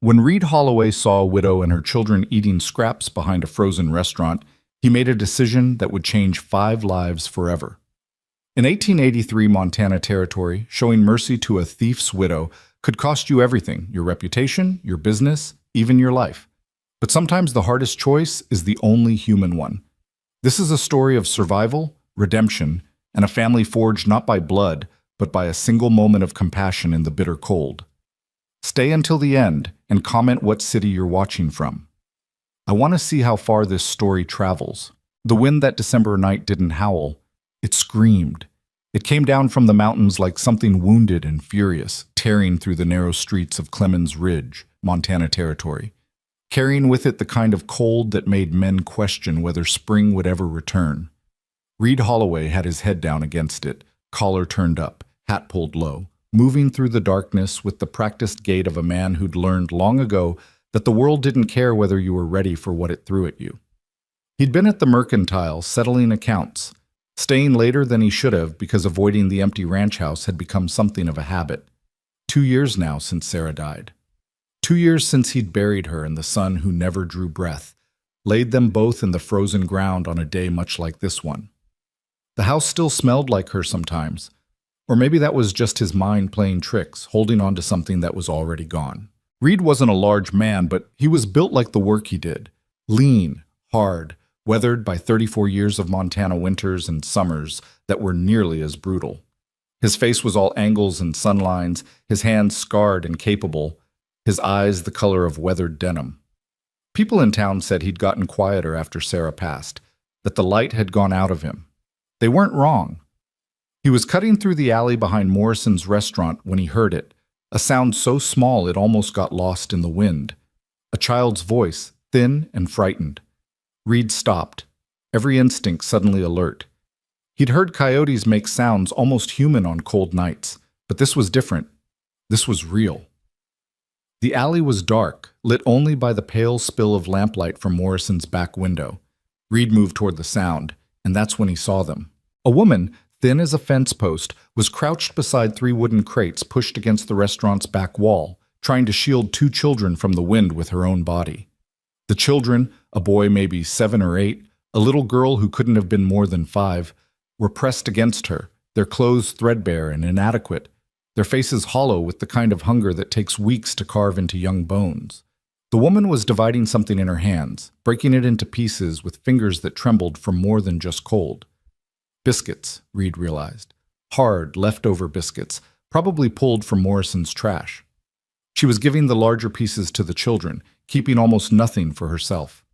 When Reed Holloway saw a widow and her children eating scraps behind a frozen restaurant, he made a decision that would change 5 lives forever. In 1883, Montana Territory, showing mercy to a thief's widow could cost you everything: your reputation, your business, even your life. But sometimes the hardest choice is the only human one. This is a story of survival, redemption, and a family forged not by blood, but by a single moment of compassion in the bitter cold. Stay until the end and comment what city you're watching from. I want to see how far this story travels. The wind that December night didn't howl. It screamed. It came down from the mountains like something wounded and furious, tearing through the narrow streets of Clemens Ridge, Montana Territory, carrying with it the kind of cold that made men question whether spring would ever return. Reed Holloway had his head down against it, collar turned up, hat pulled low, moving through the darkness with the practiced gait of a man who'd learned long ago that the world didn't care whether you were ready for what it threw at you. He'd been at the mercantile, settling accounts, staying later than he should have because avoiding the empty ranch house had become something of a habit. 2 years now since Sarah died. 2 years since he'd buried her and the son who never drew breath, laid them both in the frozen ground on a day much like this one. The house still smelled like her sometimes, or maybe that was just his mind playing tricks, holding on to something that was already gone. Reed wasn't a large man, but he was built like the work he did. Lean, hard, weathered by 34 years of Montana winters and summers that were nearly as brutal. His face was all angles and sunlines, his hands scarred and capable, his eyes the color of weathered denim. People in town said he'd gotten quieter after Sarah passed, that the light had gone out of him. They weren't wrong. He was cutting through the alley behind Morrison's restaurant when he heard it, a sound so small it almost got lost in the wind. A child's voice, thin and frightened. Reed stopped, every instinct suddenly alert. He'd heard coyotes make sounds almost human on cold nights, but this was different. This was real. The alley was dark, lit only by the pale spill of lamplight from Morrison's back window. Reed moved toward the sound, and that's when he saw them. A woman, thin as a fence post, was crouched beside 3 wooden crates pushed against the restaurant's back wall, trying to shield 2 children from the wind with her own body. The children, a boy maybe 7 or 8, a little girl who couldn't have been more than 5, were pressed against her, their clothes threadbare and inadequate, their faces hollow with the kind of hunger that takes weeks to carve into young bones. The woman was dividing something in her hands, breaking it into pieces with fingers that trembled from more than just cold. Biscuits, Reed realized. Hard, leftover biscuits, probably pulled from Morrison's trash. She was giving the larger pieces to the children, keeping almost nothing for herself.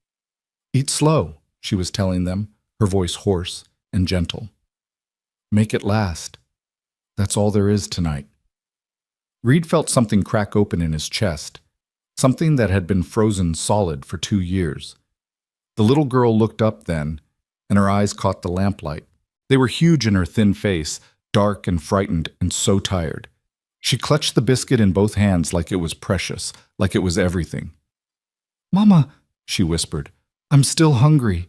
"Eat slow," she was telling them, her voice hoarse and gentle. "Make it last. That's all there is tonight." Reed felt something crack open in his chest, something that had been frozen solid for 2 years. The little girl looked up then, and her eyes caught the lamplight. They were huge in her thin face, dark and frightened and so tired. She clutched the biscuit in both hands like it was precious, like it was everything. "Mama," she whispered, "I'm still hungry."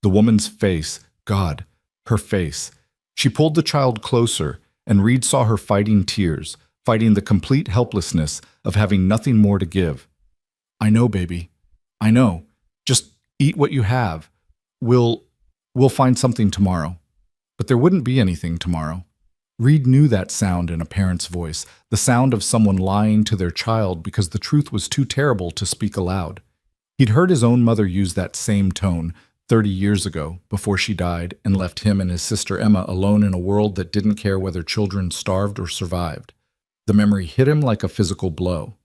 The woman's face, God, her face. She pulled the child closer, and Reed saw her fighting tears, fighting the complete helplessness of having nothing more to give. "I know, baby. I know. Just eat what you have. We'll find something tomorrow." But there wouldn't be anything tomorrow. Reed knew that sound in a parent's voice, the sound of someone lying to their child because the truth was too terrible to speak aloud. He'd heard his own mother use that same tone 30 years ago, before she died and left him and his sister Emma alone in a world that didn't care whether children starved or survived. The memory hit him like a physical blow.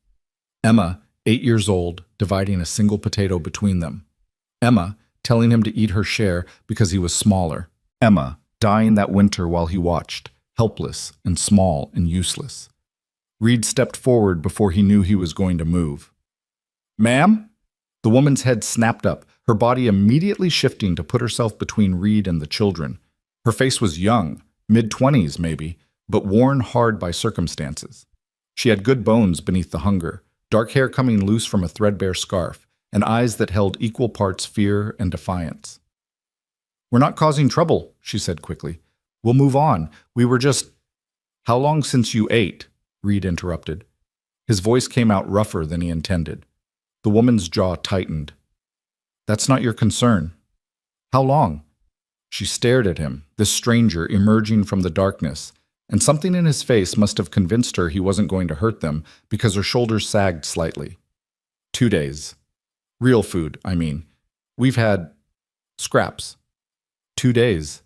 Emma, 8 years old, dividing a single potato between them. Emma, telling him to eat her share because he was smaller. Emma, dying that winter while he watched, helpless and small and useless. Reed stepped forward before he knew he was going to move. "Ma'am?" The woman's head snapped up, her body immediately shifting to put herself between Reed and the children. Her face was young, mid-20s maybe, but worn hard by circumstances. She had good bones beneath the hunger, dark hair coming loose from a threadbare scarf, and eyes that held equal parts fear and defiance. "We're not causing trouble," she said quickly. "We'll move on. We were just—" "How long since you ate?" Reed interrupted. His voice came out rougher than he intended. The woman's jaw tightened. That's not your concern. How long? She stared at him, this stranger emerging from the darkness, and something in his face must have convinced her he wasn't going to hurt them because her shoulders sagged slightly. 2 days. Real food, I mean. We've had scraps. 2 days.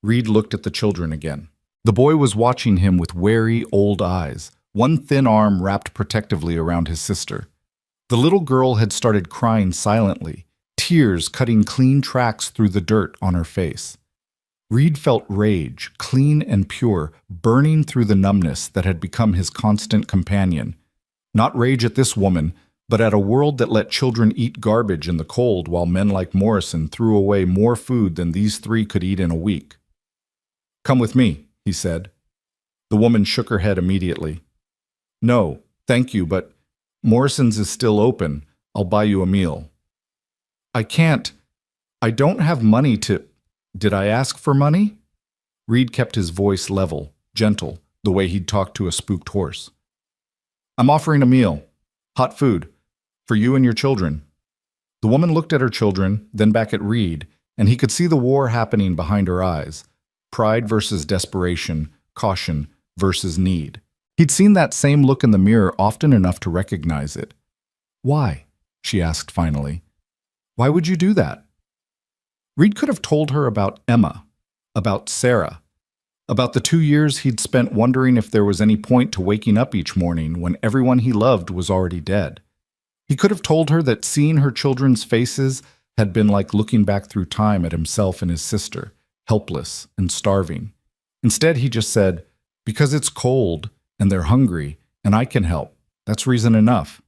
Reed looked at the children again. The boy was watching him with wary, old eyes, one thin arm wrapped protectively around his sister. The little girl had started crying silently, tears cutting clean tracks through the dirt on her face. Reed felt rage, clean and pure, burning through the numbness that had become his constant companion. Not rage at this woman, but at a world that let children eat garbage in the cold while men like Morrison threw away more food than these three could eat in a week. Come with me, he said. The woman shook her head immediately. No, thank you, but Morrison's is still open. I'll buy you a meal. I can't. I don't have money to... Did I ask for money? Reed kept his voice level, gentle, the way he'd talk to a spooked horse. I'm offering a meal. Hot food. For you and your children. The woman looked at her children, then back at Reed, and he could see the war happening behind her eyes. Pride versus desperation, caution versus need. He'd seen that same look in the mirror often enough to recognize it. Why? She asked finally. Why would you do that? Reed could have told her about Emma, about Sarah, about the 2 years he'd spent wondering if there was any point to waking up each morning when everyone he loved was already dead. He could have told her that seeing her children's faces had been like looking back through time at himself and his sister, helpless and starving. Instead, he just said, because it's cold and they're hungry and I can help. That's reason enough.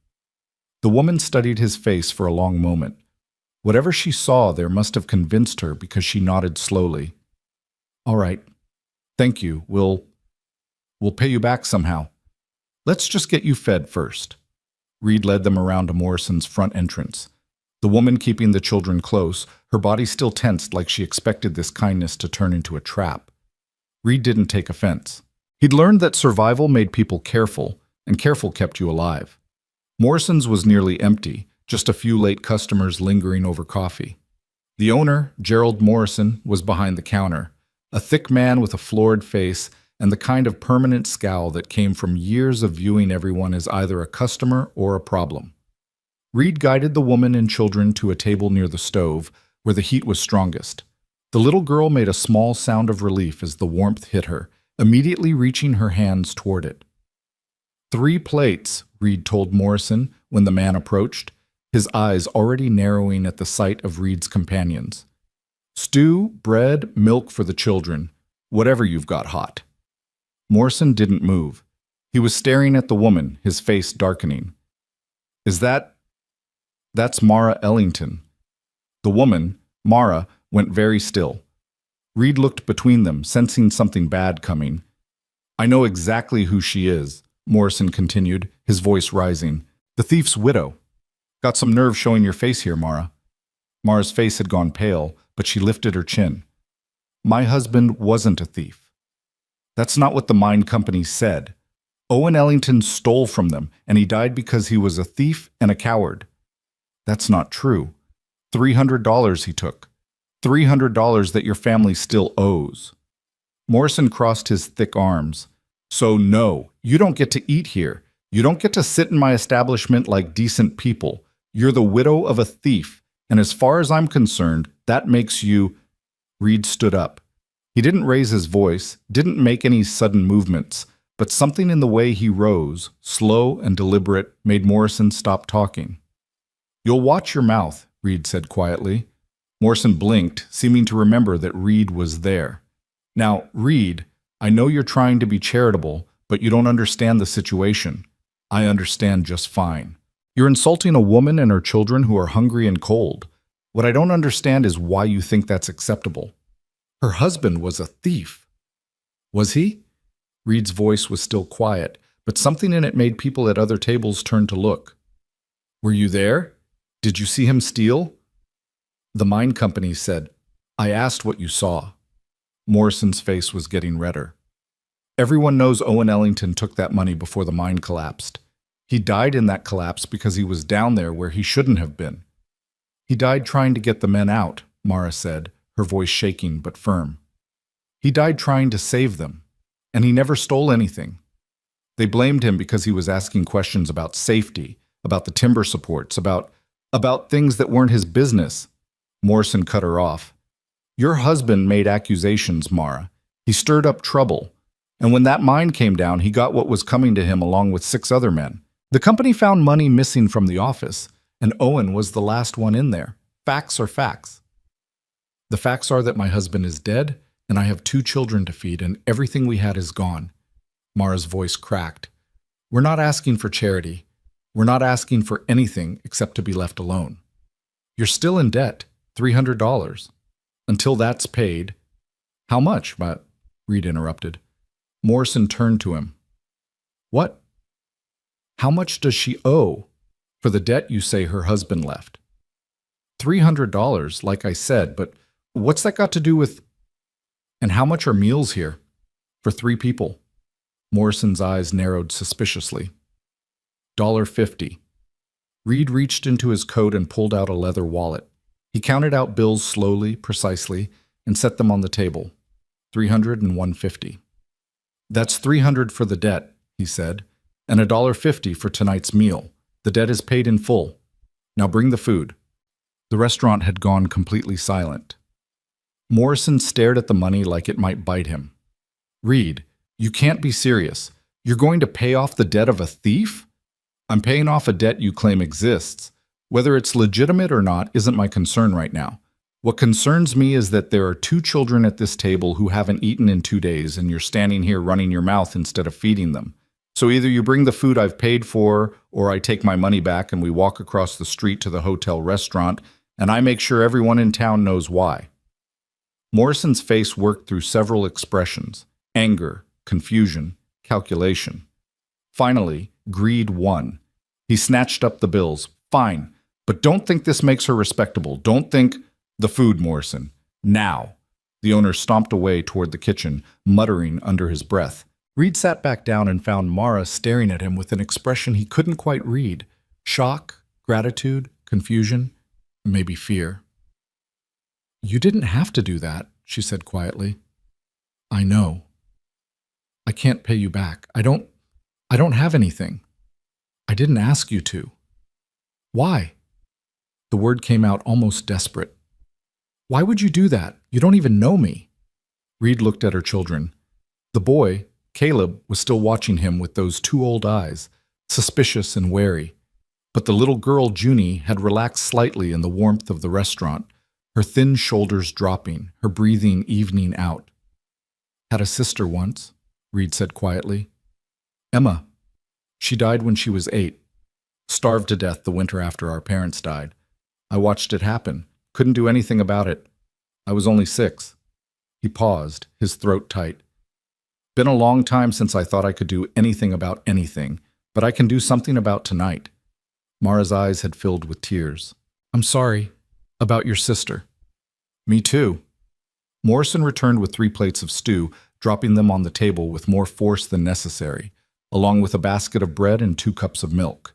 The woman studied his face for a long moment. Whatever she saw there must have convinced her because she nodded slowly. All right. Thank you. We'll pay you back somehow. Let's just get you fed first. Reed led them around to Morrison's front entrance. The woman keeping the children close, her body still tensed like she expected this kindness to turn into a trap. Reed didn't take offense. He'd learned that survival made people careful, and careful kept you alive. Morrison's was nearly empty, just a few late customers lingering over coffee. The owner, Gerald Morrison, was behind the counter, a thick man with a florid face and the kind of permanent scowl that came from years of viewing everyone as either a customer or a problem. Reed guided the woman and children to a table near the stove, where the heat was strongest. The little girl made a small sound of relief as the warmth hit her, immediately reaching her hands toward it. 3 plates, Reed told Morrison when the man approached, his eyes already narrowing at the sight of Reed's companions. Stew, bread, milk for the children, whatever you've got hot. Morrison didn't move. He was staring at the woman, his face darkening. That's Mara Ellington. The woman, Mara, went very still. Reed looked between them, sensing something bad coming. I know exactly who she is, Morrison continued, his voice rising. The thief's widow. Got some nerve showing your face here, Mara. Mara's face had gone pale, but she lifted her chin. My husband wasn't a thief. That's not what the mine company said. Owen Ellington stole from them, and he died because he was a thief and a coward. That's not true. $300 he took. $300 that your family still owes. Morrison crossed his thick arms. So no, you don't get to eat here. You don't get to sit in my establishment like decent people. You're the widow of a thief, and as far as I'm concerned, that makes you... Reed stood up. He didn't raise his voice, didn't make any sudden movements, but something in the way he rose, slow and deliberate, made Morrison stop talking. You'll watch your mouth, Reed said quietly. Morrison blinked, seeming to remember that Reed was there. Now, Reed, I know you're trying to be charitable, but you don't understand the situation. I understand just fine. You're insulting a woman and her children who are hungry and cold. What I don't understand is why you think that's acceptable. Her husband was a thief. Was he? Reed's voice was still quiet, but something in it made people at other tables turn to look. Were you there? Did you see him steal? The mine company said, I asked what you saw. Morrison's face was getting redder. Everyone knows Owen Ellington took that money before the mine collapsed. He died in that collapse because he was down there where he shouldn't have been. He died trying to get the men out, Mara said, her voice shaking but firm. He died trying to save them, and he never stole anything. They blamed him because he was asking questions about safety, about the timber supports, about things that weren't his business. Morrison cut her off. Your husband made accusations, Mara. He stirred up trouble. And when that mine came down, he got what was coming to him along with 6 other men. The company found money missing from the office, and Owen was the last one in there. Facts are facts. The facts are that my husband is dead, and I have 2 children to feed, and everything we had is gone. Mara's voice cracked. We're not asking for charity. We're not asking for anything except to be left alone. You're still in debt, $300. Until that's paid. How much? But Reed interrupted. Morrison turned to him. What? How much does she owe for the debt you say her husband left? $300, like I said, but what's that got to do with... And how much are meals here? For 3 people. Morrison's eyes narrowed suspiciously. $1.50. Reed reached into his coat and pulled out a leather wallet. He counted out bills slowly, precisely, and set them on the table. 300 and 150. That's 300 for the debt, he said, and $1.50 for tonight's meal. The debt is paid in full. Now bring the food. The restaurant had gone completely silent. Morrison stared at the money like it might bite him. Reed, you can't be serious. You're going to pay off the debt of a thief? I'm paying off a debt you claim exists. Whether it's legitimate or not isn't my concern right now. What concerns me is that there are 2 children at this table who haven't eaten in 2 days, and you're standing here running your mouth instead of feeding them. So either you bring the food I've paid for, or I take my money back and we walk across the street to the hotel restaurant, and I make sure everyone in town knows why. Morrison's face worked through several expressions: anger, confusion, calculation. Finally, greed won. He snatched up the bills. Fine, but don't think this makes her respectable. Don't think... The food, Morrison. Now. The owner stomped away toward the kitchen, muttering under his breath. Reed sat back down and found Mara staring at him with an expression he couldn't quite read. Shock, gratitude, confusion, maybe fear. You didn't have to do that, she said quietly. I know. I can't pay you back. I don't have anything. I didn't ask you to. Why? The word came out almost desperate. Why would you do that? You don't even know me. Reed looked at her children. The boy, Caleb, was still watching him with those 2 old eyes, suspicious and wary. But the little girl, Junie, had relaxed slightly in the warmth of the restaurant, her thin shoulders dropping, her breathing evening out. Had a sister once, Reed said quietly. Emma. She died when she was 8. Starved to death the winter after our parents died. I watched it happen. Couldn't do anything about it. I was only 6. He paused, his throat tight. Been a long time since I thought I could do anything about anything, but I can do something about tonight. Mara's eyes had filled with tears. I'm sorry. About your sister. Me too. Morrison returned with 3 plates of stew, dropping them on the table with more force than necessary, along with a basket of bread and 2 cups of milk.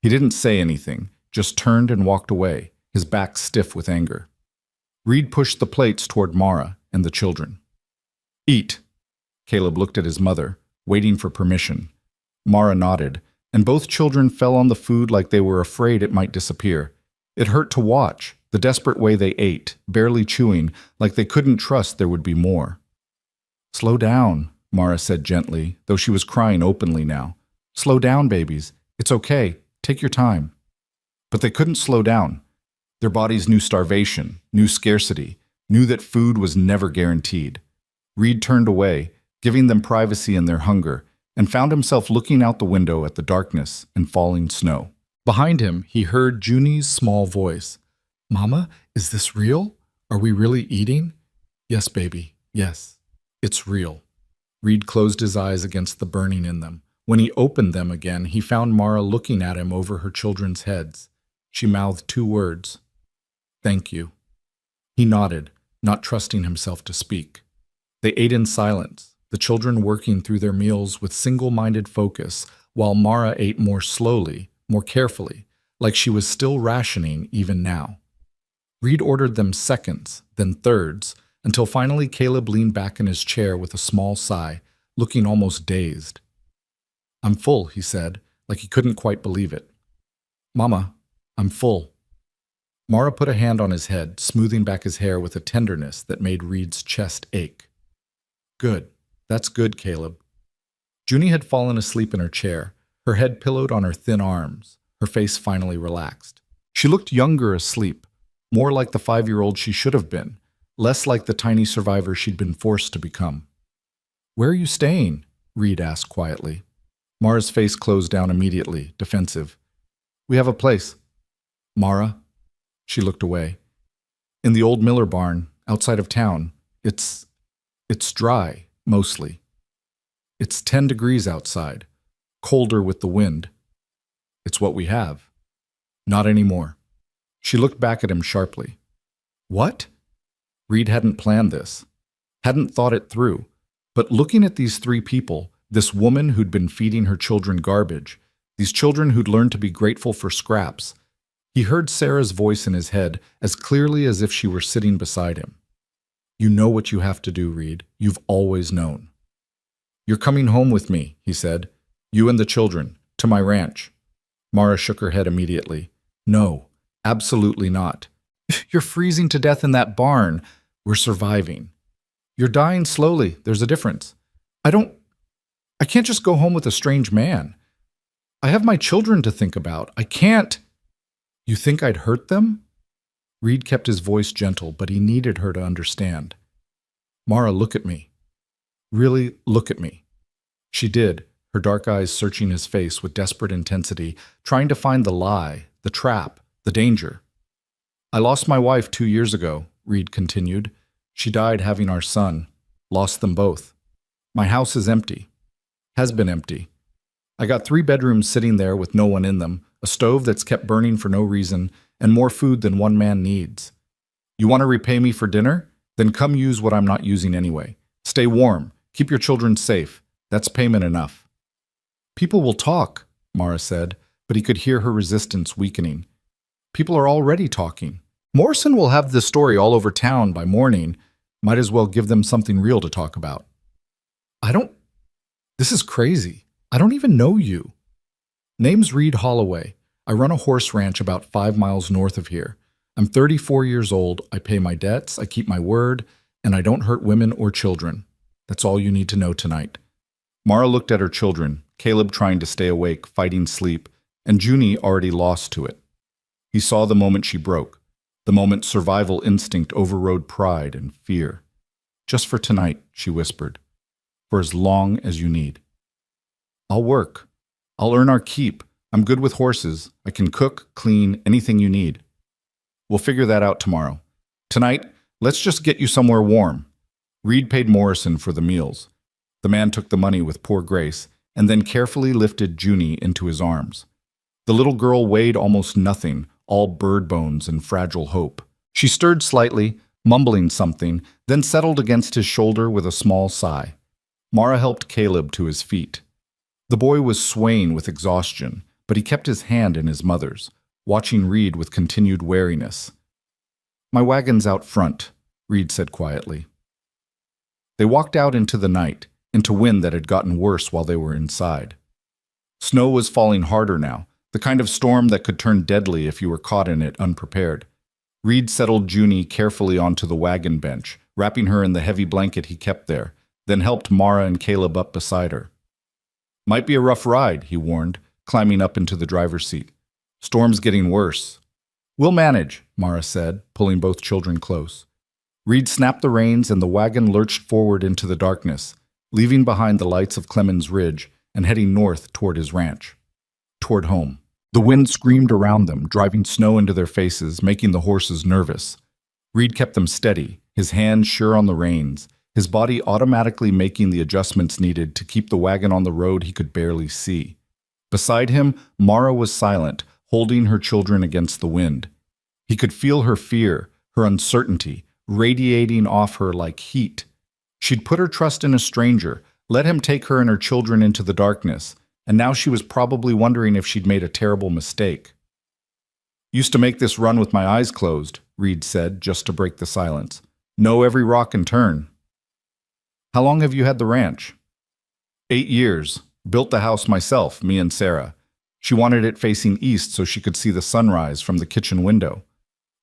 He didn't say anything, just turned and walked away, his back stiff with anger. Reed pushed the plates toward Mara and the children. Eat. Caleb looked at his mother, waiting for permission. Mara nodded, and both children fell on the food like they were afraid it might disappear. It hurt to watch, the desperate way they ate, barely chewing, like they couldn't trust there would be more. Slow down, Mara said gently, though she was crying openly now. Slow down, babies. It's okay. Take your time. But they couldn't slow down. Their bodies knew starvation, knew scarcity, knew that food was never guaranteed. Reed turned away, giving them privacy in their hunger, and found himself looking out the window at the darkness and falling snow. Behind him, he heard Junie's small voice. Mama, is this real? Are we really eating? Yes, baby, yes. It's real. Reed closed his eyes against the burning in them. When he opened them again, he found Mara looking at him over her children's heads. She mouthed 2 words. Thank you. He nodded, not trusting himself to speak. They ate in silence, the children working through their meals with single-minded focus, while Mara ate more slowly, more carefully, like she was still rationing even now. Reed ordered them seconds, then thirds, until finally Caleb leaned back in his chair with a small sigh, looking almost dazed. "I'm full," he said, like he couldn't quite believe it. "Mama, I'm full." Mara put a hand on his head, smoothing back his hair with a tenderness that made Reed's chest ache. "Good. That's good, Caleb." Junie had fallen asleep in her chair, her head pillowed on her thin arms, her face finally relaxed. She looked younger asleep, more like the 5-year-old she should have been, less like the tiny survivor she'd been forced to become. "Where are you staying?" Reed asked quietly. Mara's face closed down immediately, defensive. "We have a place." "Mara?" She looked away. "In the old Miller barn, outside of town. It's dry, mostly. It's 10 degrees outside, colder with the wind. It's what we have." "Not anymore." She looked back at him sharply. "What?" Reed hadn't planned this, hadn't thought it through, but looking at these 3 people, this woman who'd been feeding her children garbage, these children who'd learned to be grateful for scraps, he heard Sarah's voice in his head as clearly as if she were sitting beside him. "You know what you have to do, Reed. You've always known." "You're coming home with me," he said. "You and the children, to my ranch." Mara shook her head immediately. "No, absolutely not. You're freezing to death in that barn. We're surviving. You're dying slowly. There's a difference. I can't just go home with a strange man. I have my children to think about. I can't." "You think I'd hurt them?" Reed kept his voice gentle, but he needed her to understand. "Mara, look at me. Really, look at me." She did, her dark eyes searching his face with desperate intensity, trying to find the lie, the trap, the danger. "I lost my wife 2 years ago," Reed continued. "She died having our son. Lost them both. My house is empty. Has been empty. I got 3 bedrooms sitting there with no one in them, a stove that's kept burning for no reason, and more food than one man needs. You want to repay me for dinner? Then come use what I'm not using anyway. Stay warm. Keep your children safe. That's payment enough." "People will talk," Mara said, but he could hear her resistance weakening. "People are already talking. Morrison will have this story all over town by morning. Might as well give them something real to talk about." This is crazy. I don't even know you." "Name's Reed Holloway. I run a horse ranch about 5 miles north of here. I'm 34 years old. I pay my debts, I keep my word, and I don't hurt women or children. That's all you need to know tonight." Mara looked at her children, Caleb trying to stay awake, fighting sleep, and Junie already lost to it. He saw the moment she broke, the moment survival instinct overrode pride and fear. "Just for tonight," she whispered. "For as long as you need. I'll work. I'll earn our keep. I'm good with horses. I can cook, clean, anything you need. We'll figure that out tomorrow. Tonight, let's just get you somewhere warm." Reed paid Morrison for the meals. The man took the money with poor grace and then carefully lifted Junie into his arms. The little girl weighed almost nothing, all bird bones and fragile hope. She stirred slightly, mumbling something, then settled against his shoulder with a small sigh. Mara helped Caleb to his feet. The boy was swaying with exhaustion, but he kept his hand in his mother's, watching Reed with continued wariness. "My wagon's out front," Reed said quietly. They walked out into the night, into wind that had gotten worse while they were inside. Snow was falling harder now, the kind of storm that could turn deadly if you were caught in it unprepared. Reed settled Junie carefully onto the wagon bench, wrapping her in the heavy blanket he kept there, then helped Mara and Caleb up beside her. "Might be a rough ride," he warned, climbing up into the driver's seat. "Storm's getting worse." "We'll manage," Mara said, pulling both children close. Reed snapped the reins and the wagon lurched forward into the darkness, leaving behind the lights of Clemens Ridge and heading north toward his ranch. Toward home. The wind screamed around them, driving snow into their faces, making the horses nervous. Reed kept them steady, his hands sure on the reins, his body automatically making the adjustments needed to keep the wagon on the road he could barely see. Beside him, Mara was silent, holding her children against the wind. He could feel her fear, her uncertainty, radiating off her like heat. She'd put her trust in a stranger, let him take her and her children into the darkness, and now she was probably wondering if she'd made a terrible mistake. "Used to make this run with my eyes closed," Reed said, just to break the silence. "Know every rock and turn." "How long have you had the ranch?" 8 years. Built the house myself, me and Sarah. She wanted it facing east so she could see the sunrise from the kitchen window.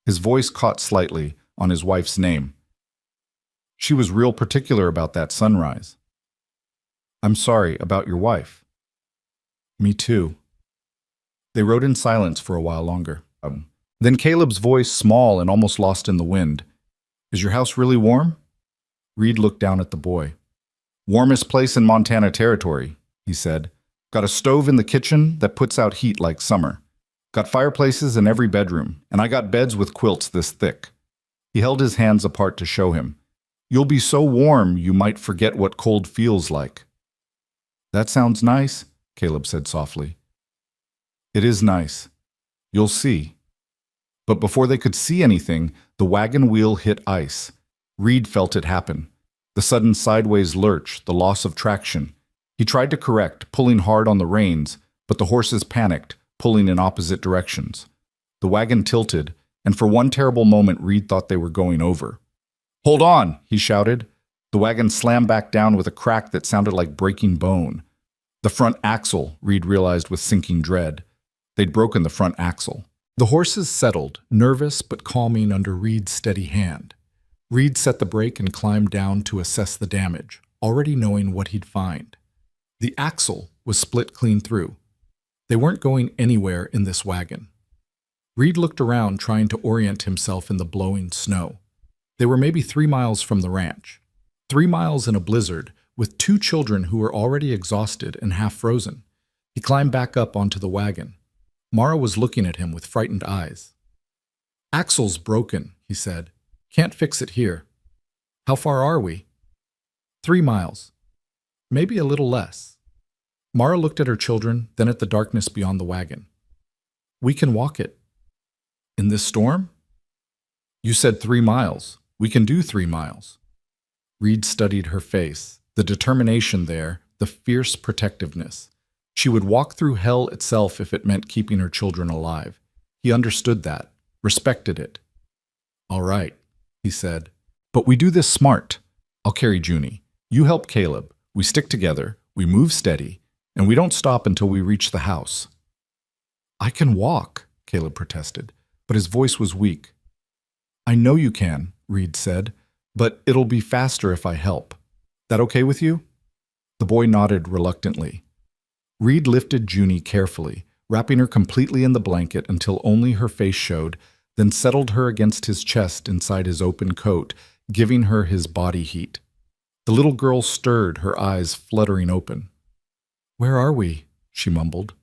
His voice caught slightly on his wife's name. She was real particular about that sunrise. "I'm sorry about your wife." "Me too." They rode in silence for a while longer. Then Caleb's voice, small and almost lost in the wind. "Is your house really warm?" Reed looked down at the boy. "Warmest place in Montana Territory," he said. "Got a stove in the kitchen that puts out heat like summer. Got fireplaces in every bedroom, and I got beds with quilts this thick." He held his hands apart to show him. "You'll be so warm you might forget what cold feels like." "That sounds nice," Caleb said softly. "It is nice. You'll see." But before they could see anything, the wagon wheel hit ice. Reed felt it happen. The sudden sideways lurch, the loss of traction. He tried to correct, pulling hard on the reins, but the horses panicked, pulling in opposite directions. The wagon tilted, and for one terrible moment Reed thought they were going over. "Hold on!" he shouted. The wagon slammed back down with a crack that sounded like breaking bone. The front axle, Reed realized with sinking dread. They'd broken the front axle. The horses settled, nervous but calming under Reed's steady hand. Reed set the brake and climbed down to assess the damage, already knowing what he'd find. The axle was split clean through. They weren't going anywhere in this wagon. Reed looked around, trying to orient himself in the blowing snow. They were maybe 3 miles from the ranch. 3 miles in a blizzard, with 2 children who were already exhausted and half frozen. He climbed back up onto the wagon. Mara was looking at him with frightened eyes. "Axle's broken," he said. "Can't fix it here." "How far are we?" 3 miles. Maybe a little less. Mara looked at her children, then at the darkness beyond the wagon. "We can walk it." "In this storm?" "You said 3 miles. We can do 3 miles." Reed studied her face, the determination there, the fierce protectiveness. She would walk through hell itself if it meant keeping her children alive. He understood that, respected it. "All right," he said. "But we do this smart. I'll carry Junie. You help Caleb. We stick together, we move steady, and we don't stop until we reach the house." "I can walk," Caleb protested, but his voice was weak. "I know you can," Reed said, "but it'll be faster if I help. That okay with you?" The boy nodded reluctantly. Reed lifted Junie carefully, wrapping her completely in the blanket until only her face showed, then settled her against his chest inside his open coat, giving her his body heat. The little girl stirred, her eyes fluttering open. "Where are we?" she mumbled.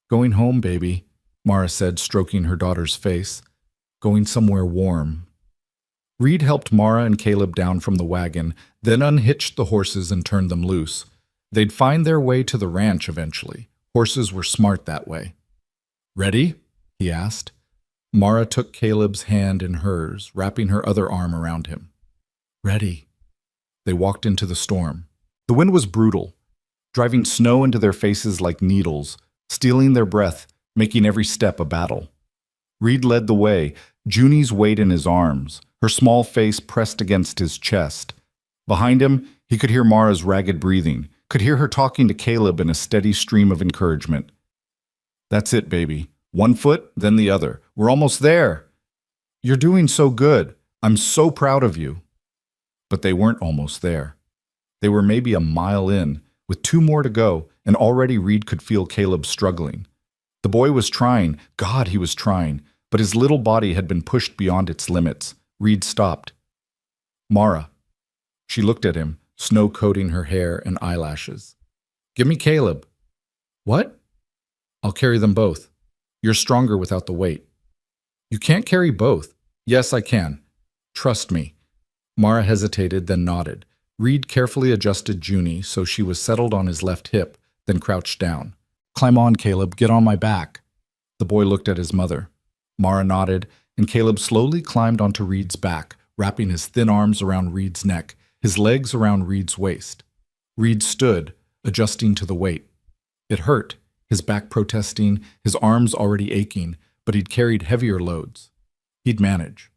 "Going home, baby," Mara said, stroking her daughter's face. "Going somewhere warm." Reed helped Mara and Caleb down from the wagon, then unhitched the horses and turned them loose. They'd find their way to the ranch eventually. Horses were smart that way. "Ready?" he asked. Mara took Caleb's hand in hers, wrapping her other arm around him. "Ready." They walked into the storm. The wind was brutal, driving snow into their faces like needles, stealing their breath, making every step a battle. Reed led the way, Junie's weight in his arms, her small face pressed against his chest. Behind him, he could hear Mara's ragged breathing, could hear her talking to Caleb in a steady stream of encouragement. "That's it, baby. 1 foot, then the other. We're almost there. You're doing so good. I'm so proud of you." But they weren't almost there. They were maybe a mile in, with 2 more to go, and already Reed could feel Caleb struggling. The boy was trying, God, he was trying, but his little body had been pushed beyond its limits. Reed stopped. "Mara." She looked at him, snow coating her hair and eyelashes. "Give me Caleb." "What?" "I'll carry them both. You're stronger without the weight." "You can't carry both." "Yes, I can. Trust me." Mara hesitated, then nodded. Reed carefully adjusted Junie so she was settled on his left hip, then crouched down. "Climb on, Caleb. Get on my back." The boy looked at his mother. Mara nodded, and Caleb slowly climbed onto Reed's back, wrapping his thin arms around Reed's neck, his legs around Reed's waist. Reed stood, adjusting to the weight. It hurt, his back protesting, his arms already aching, but he'd carried heavier loads. He'd manage.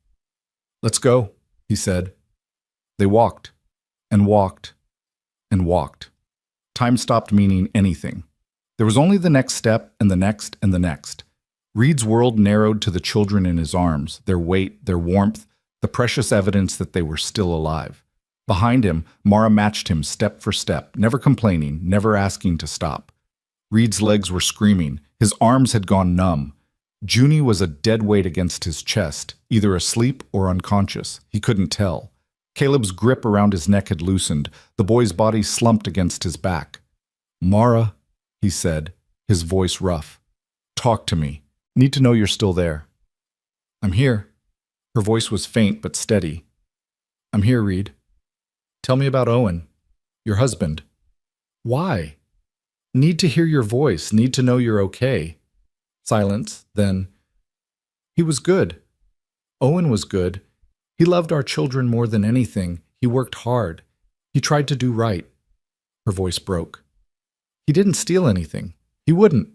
"Let's go," he said. They walked, and walked, and walked. Time stopped meaning anything. There was only the next step, and the next, and the next. Reed's world narrowed to the children in his arms, their weight, their warmth, the precious evidence that they were still alive. Behind him, Mara matched him step for step, never complaining, never asking to stop. Reed's legs were screaming. His arms had gone numb. Junie was a dead weight against his chest, either asleep or unconscious. He couldn't tell. Caleb's grip around his neck had loosened. The boy's body slumped against his back. "Mara," he said, his voice rough. "Talk to me. Need to know you're still there." "I'm here." Her voice was faint but steady. "I'm here, Reed. Tell me about Owen, your husband." "Why?" "Need to hear your voice. Need to know you're okay." Silence, then, "He was good. Owen was good. He loved our children more than anything. He worked hard. He tried to do right." Her voice broke. "He didn't steal anything. He wouldn't.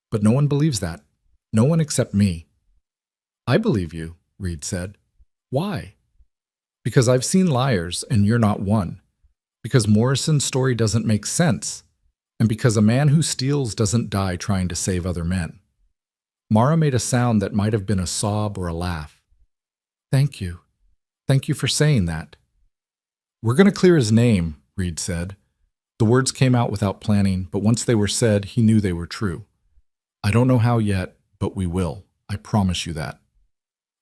But no one believes that. No one except me." "I believe you," Reed said. "Why?" "Because I've seen liars, and you're not one. Because Morrison's story doesn't make sense. And because a man who steals doesn't die trying to save other men." Mara made a sound that might have been a sob or a laugh. "Thank you. Thank you for saying that." "We're going to clear his name," Reed said. The words came out without planning, but once they were said, he knew they were true. "I don't know how yet, but we will. I promise you that."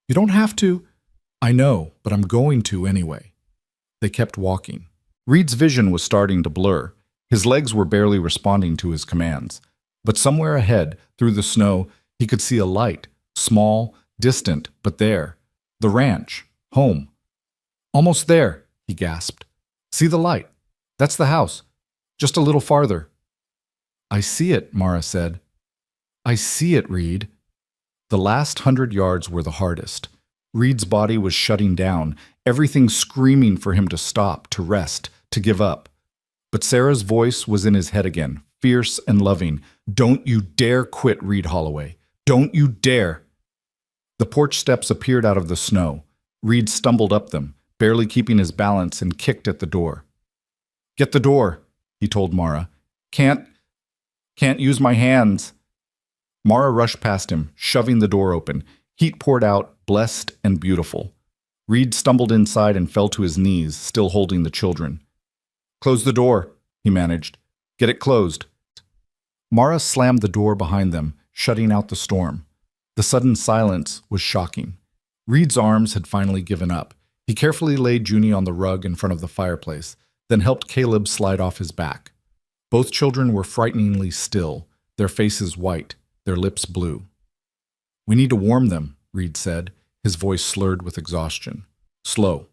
"You don't have to." "I know, but I'm going to anyway." They kept walking. Reed's vision was starting to blur. His legs were barely responding to his commands. But somewhere ahead, through the snow, he could see a light, small, distant, but there. The ranch, home. "Almost there," he gasped. "See the light? That's the house. Just a little farther." "I see it," Mara said. "I see it, Reed." The last 100 yards were the hardest. Reed's body was shutting down, everything screaming for him to stop, to rest, to give up. But Sarah's voice was in his head again, fierce and loving. "Don't you dare quit, Reed Holloway. Don't you dare." The porch steps appeared out of the snow. Reed stumbled up them, barely keeping his balance, and kicked at the door. "Get the door," he told Mara. Can't use my hands." Mara rushed past him, shoving the door open. Heat poured out, blessed and beautiful. Reed stumbled inside and fell to his knees, still holding the children. "Close the door," he managed. "Get it closed." Mara slammed the door behind them, shutting out the storm. The sudden silence was shocking. Reed's arms had finally given up. He carefully laid Junie on the rug in front of the fireplace, then helped Caleb slide off his back. Both children were frighteningly still, their faces white, their lips blue. "We need to warm them," Reed said, his voice slurred with exhaustion. "Slow.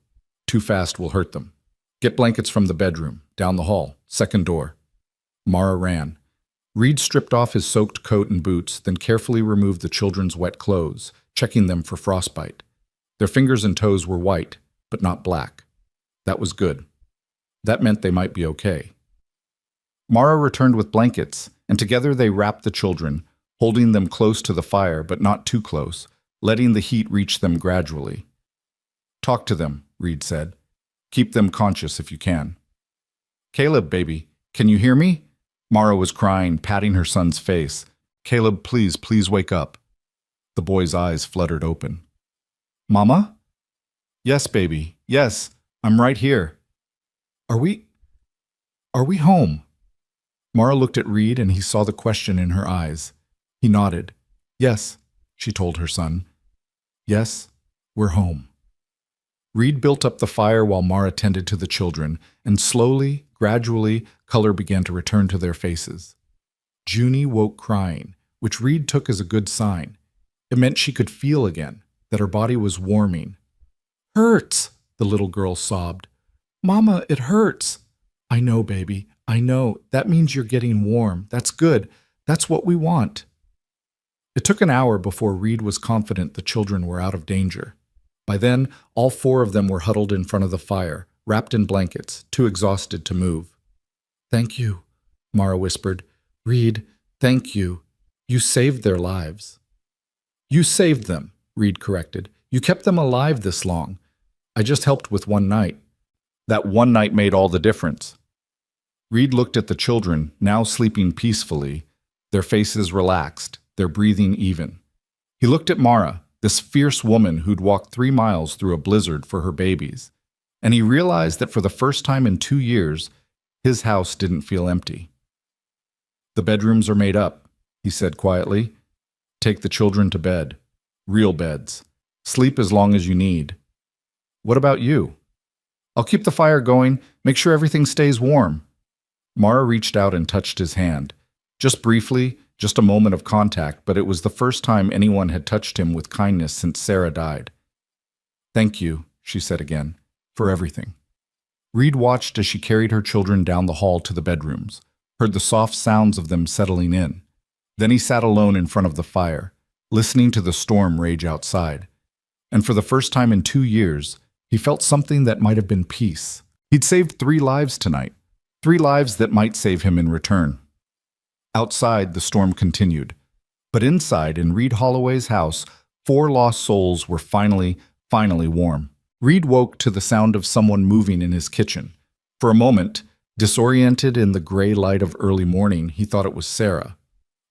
Too fast will hurt them. Get blankets from the bedroom, down the hall, second door." Mara ran. Reed stripped off his soaked coat and boots, then carefully removed the children's wet clothes, checking them for frostbite. Their fingers and toes were white, but not black. That was good. That meant they might be okay. Mara returned with blankets, and together they wrapped the children, holding them close to the fire but not too close, letting the heat reach them gradually. "Talk to them," Reed said. "Keep them conscious if you can." "Caleb, baby, can you hear me?" Mara was crying, patting her son's face. "Caleb, please, please wake up." The boy's eyes fluttered open. "Mama?" "Yes, baby, yes, I'm right here." Are we home?" Mara looked at Reed and he saw the question in her eyes. He nodded. "Yes," she told her son. "Yes, we're home." Reed built up the fire while Mara tended to the children, and slowly, gradually, color began to return to their faces. Junie woke crying, which Reed took as a good sign. It meant she could feel again, that her body was warming. "Hurts," the little girl sobbed. "Mama, it hurts." "I know, baby, I know. That means you're getting warm. That's good. That's what we want." It took an hour before Reed was confident the children were out of danger. By then, all 4 of them were huddled in front of the fire, wrapped in blankets, too exhausted to move. "Thank you," Mara whispered. Reed, thank you. You saved their lives. You saved them, Reed corrected. You kept them alive this long. I just helped with one night. That one night made all the difference. Reed looked at the children, now sleeping peacefully, their faces relaxed, their breathing even. He looked at Mara, this fierce woman who'd walked 3 miles through a blizzard for her babies, and he realized that for the first time in 2 years, his house didn't feel empty. The bedrooms are made up, he said quietly. Take the children to bed. Real beds. Sleep as long as you need. What about you? I'll keep the fire going, make sure everything stays warm. Mara reached out and touched his hand. Just briefly, just a moment of contact, but it was the first time anyone had touched him with kindness since Sarah died. Thank you, she said again, for everything. Reed watched as she carried her children down the hall to the bedrooms, heard the soft sounds of them settling in. Then he sat alone in front of the fire, listening to the storm rage outside. And for the first time in 2 years, he felt something that might have been peace. He'd saved 3 lives tonight, 3 lives that might save him in return. Outside, the storm continued. But inside, in Reed Holloway's house, 4 lost souls were finally warm. Reed woke to the sound of someone moving in his kitchen. For a moment, disoriented in the gray light of early morning, he thought it was Sarah.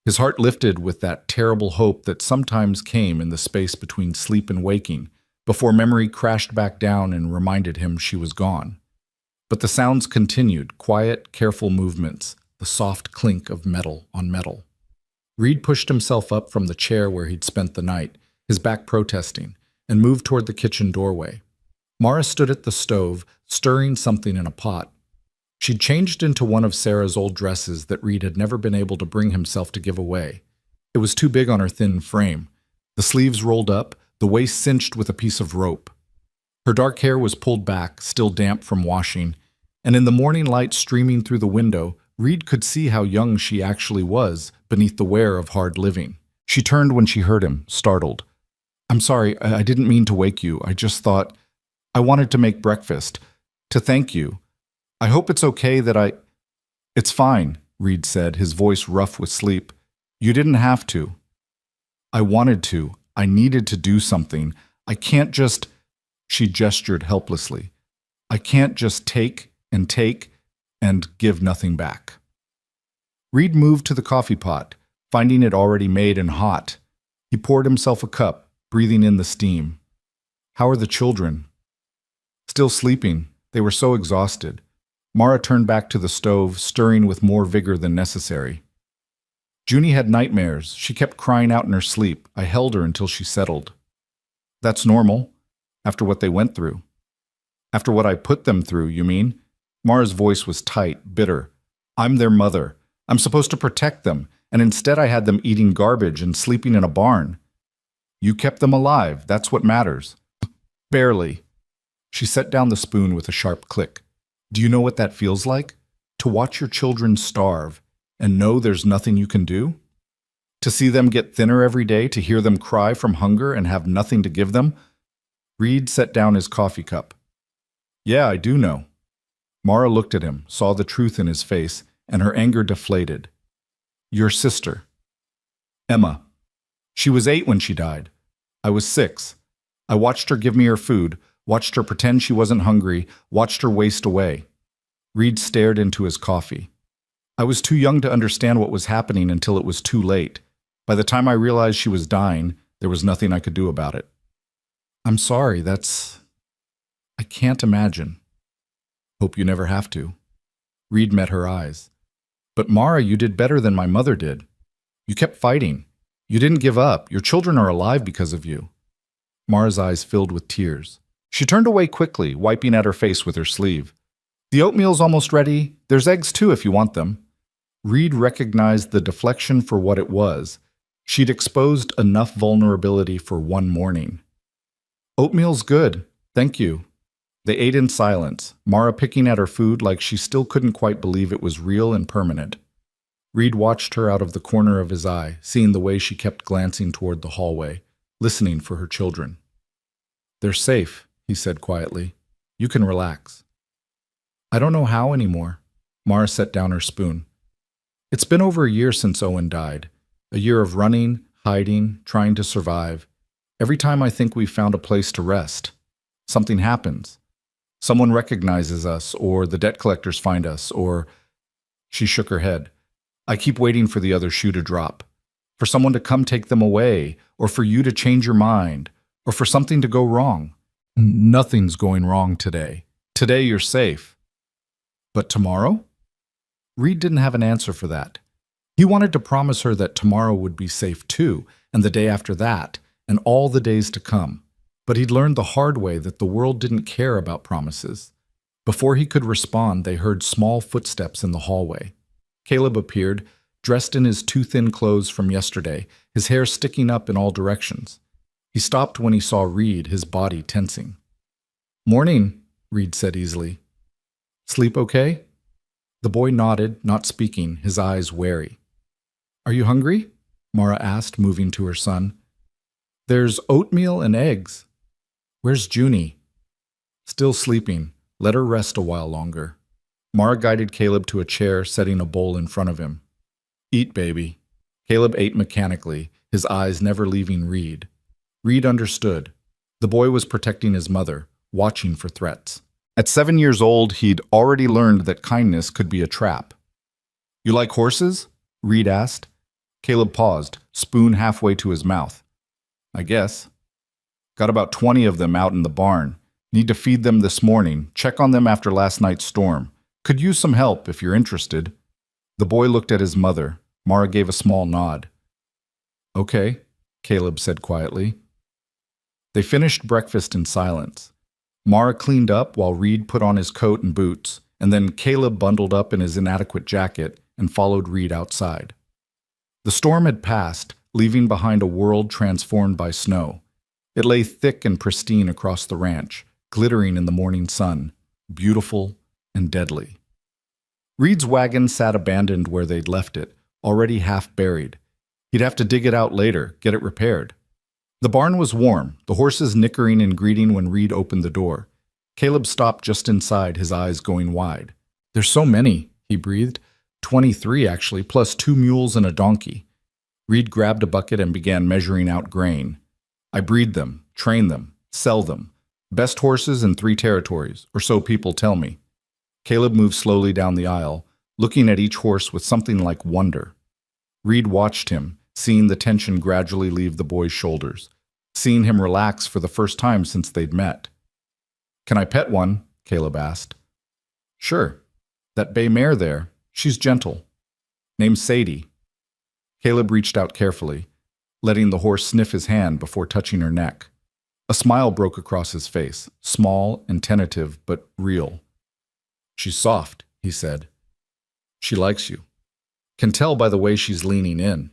His heart lifted with that terrible hope that sometimes came in the space between sleep and waking, before memory crashed back down and reminded him she was gone. But the sounds continued, quiet, careful movements, the soft clink of metal on metal. Reed pushed himself up from the chair where he'd spent the night, his back protesting, and moved toward the kitchen doorway. Mara stood at the stove, stirring something in a pot. She'd changed into one of Sarah's old dresses that Reed had never been able to bring himself to give away. It was too big on her thin frame. The sleeves rolled up, the waist cinched with a piece of rope. Her dark hair was pulled back, still damp from washing, and in the morning light streaming through the window, Reed could see how young she actually was beneath the wear of hard living. She turned when she heard him, startled. I'm sorry, I didn't mean to wake you. I just thought I wanted to make breakfast, to thank you. I hope it's okay that It's fine, Reed said, his voice rough with sleep. You didn't have to. I wanted to. I needed to do something. I can't just... She gestured helplessly. I can't just take and give nothing back. Reed moved to the coffee pot, finding it already made and hot. He poured himself a cup, breathing in the steam. How are the children? Still sleeping. They were so exhausted. Mara turned back to the stove, stirring with more vigor than necessary. Junie had nightmares. She kept crying out in her sleep. I held her until she settled. That's normal, after what they went through. After what I put them through, you mean? Mara's voice was tight, bitter. I'm their mother. I'm supposed to protect them, and instead I had them eating garbage and sleeping in a barn. You kept them alive. That's what matters. Barely. She set down the spoon with a sharp click. Do you know what that feels like? To watch your children starve and know there's nothing you can do? To see them get thinner every day, to hear them cry from hunger and have nothing to give them? Reed set down his coffee cup. Yeah, I do know. Mara looked at him, saw the truth in his face, and her anger deflated. Your sister. Emma. She was 8 when she died. I was 6. I watched her give me her food, watched her pretend she wasn't hungry, watched her waste away. Reed stared into his coffee. I was too young to understand what was happening until it was too late. By the time I realized she was dying, there was nothing I could do about it. I'm sorry, I can't imagine. Hope you never have to. Reed met her eyes. But Mara, you did better than my mother did. You kept fighting. You didn't give up. Your children are alive because of you. Mara's eyes filled with tears. She turned away quickly, wiping at her face with her sleeve. The oatmeal's almost ready. There's eggs too if you want them. Reed recognized the deflection for what it was. She'd exposed enough vulnerability for one morning. Oatmeal's good. Thank you. They ate in silence, Mara picking at her food like she still couldn't quite believe it was real and permanent. Reed watched her out of the corner of his eye, seeing the way she kept glancing toward the hallway, listening for her children. They're safe, he said quietly. You can relax. I don't know how anymore. Mara set down her spoon. It's been over a year since Owen died. A year of running, hiding, trying to survive. Every time I think we've found a place to rest, something happens. Someone recognizes us, or the debt collectors find us, or... She shook her head. I keep waiting for the other shoe to drop. For someone to come take them away, or for you to change your mind, or for something to go wrong. Nothing's going wrong today. Today you're safe. But tomorrow? Reed didn't have an answer for that. He wanted to promise her that tomorrow would be safe too, and the day after that, and all the days to come. But he'd learned the hard way that the world didn't care about promises. Before he could respond, they heard small footsteps in the hallway. Caleb appeared, dressed in his too-thin clothes from yesterday, his hair sticking up in all directions. He stopped when he saw Reed, his body tensing. "Morning," Reed said easily. "Sleep okay?" The boy nodded, not speaking, his eyes wary. "Are you hungry?" Mara asked, moving to her son. "There's oatmeal and eggs." "Where's Junie?" "Still sleeping. Let her rest a while longer." Mara guided Caleb to a chair, setting a bowl in front of him. "Eat, baby." Caleb ate mechanically, his eyes never leaving Reed. Reed understood. The boy was protecting his mother, watching for threats. At 7 years old, he'd already learned that kindness could be a trap. "You like horses?" Reed asked. Caleb paused, spoon halfway to his mouth. "I guess. Got about 20 of them out in the barn. Need to feed them this morning. Check on them after last night's storm. Could use some help if you're interested." The boy looked at his mother. Mara gave a small nod. "Okay," Caleb said quietly. They finished breakfast in silence. Mara cleaned up while Reed put on his coat and boots, and then Caleb bundled up in his inadequate jacket and followed Reed outside. The storm had passed, leaving behind a world transformed by snow. It lay thick and pristine across the ranch, glittering in the morning sun, beautiful and deadly. Reed's wagon sat abandoned where they'd left it, already half buried. He'd have to dig it out later, get it repaired. The barn was warm, the horses nickering and greeting when Reed opened the door. Caleb stopped just inside, his eyes going wide. "There's so many," he breathed. 23, actually, plus 2 mules and a donkey. Reed grabbed a bucket and began measuring out grain. "I breed them, train them, sell them. Best horses in 3 territories, or so people tell me." Caleb moved slowly down the aisle, looking at each horse with something like wonder. Reed watched him, seeing the tension gradually leave the boy's shoulders, seeing him relax for the first time since they'd met. "Can I pet one?" Caleb asked. "Sure. That bay mare there, she's gentle. Name's Sadie." Caleb reached out carefully, letting the horse sniff his hand before touching her neck. A smile broke across his face, small and tentative, but real. "She's soft," he said. "She likes you. Can tell by the way she's leaning in."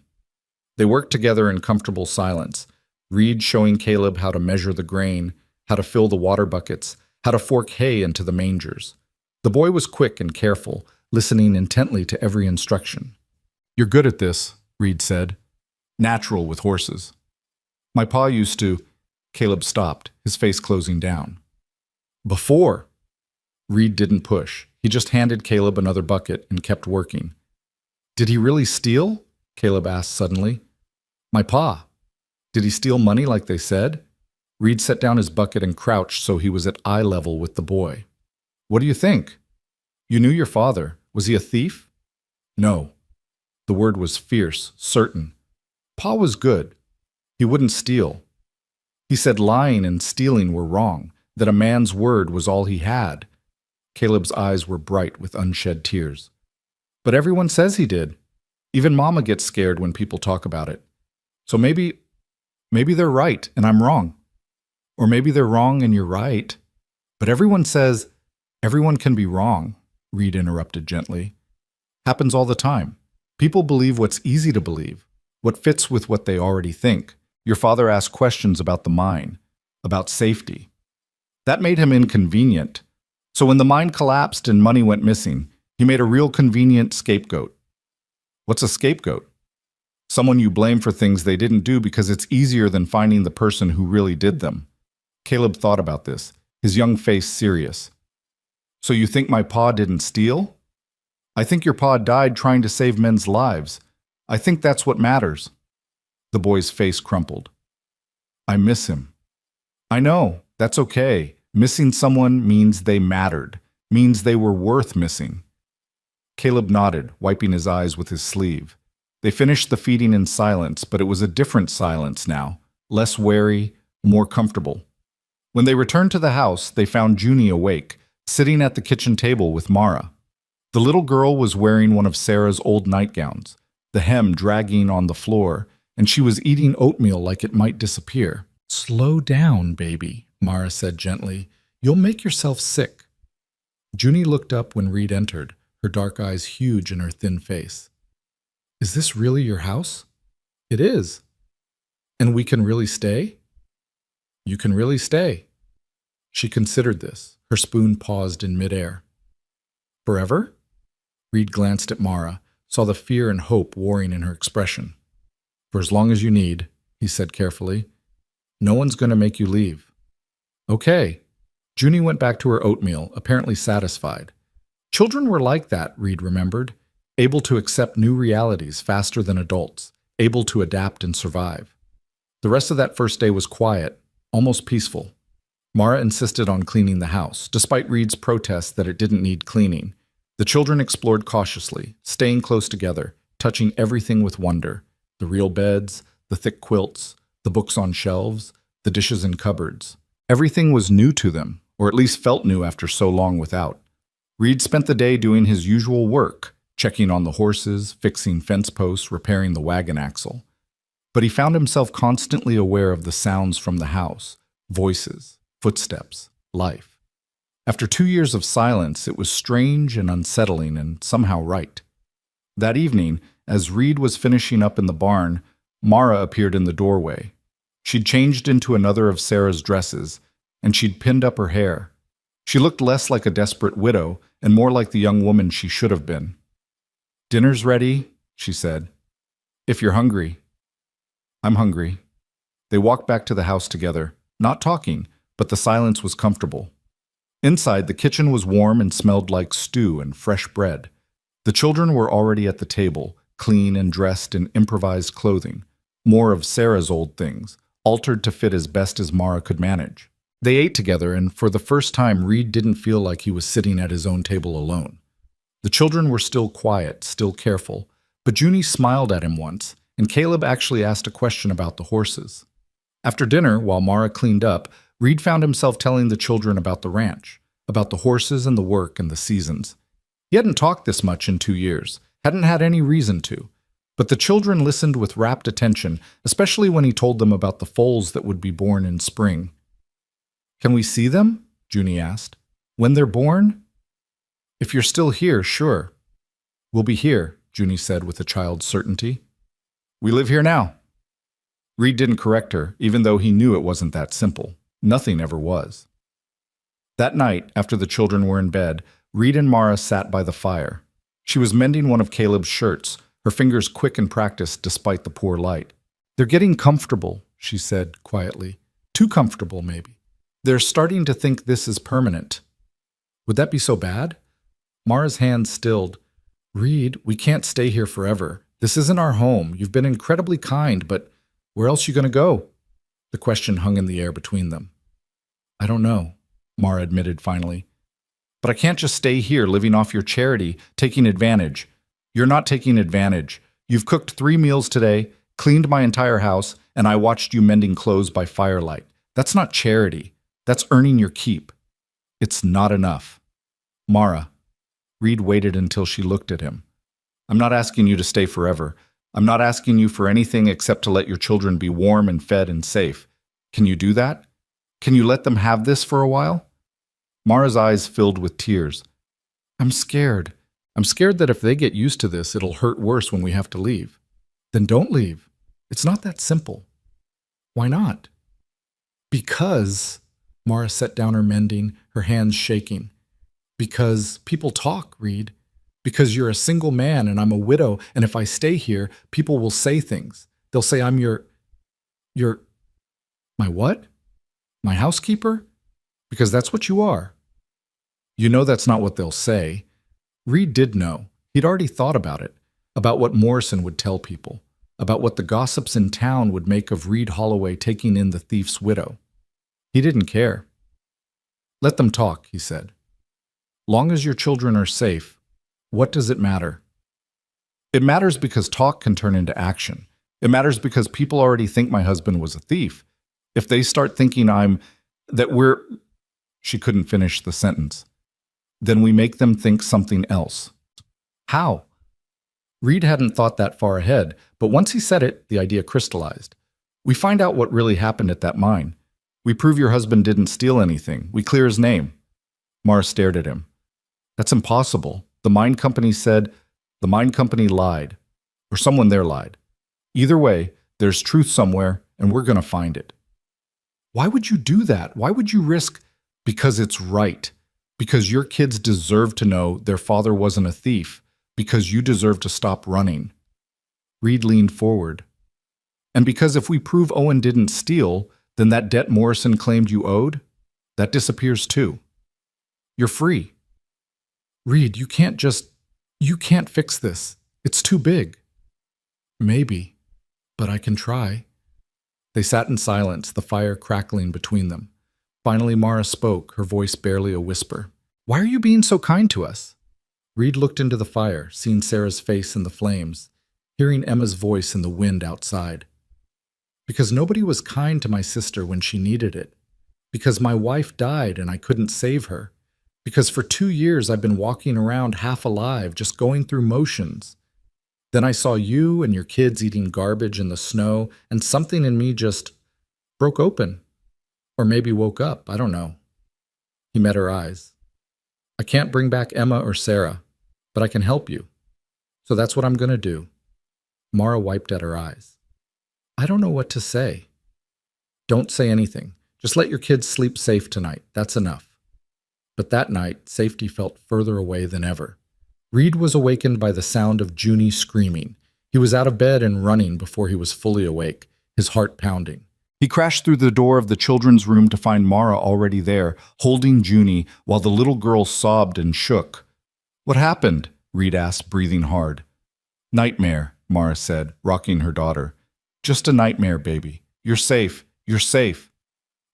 They worked together in comfortable silence, Reed showing Caleb how to measure the grain, how to fill the water buckets, how to fork hay into the mangers. The boy was quick and careful, listening intently to every instruction. "You're good at this," Reed said. "Natural with horses." "My pa used to..." Caleb stopped, his face closing down. "Before." Reed didn't push. He just handed Caleb another bucket and kept working. "Did he really steal?" Caleb asked suddenly. "My pa. Did he steal money like they said?" Reed set down his bucket and crouched so he was at eye level with the boy. "What do you think? You knew your father. Was he a thief?" "No." The word was fierce, certain. "Pa was good. He wouldn't steal. He said lying and stealing were wrong, that a man's word was all he had." Caleb's eyes were bright with unshed tears. "But everyone says he did. Even Mama gets scared when people talk about it. So maybe they're right and I'm wrong. Or maybe they're wrong and you're right. But everyone says everyone can be wrong," Reed interrupted gently. "Happens all the time. People believe what's easy to believe, what fits with what they already think. Your father asked questions about the mine, about safety. That made him inconvenient. So when the mine collapsed and money went missing, he made a real convenient scapegoat." "What's a scapegoat?" "Someone you blame for things they didn't do because it's easier than finding the person who really did them." Caleb thought about this, his young face serious. "So you think my pa didn't steal?" I think your pa died trying to save men's lives. I think that's what matters. The boy's face crumpled. I miss him. I know, that's okay. Missing someone means they mattered, means they were worth missing. Caleb nodded, wiping his eyes with his sleeve. They finished the feeding in silence, but it was a different silence now, less wary, more comfortable. When they returned to the house, they found Junie awake, sitting at the kitchen table with Mara. The little girl was wearing one of Sarah's old nightgowns, the hem dragging on the floor, and she was eating oatmeal like it might disappear. "Slow down, baby," Mara said gently. "You'll make yourself sick." Junie looked up when Reed entered, her dark eyes huge in her thin face. "Is this really your house?" "It is." "And we can really stay?" "You can really stay." She considered this. Her spoon paused in midair. "Forever?" Reed glanced at Mara, saw the fear and hope warring in her expression. "For as long as you need," he said carefully. "No one's going to make you leave." "Okay." Junie went back to her oatmeal, apparently satisfied. Children were like that, Reed remembered, able to accept new realities faster than adults, able to adapt and survive. The rest of that first day was quiet, almost peaceful. Mara insisted on cleaning the house, despite Reed's protest that it didn't need cleaning. The children explored cautiously, staying close together, touching everything with wonder. The real beds, the thick quilts, the books on shelves, the dishes in cupboards. Everything was new to them, or at least felt new after so long without. Reed spent the day doing his usual work, checking on the horses, fixing fence posts, repairing the wagon axle. But he found himself constantly aware of the sounds from the house, voices, footsteps, life. After 2 years of silence, it was strange and unsettling and somehow right. That evening, as Reed was finishing up in the barn, Mara appeared in the doorway. She'd changed into another of Sarah's dresses, and she'd pinned up her hair. She looked less like a desperate widow and more like the young woman she should have been. "Dinner's ready," she said. "If you're hungry." "I'm hungry." They walked back to the house together, not talking, but the silence was comfortable. Inside, the kitchen was warm and smelled like stew and fresh bread. The children were already at the table, clean and dressed in improvised clothing, more of Sarah's old things, altered to fit as best as Mara could manage. They ate together, and for the first time, Reed didn't feel like he was sitting at his own table alone. The children were still quiet, still careful, but Junie smiled at him once, and Caleb actually asked a question about the horses. After dinner, while Mara cleaned up, Reed found himself telling the children about the ranch, about the horses and the work and the seasons. He hadn't talked this much in 2 years, hadn't had any reason to, but the children listened with rapt attention, especially when he told them about the foals that would be born in spring. "Can we see them?" Junie asked. "When they're born?" "If you're still here, sure." "We'll be here," Junie said with a child's certainty. "We live here now." Reed didn't correct her, even though he knew it wasn't that simple. Nothing ever was. That night, after the children were in bed, Reed and Mara sat by the fire. She was mending one of Caleb's shirts, her fingers quick and practiced despite the poor light. "They're getting comfortable," she said quietly. "Too comfortable, maybe. They're starting to think this is permanent." "Would that be so bad?" Mara's hand stilled. "Reed, we can't stay here forever. This isn't our home. You've been incredibly kind, but where else are you going to go?" The question hung in the air between them. "I don't know," Mara admitted finally. "But I can't just stay here living off your charity, taking advantage. You're not taking advantage. You've cooked 3 meals today, cleaned my entire house, and I watched you mending clothes by firelight. That's not charity. That's earning your keep. It's not enough." "Mara." Reed waited until she looked at him. "I'm not asking you to stay forever. I'm not asking you for anything except to let your children be warm and fed and safe. Can you do that? Can you let them have this for a while?" Mara's eyes filled with tears. "I'm scared. I'm scared that if they get used to this, it'll hurt worse when we have to leave." "Then don't leave. It's not that simple." "Why not?" "Because," Mara set down her mending, her hands shaking. "Because people talk, Reed. Because you're a single man and I'm a widow, and if I stay here, people will say things. They'll say I'm your... My what? My housekeeper? Because that's what you are." "You know that's not what they'll say." Reed did know. He'd already thought about it, about what Morrison would tell people, about what the gossips in town would make of Reed Holloway taking in the thief's widow. He didn't care. "Let them talk," he said. "Long as your children are safe, what does it matter?" It matters because talk can turn into action. It matters because people already think my husband was a thief. If they start thinking she couldn't finish the sentence. Then we make them think something else. How? Reed hadn't thought that far ahead, but once he said it, the idea crystallized. We find out what really happened at that mine. We prove your husband didn't steal anything. We clear his name. Mara stared at him. That's impossible. The mine company said the mine company lied, or someone there lied. Either way, there's truth somewhere, and we're going to find it. Why would you do that? Why would you risk? Because it's right. Because your kids deserve to know their father wasn't a thief. Because you deserve to stop running. Reed leaned forward. And because if we prove Owen didn't steal, then that debt Morrison claimed you owed, that disappears too. You're free. Reed, you can't fix this. It's too big. Maybe, but I can try. They sat in silence, the fire crackling between them. Finally, Mara spoke, her voice barely a whisper. Why are you being so kind to us? Reed looked into the fire, seeing Sarah's face in the flames, hearing Emma's voice in the wind outside. Because nobody was kind to my sister when she needed it. Because my wife died and I couldn't save her. Because for 2 years I've been walking around half alive, just going through motions. Then I saw you and your kids eating garbage in the snow, and something in me just broke open. Or maybe woke up, I don't know. He met her eyes. I can't bring back Emma or Sarah, but I can help you. So that's what I'm going to do. Mara wiped at her eyes. I don't know what to say. Don't say anything. Just let your kids sleep safe tonight. That's enough. But that night, safety felt further away than ever. Reed was awakened by the sound of Junie screaming. He was out of bed and running before he was fully awake, his heart pounding. He crashed through the door of the children's room to find Mara already there, holding Junie, while the little girl sobbed and shook. What happened? Reed asked, breathing hard. Nightmare, Mara said, rocking her daughter. Just a nightmare, baby. You're safe. You're safe.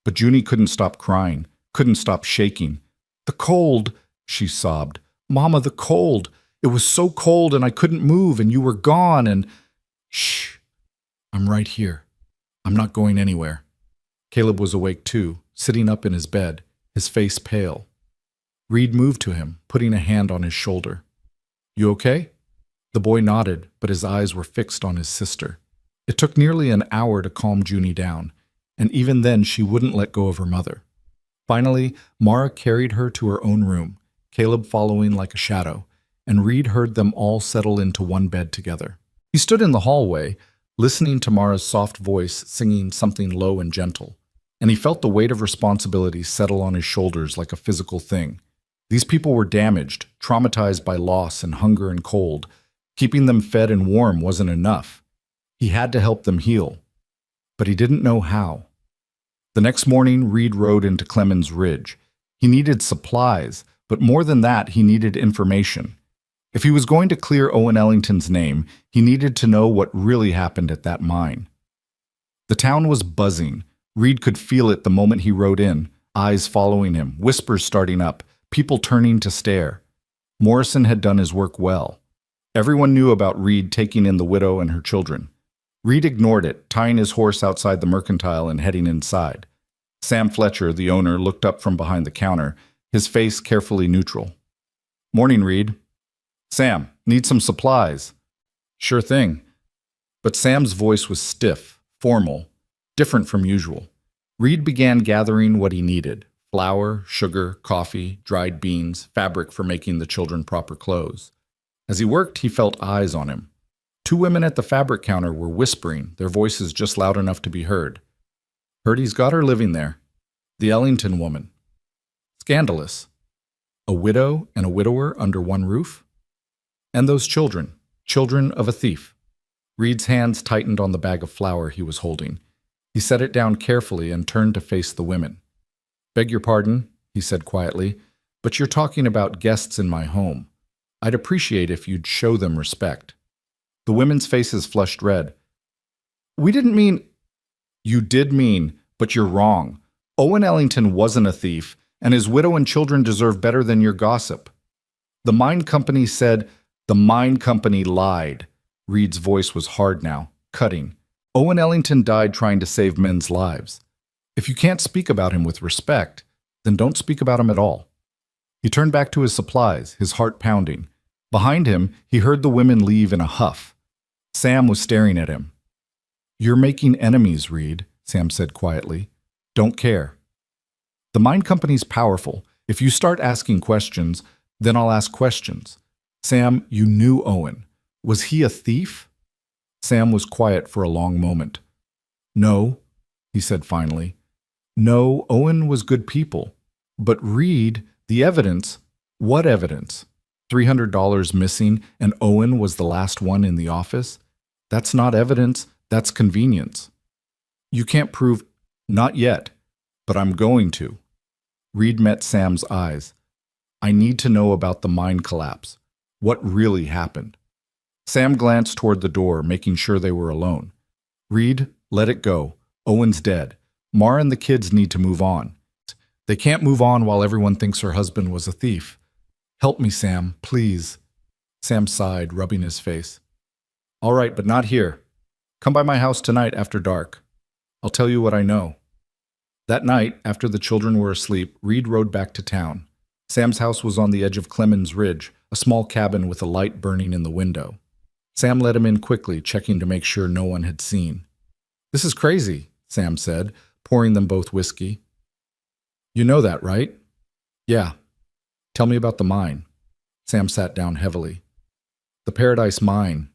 But Junie couldn't stop crying, couldn't stop shaking. The cold, she sobbed. Mama, the cold. It was so cold and I couldn't move and you were gone and… Shh. I'm right here. I'm not going anywhere. Caleb was awake too, sitting up in his bed, his face pale. Reed moved to him, putting a hand on his shoulder. You okay? The boy nodded, but his eyes were fixed on his sister. It took nearly an hour to calm Junie down, and even then she wouldn't let go of her mother. Finally, Mara carried her to her own room, Caleb following like a shadow, and Reed heard them all settle into one bed together. He stood in the hallway, listening to Mara's soft voice singing something low and gentle, and he felt the weight of responsibility settle on his shoulders like a physical thing. These people were damaged, traumatized by loss and hunger and cold. Keeping them fed and warm wasn't enough. He had to help them heal, but he didn't know how. The next morning, Reed rode into Clemens Ridge. He needed supplies, but more than that, he needed information. If he was going to clear Owen Ellington's name, he needed to know what really happened at that mine. The town was buzzing. Reed could feel it the moment he rode in, eyes following him, whispers starting up, people turning to stare. Morrison had done his work well. Everyone knew about Reed taking in the widow and her children. Reed ignored it, tying his horse outside the mercantile and heading inside. Sam Fletcher, the owner, looked up from behind the counter, his face carefully neutral. Morning, Reed. Sam, need some supplies. Sure thing. But Sam's voice was stiff, formal, different from usual. Reed began gathering what he needed: flour, sugar, coffee, dried beans, fabric for making the children proper clothes. As he worked, he felt eyes on him. 2 women at the fabric counter were whispering, their voices just loud enough to be heard. Heard he's got her living there. The Ellington woman. Scandalous. A widow and a widower under one roof? And those children, children of a thief. Reed's hands tightened on the bag of flour he was holding. He set it down carefully and turned to face the women. Beg your pardon, he said quietly, but you're talking about guests in my home. I'd appreciate if you'd show them respect. The women's faces flushed red. We didn't mean... You did mean, but you're wrong. Owen Ellington wasn't a thief, and his widow and children deserve better than your gossip. The mine company said, the mine company lied. Reed's voice was hard now, cutting. Owen Ellington died trying to save men's lives. If you can't speak about him with respect, then don't speak about him at all. He turned back to his supplies, his heart pounding. Behind him, he heard the women leave in a huff. Sam was staring at him. You're making enemies, Reed, Sam said quietly. Don't care. The mine company's powerful. If you start asking questions, then I'll ask questions. Sam, you knew Owen. Was he a thief? Sam was quiet for a long moment. No, he said finally. No, Owen was good people. But Reed, the evidence, what evidence? $300 missing and Owen was the last one in the office? That's not evidence, that's convenience. You can't prove, not yet, but I'm going to. Reed met Sam's eyes. I need to know about the mine collapse. What really happened? Sam glanced toward the door, making sure they were alone. Reed, let it go. Owen's dead. Mara and the kids need to move on. They can't move on while everyone thinks her husband was a thief. Help me, Sam, please. Sam sighed, rubbing his face. All right, but not here. Come by my house tonight after dark. I'll tell you what I know. That night, after the children were asleep, Reed rode back to town. Sam's house was on the edge of Clemens Ridge, a small cabin with a light burning in the window. Sam let him in quickly, checking to make sure no one had seen. This is crazy, Sam said, pouring them both whiskey. You know that, right? Yeah. Tell me about the mine. Sam sat down heavily. The Paradise Mine.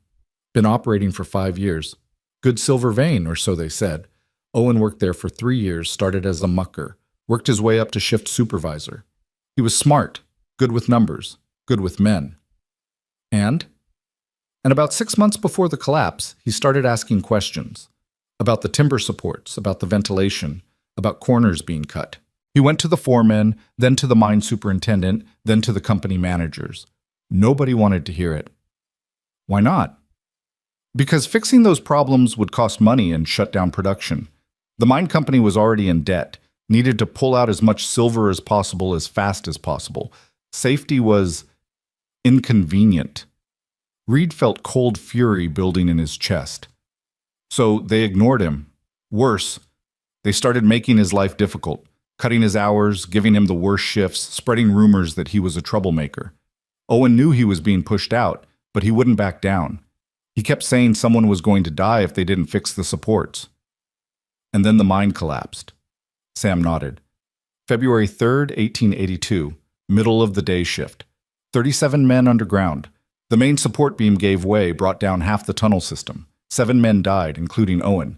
Been operating for 5 years. Good silver vein, or so they said. Owen worked there for 3 years, started as a mucker, worked his way up to shift supervisor. He was smart, good with numbers, good with men. And about 6 months before the collapse, he started asking questions. About the timber supports, about the ventilation, about corners being cut. He went to the foremen, then to the mine superintendent, then to the company managers. Nobody wanted to hear it. Why not? Because fixing those problems would cost money and shut down production. The mine company was already in debt, needed to pull out as much silver as possible as fast as possible. Safety was inconvenient. Reed felt cold fury building in his chest. So they ignored him. Worse, they started making his life difficult, cutting his hours, giving him the worst shifts, spreading rumors that he was a troublemaker. Owen knew he was being pushed out, but he wouldn't back down. He kept saying someone was going to die if they didn't fix the supports. And then the mine collapsed. Sam nodded. February 3rd, 1882, middle of the day shift. 37 men underground. The main support beam gave way, brought down half the tunnel system. 7 men died, including Owen.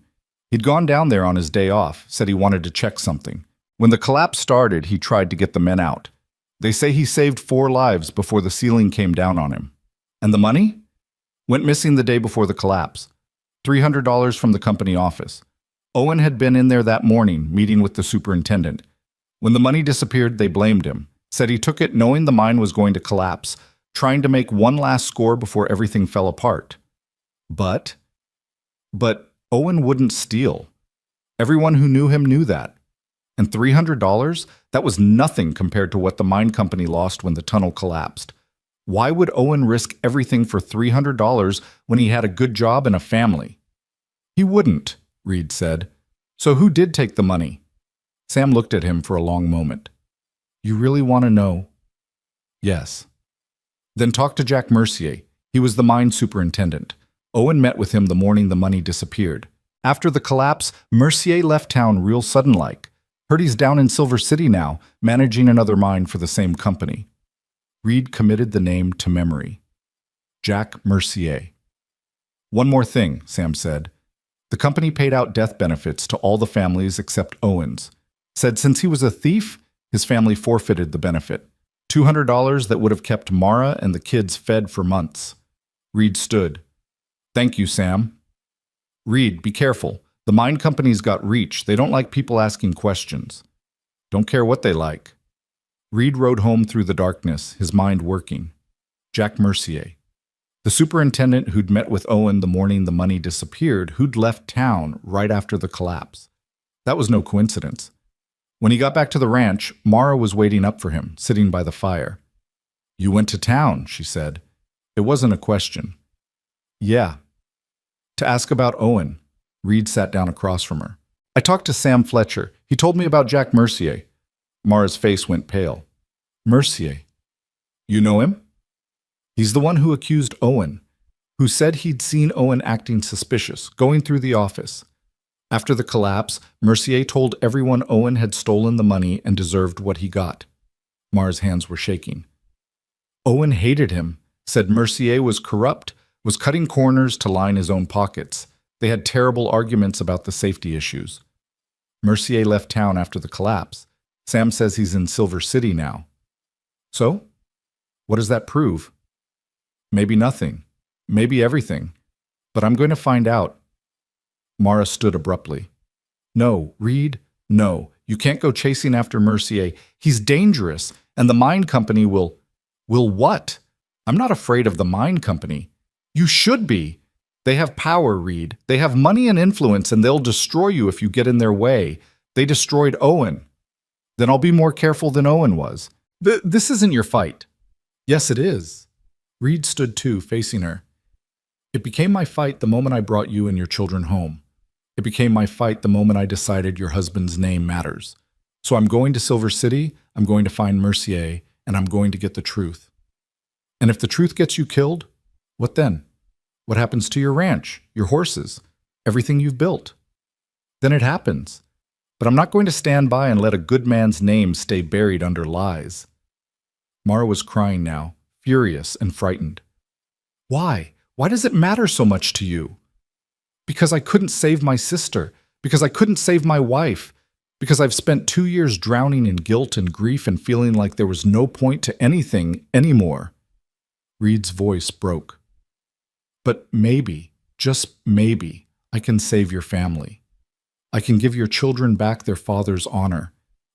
He'd gone down there on his day off, said he wanted to check something. When the collapse started, he tried to get the men out. They say he saved 4 lives before the ceiling came down on him. And the money? Went missing the day before the collapse. $300 from the company office. Owen had been in there that morning, meeting with the superintendent. When the money disappeared, they blamed him. Said he took it knowing the mine was going to collapse, trying to make one last score before everything fell apart. But Owen wouldn't steal. Everyone who knew him knew that. And $300? That was nothing compared to what the mine company lost when the tunnel collapsed. Why would Owen risk everything for $300 when he had a good job and a family? He wouldn't, Reed said. So who did take the money? Sam looked at him for a long moment. You really want to know? Yes. Then talk to Jack Mercier. He was the mine superintendent. Owen met with him the morning the money disappeared. After the collapse, Mercier left town real sudden-like. Heard he's down in Silver City now, managing another mine for the same company. Reed committed the name to memory. Jack Mercier. One more thing, Sam said. The company paid out death benefits to all the families except Owen's. Said since he was a thief, his family forfeited the benefit. $200 that would have kept Mara and the kids fed for months. Reed stood. Thank you, Sam. Reed, be careful. The mine company's got reach. They don't like people asking questions. Don't care what they like. Reed rode home through the darkness, his mind working. Jack Mercier, the superintendent who'd met with Owen the morning the money disappeared, who'd left town right after the collapse. That was no coincidence. When he got back to the ranch, Mara was waiting up for him, sitting by the fire. "You went to town," she said. It wasn't a question. "Yeah." "To ask about Owen." Reed sat down across from her. "I talked to Sam Fletcher. He told me about Jack Mercier." Mara's face went pale. "Mercier? You know him?" "He's the one who accused Owen, who said he'd seen Owen acting suspicious, going through the office. After the collapse, Mercier told everyone Owen had stolen the money and deserved what he got." Mara's hands were shaking. "Owen hated him, said Mercier was corrupt, was cutting corners to line his own pockets. They had terrible arguments about the safety issues. Mercier left town after the collapse. Sam says he's in Silver City now." "So? What does that prove?" "Maybe nothing. Maybe everything. But I'm going to find out." Mara stood abruptly. "No, Reed, no. You can't go chasing after Mercier. He's dangerous, and the mine company will... Will what? I'm not afraid of the mine company. You should be. They have power, Reed. They have money and influence, and they'll destroy you if you get in their way. They destroyed Owen. Then I'll be more careful than Owen was. This isn't your fight." "Yes, it is." Reed stood too, facing her. "It became my fight the moment I brought you and your children home. It became my fight the moment I decided your husband's name matters. So I'm going to Silver City, I'm going to find Mercier, and I'm going to get the truth. And if the truth gets you killed, what then? What happens to your ranch, your horses, everything you've built? Then it happens. But I'm not going to stand by and let a good man's name stay buried under lies." Mara was crying now, furious and frightened. "Why? Why does it matter so much to you?" "Because I couldn't save my sister. Because I couldn't save my wife. Because I've spent 2 years drowning in guilt and grief and feeling like there was no point to anything anymore." Reed's voice broke. "But maybe, just maybe, I can save your family. I can give your children back their father's honor.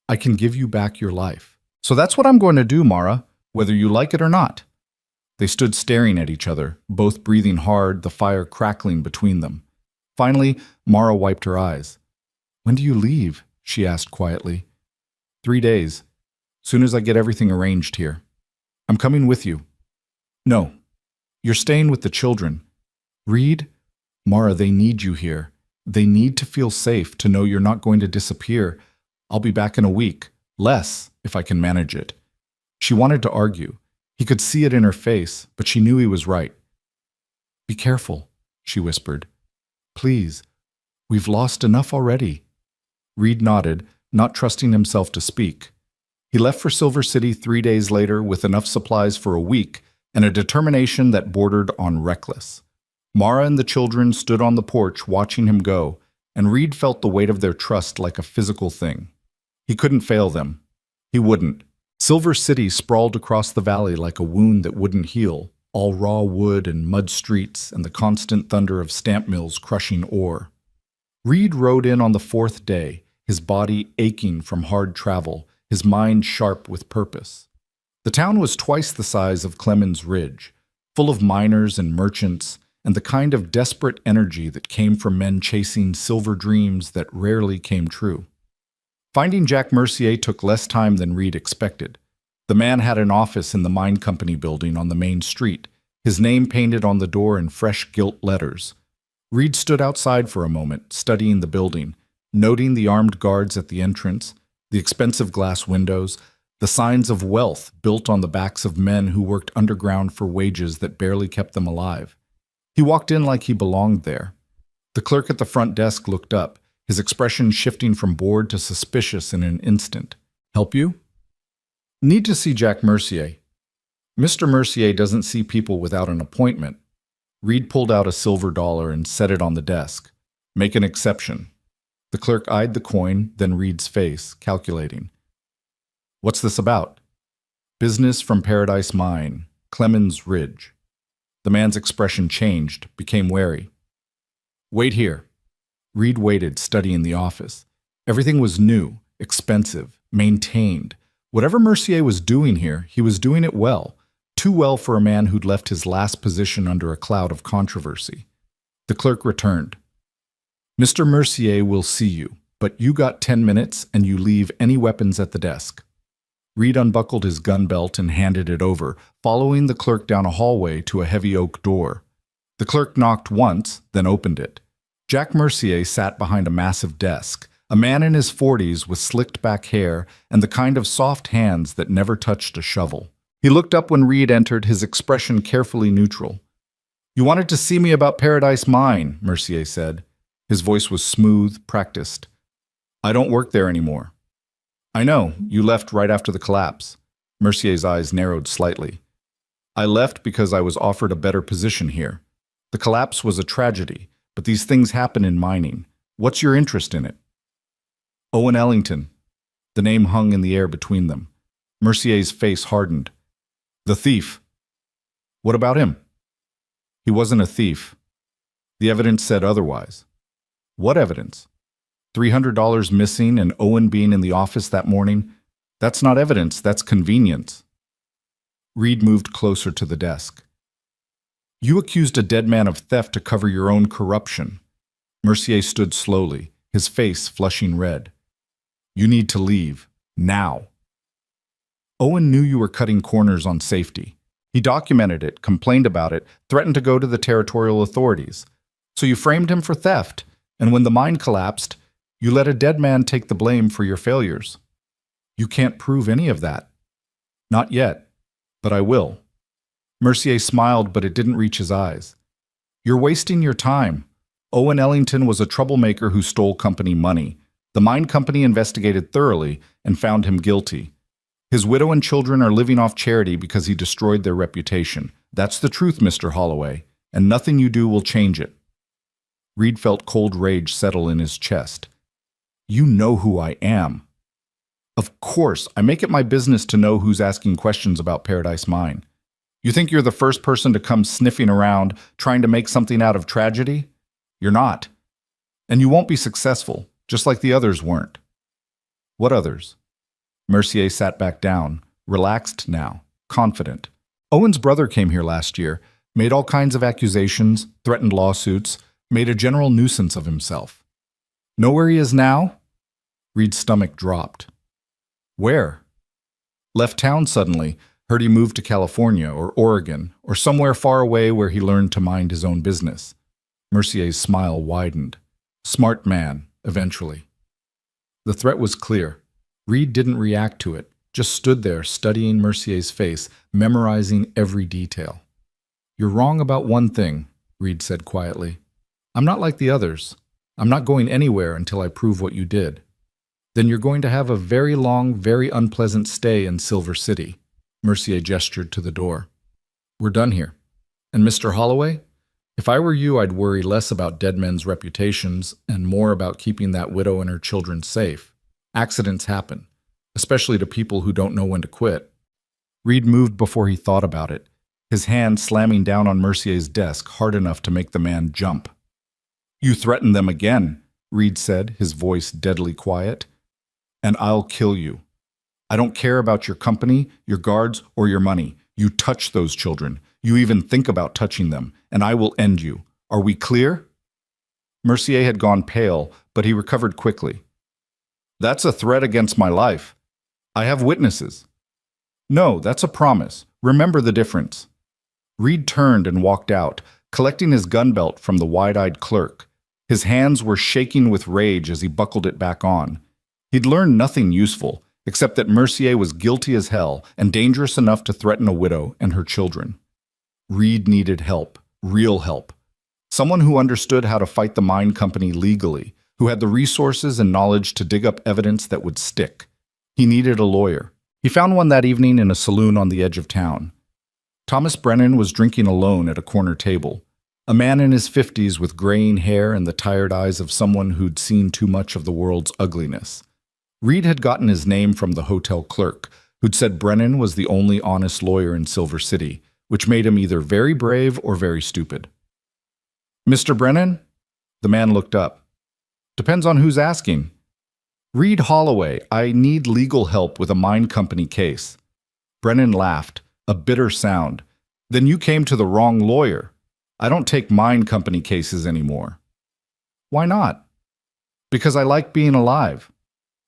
I can give you back your life. So that's what I'm going to do, Mara, whether you like it or not." They stood staring at each other, both breathing hard, the fire crackling between them. Finally, Mara wiped her eyes. "When do you leave?" she asked quietly. 3 days. Soon as I get everything arranged here. I'm coming with you." "No. You're staying with the children. Reed, Mara, they need you here. They need to feel safe, to know you're not going to disappear. I'll be back in a week. Less, if I can manage it." She wanted to argue. He could see it in her face, but she knew he was right. "Be careful," she whispered. "Please. We've lost enough already." Reed nodded, not trusting himself to speak. He left for Silver City 3 days later with enough supplies for a week and a determination that bordered on reckless. Mara and the children stood on the porch watching him go, and Reed felt the weight of their trust like a physical thing. He couldn't fail them. He wouldn't. Silver City sprawled across the valley like a wound that wouldn't heal, all raw wood and mud streets and the constant thunder of stamp mills crushing ore. Reed rode in on the 4th day, his body aching from hard travel, his mind sharp with purpose. The town was twice the size of Clemens Ridge, full of miners and merchants, and the kind of desperate energy that came from men chasing silver dreams that rarely came true. Finding Jack Mercier took less time than Reed expected. The man had an office in the mine company building on the main street, his name painted on the door in fresh gilt letters. Reed stood outside for a moment, studying the building, noting the armed guards at the entrance, the expensive glass windows, the signs of wealth built on the backs of men who worked underground for wages that barely kept them alive. He walked in like he belonged there. The clerk at the front desk looked up, his expression shifting from bored to suspicious in an instant. "Help you?" "Need to see Jack Mercier." "Mr. Mercier doesn't see people without an appointment." Reed pulled out a silver dollar and set it on the desk. "Make an exception." The clerk eyed the coin, then Reed's face, calculating. "What's this about?" "Business from Paradise Mine, Clemens Ridge." The man's expression changed, became wary. "Wait here." Reed waited, studying the office. Everything was new, expensive, maintained. Whatever Mercier was doing here, he was doing it well. Too well for a man who'd left his last position under a cloud of controversy. The clerk returned. Mr. Mercier will see you, but you got 10 minutes and you leave any weapons at the desk. Reed unbuckled his gun belt and handed it over, following the clerk down a hallway to a heavy oak door. The clerk knocked once, then opened it. Jack Mercier sat behind a massive desk, a man in his 40s with slicked back hair and the kind of soft hands that never touched a shovel. He looked up when Reed entered, his expression carefully neutral. "You wanted to see me about Paradise Mine," Mercier said. His voice was smooth, practiced. "I don't work there anymore." "I know, you left right after the collapse." Mercier's eyes narrowed slightly. "I left because I was offered a better position here. The collapse was a tragedy, but these things happen in mining. What's your interest in it?" "Owen Ellington." The name hung in the air between them. Mercier's face hardened. "The thief." "What about him?" "He wasn't a thief. The evidence said otherwise." "What evidence?" $300 missing and Owen being in the office that morning. That's not evidence, that's convenience. Reed moved closer to the desk. "You accused a dead man of theft to cover your own corruption." Mercier stood slowly, his face flushing red. "You need to leave. Now." "Owen knew you were cutting corners on safety. He documented it, complained about it, threatened to go to the territorial authorities. So you framed him for theft, and when the mine collapsed, you let a dead man take the blame for your failures. You can't prove any of that." "Not yet, but I will." Mercier smiled, but it didn't reach his eyes. "You're wasting your time. Owen Ellington was a troublemaker who stole company money. The mine company investigated thoroughly and found him guilty. His widow and children are living off charity because he destroyed their reputation. That's the truth, Mr. Holloway, and nothing you do will change it." Reed felt cold rage settle in his chest. "You know who I am." "Of course, I make it my business to know who's asking questions about Paradise Mine. You think you're the first person to come sniffing around, trying to make something out of tragedy? You're not. And you won't be successful, just like the others weren't." "What others?" Mercier sat back down, relaxed now, confident. "Owen's brother came here last year, made all kinds of accusations, threatened lawsuits, made a general nuisance of himself. Know where he is now?" Reed's stomach dropped. "Where?" "Left town suddenly. Heard he moved to California or Oregon or somewhere far away where he learned to mind his own business." Mercier's smile widened. "Smart man, eventually." The threat was clear. Reed didn't react to it, just stood there studying Mercier's face, memorizing every detail. "You're wrong about one thing," Reed said quietly. "I'm not like the others. I'm not going anywhere until I prove what you did. Then you're going to have a very long, very unpleasant stay in Silver City." Mercier gestured to the door. "We're done here. And Mr. Holloway, if I were you, I'd worry less about dead men's reputations and more about keeping that widow and her children safe. Accidents happen, especially to people who don't know when to quit." Reed moved before he thought about it, his hand slamming down on Mercier's desk hard enough to make the man jump. "You threaten them again," Reed said, his voice deadly quiet. "And I'll kill you. I don't care about your company, your guards, or your money. You touch those children. You even think about touching them, and I will end you. Are we clear?" Mercier had gone pale, but he recovered quickly. "That's a threat against my life. I have witnesses." "No, that's a promise. Remember the difference." Reed turned and walked out, collecting his gun belt from the wide-eyed clerk. His hands were shaking with rage as he buckled it back on. He'd learned nothing useful, except that Mercier was guilty as hell and dangerous enough to threaten a widow and her children. Reed needed help, real help. Someone who understood how to fight the mine company legally, who had the resources and knowledge to dig up evidence that would stick. He needed a lawyer. He found one that evening in a saloon on the edge of town. Thomas Brennan was drinking alone at a corner table, a man in his 50s with graying hair and the tired eyes of someone who'd seen too much of the world's ugliness. Reed had gotten his name from the hotel clerk, who'd said Brennan was the only honest lawyer in Silver City, which made him either very brave or very stupid. "Mr. Brennan?" The man looked up. "Depends on who's asking." "Reed Holloway, I need legal help with a mine company case." Brennan laughed, a bitter sound. Then you came to the wrong lawyer. I don't take mine company cases anymore. Why not? Because I like being alive.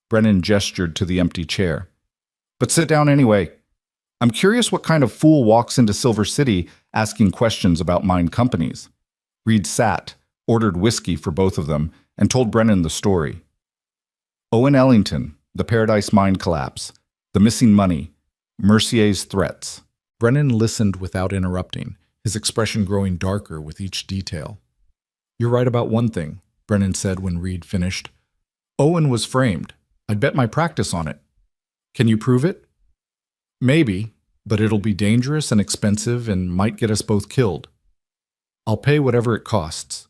Brennan gestured to the empty chair. But sit down anyway. I'm curious what kind of fool walks into Silver City asking questions about mine companies. Reed sat, ordered whiskey for both of them, and told Brennan the story. Owen Ellington, the Paradise Mine collapse, the missing money, Mercier's threats. Brennan listened without interrupting, his expression growing darker with each detail. You're right about one thing, Brennan said when Reed finished. Owen was framed. I'd bet my practice on it. Can you prove it? Maybe, but it'll be dangerous and expensive and might get us both killed. I'll pay whatever it costs.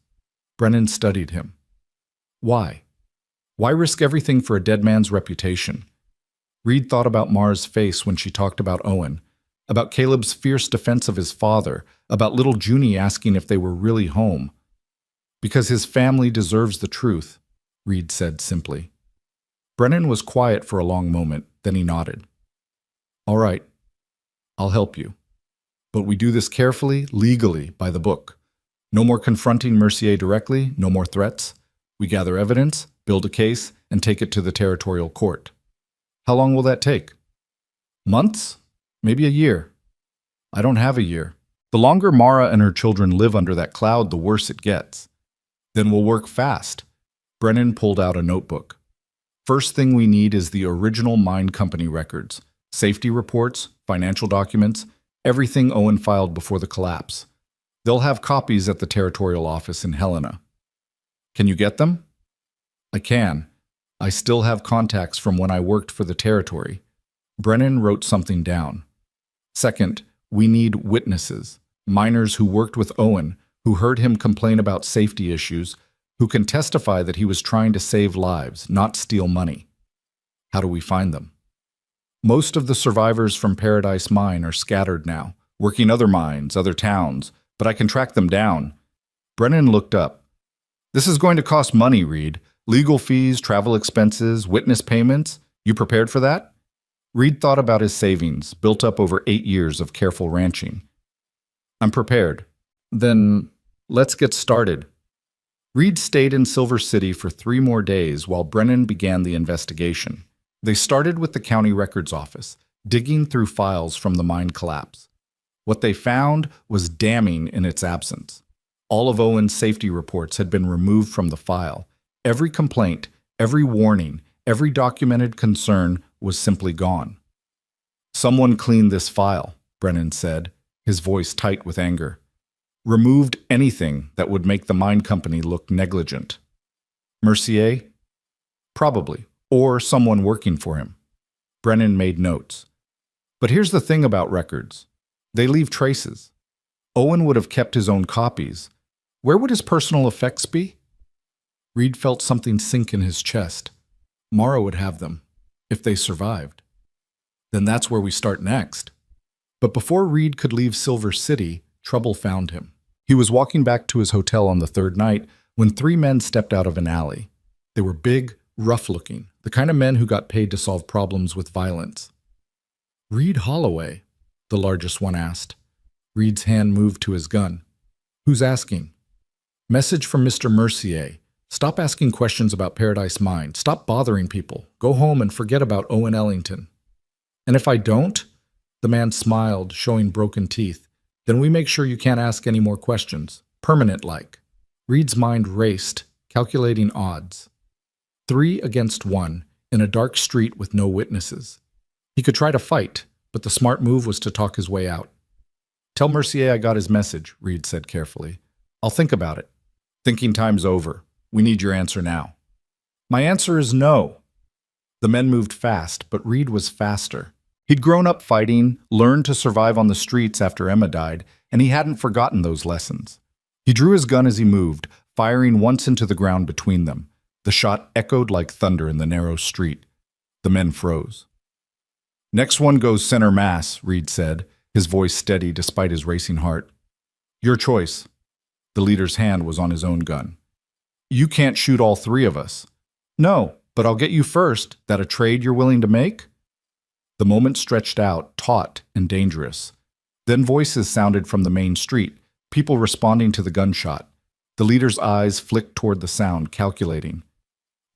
Brennan studied him. Why? Why risk everything for a dead man's reputation? Reed thought about Mara's face when she talked about Owen, about Caleb's fierce defense of his father, about little Junie asking if they were really home. Because his family deserves the truth, Reed said simply. Brennan was quiet for a long moment, then he nodded. All right, I'll help you. But we do this carefully, legally, by the book. No more confronting Mercier directly, no more threats. We gather evidence, build a case, and take it to the territorial court. How long will that take? Months? Maybe a year. I don't have a year. The longer Mara and her children live under that cloud, the worse it gets. Then we'll work fast. Brennan pulled out a notebook. First thing we need is the original mine company records, safety reports, financial documents, everything Owen filed before the collapse. They'll have copies at the territorial office in Helena. Can you get them? I can. I still have contacts from when I worked for the territory. Brennan wrote something down. Second, we need witnesses, miners who worked with Owen, who heard him complain about safety issues, who can testify that he was trying to save lives, not steal money. How do we find them? Most of the survivors from Paradise Mine are scattered now, working other mines, other towns, but I can track them down. Brennan looked up. This is going to cost money, Reed. Legal fees, travel expenses, witness payments. You prepared for that? Reed thought about his savings, built up over 8 years of careful ranching. I'm prepared. Then let's get started. Reed stayed in Silver City for 3 more days while Brennan began the investigation. They started with the county records office, digging through files from the mine collapse. What they found was damning in its absence. All of Owen's safety reports had been removed from the file. Every complaint, every warning, every documented concern was simply gone. Someone cleaned this file, Brennan said, his voice tight with anger. Removed anything that would make the mine company look negligent. Mercier? Probably, or someone working for him. Brennan made notes. But here's the thing about records. They leave traces. Owen would have kept his own copies. Where would his personal effects be? Reed felt something sink in his chest. Mara would have them, if they survived. Then that's where we start next. But before Reed could leave Silver City, trouble found him. He was walking back to his hotel on the 3rd night when 3 men stepped out of an alley. They were big, rough-looking, the kind of men who got paid to solve problems with violence. Reed Holloway, the largest one asked. Reed's hand moved to his gun. Who's asking? Message from Mr. Mercier. Stop asking questions about Paradise Mine. Stop bothering people. Go home and forget about Owen Ellington. And if I don't? The man smiled, showing broken teeth. Then we make sure you can't ask any more questions. Permanent-like. Reed's mind raced, calculating odds. 3 against 1, in a dark street with no witnesses. He could try to fight, but the smart move was to talk his way out. Tell Mercier I got his message, Reed said carefully. I'll think about it. Thinking time's over. We need your answer now. My answer is no. The men moved fast, but Reed was faster. He'd grown up fighting, learned to survive on the streets after Emma died, and he hadn't forgotten those lessons. He drew his gun as he moved, firing once into the ground between them. The shot echoed like thunder in the narrow street. The men froze. Next one goes center mass, Reed said, his voice steady despite his racing heart. Your choice. The leader's hand was on his own gun. You can't shoot all 3 of us. No, but I'll get you first. That a trade you're willing to make? The moment stretched out, taut and dangerous. Then voices sounded from the main street, people responding to the gunshot. The leader's eyes flicked toward the sound, calculating.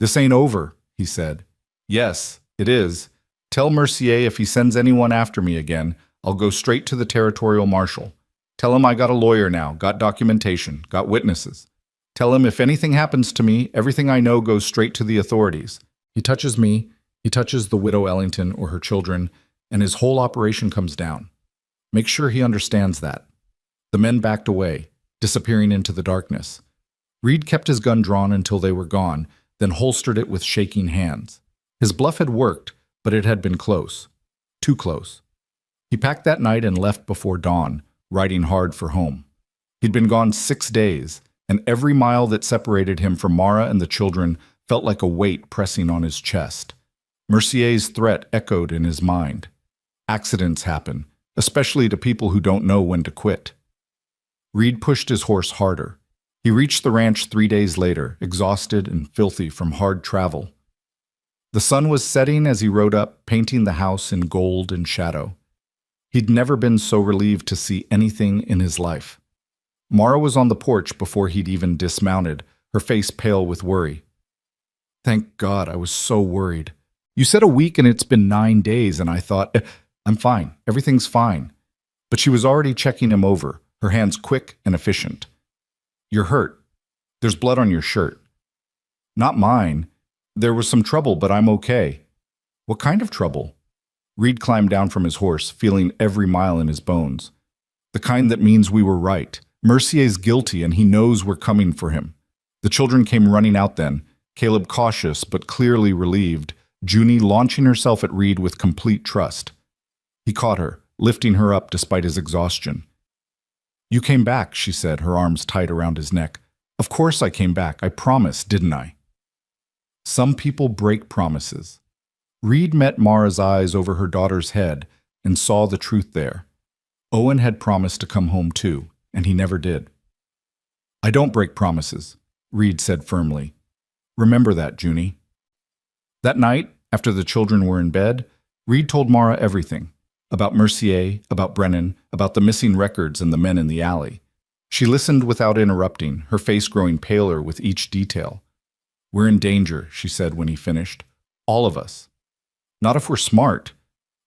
"This ain't over," he said. "Yes, it is. Tell Mercier if he sends anyone after me again, I'll go straight to the territorial marshal. Tell him I got a lawyer now, got documentation, got witnesses. Tell him if anything happens to me, everything I know goes straight to the authorities. He touches me, he touches the widow Ellington or her children, and his whole operation comes down. Make sure he understands that." The men backed away, disappearing into the darkness. Reed kept his gun drawn until they were gone, then holstered it with shaking hands. His bluff had worked, but it had been close. Too close. He packed that night and left before dawn, riding hard for home. He'd been gone 6 days, and every mile that separated him from Mara and the children felt like a weight pressing on his chest. Mercier's threat echoed in his mind. Accidents happen, especially to people who don't know when to quit. Reed pushed his horse harder. He reached the ranch 3 days later, exhausted and filthy from hard travel. The sun was setting as he rode up, painting the house in gold and shadow. He'd never been so relieved to see anything in his life. Mara was on the porch before he'd even dismounted, her face pale with worry. "Thank God, I was so worried. You said a week and it's been 9 days, and I thought, I'm fine, everything's fine." But she was already checking him over, her hands quick and efficient. "You're hurt. There's blood on your shirt." "Not mine. There was some trouble, but I'm okay." "What kind of trouble?" Reed climbed down from his horse, feeling every mile in his bones. "The kind that means we were right. Mercier's guilty, and he knows we're coming for him." The children came running out then, Caleb cautious but clearly relieved, Junie launching herself at Reed with complete trust. He caught her, lifting her up despite his exhaustion. "You came back," she said, her arms tight around his neck. "Of course I came back. I promised, didn't I?" Some people break promises. Reed met Mara's eyes over her daughter's head and saw the truth there. Owen had promised to come home too, and he never did. "I don't break promises," Reed said firmly. "Remember that, Junie." That night, after the children were in bed, Reed told Mara everything. About Mercier, about Brennan, about the missing records and the men in the alley. She listened without interrupting, her face growing paler with each detail. "We're in danger," she said when he finished. "All of us. Not if we're smart.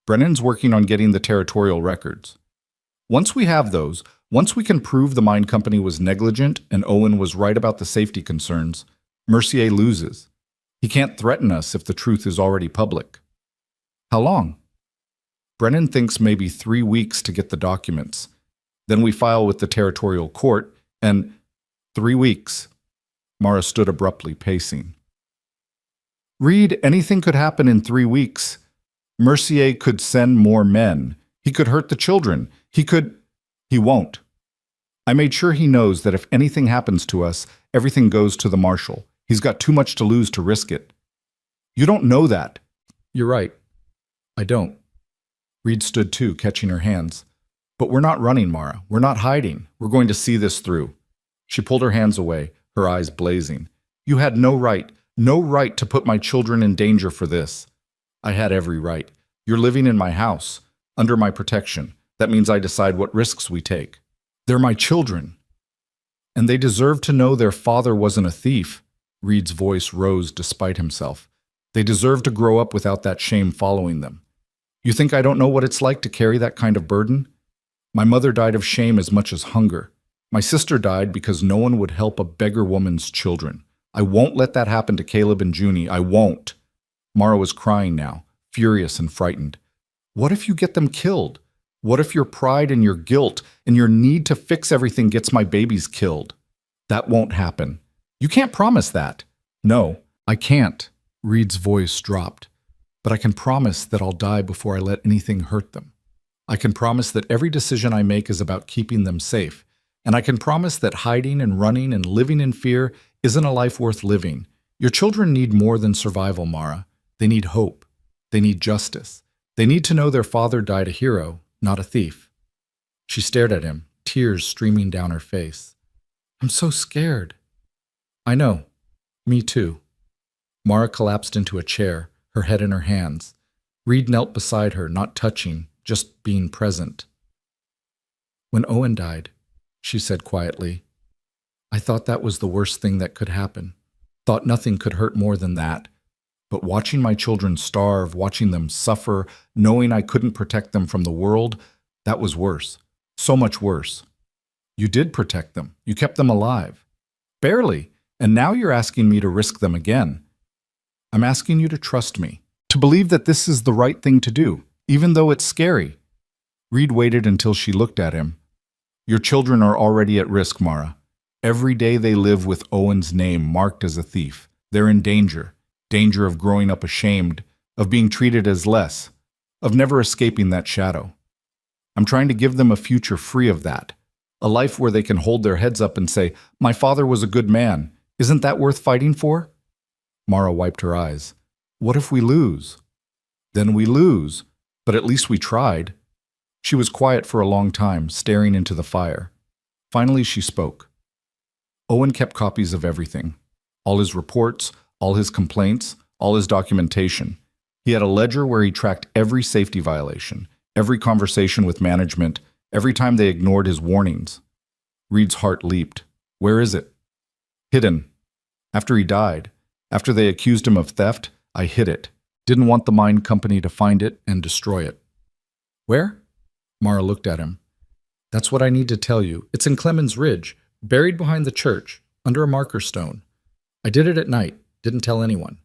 Brennan's working on getting the territorial records. Once we have those, once we can prove the mine company was negligent and Owen was right about the safety concerns, Mercier loses. He can't threaten us if the truth is already public." "How long?" "Brennan thinks maybe 3 weeks to get the documents. Then we file with the territorial court, and 3 weeks. Mara stood abruptly, pacing. "Reed, anything could happen in 3 weeks. Mercier could send more men. He could hurt the children. He won't. I made sure he knows that if anything happens to us, everything goes to the marshal. He's got too much to lose to risk it." "You don't know that." "You're right. I don't." Reed stood too, catching her hands. "But we're not running, Mara. We're not hiding. We're going to see this through." She pulled her hands away, her eyes blazing. "You had no right to put my children in danger for this." "I had every right. You're living in my house, under my protection. That means I decide what risks we take. They're my children. And they deserve to know their father wasn't a thief." Reed's voice rose despite himself. "They deserve to grow up without that shame following them. You think I don't know what it's like to carry that kind of burden? My mother died of shame as much as hunger. My sister died because no one would help a beggar woman's children. I won't let that happen to Caleb and Junie. I won't." Mara was crying now, furious and frightened. "What if you get them killed? What if your pride and your guilt and your need to fix everything gets my babies killed?" "That won't happen." "You can't promise that." "No, I can't." Reed's voice dropped. "But I can promise that I'll die before I let anything hurt them. I can promise that every decision I make is about keeping them safe. And I can promise that hiding and running and living in fear isn't a life worth living. Your children need more than survival, Mara. They need hope. They need justice. They need to know their father died a hero, not a thief." She stared at him, tears streaming down her face. "I'm so scared." "I know. Me too." Mara collapsed into a chair, her head in her hands. Reed knelt beside her, not touching, just being present. When Owen died, she said quietly, I thought that was the worst thing that could happen. Thought nothing could hurt more than that. But watching my children starve, watching them suffer, knowing I couldn't protect them from the world, that was worse. So much worse. You did protect them. You kept them alive. Barely. And now you're asking me to risk them again. I'm asking you to trust me, to believe that this is the right thing to do, even though it's scary. Reed waited until she looked at him. Your children are already at risk, Mara. Every day they live with Owen's name marked as a thief. They're in danger. Danger of growing up ashamed, of being treated as less, of never escaping that shadow. I'm trying to give them a future free of that. A life where they can hold their heads up and say, my father was a good man. Isn't that worth fighting for? Mara wiped her eyes. What if we lose? Then we lose, but at least we tried. She was quiet for a long time, staring into the fire. Finally she spoke. Owen kept copies of everything. All his reports, all his complaints, all his documentation. He had a ledger where he tracked every safety violation, every conversation with management, every time they ignored his warnings. Reed's heart leaped. Where is it? Hidden. After he died, after they accused him of theft, I hid it. Didn't want the mine company to find it and destroy it. Where? Mara looked at him. That's what I need to tell you. It's in Clemens Ridge, buried behind the church, under a marker stone. I did it at night. Didn't tell anyone.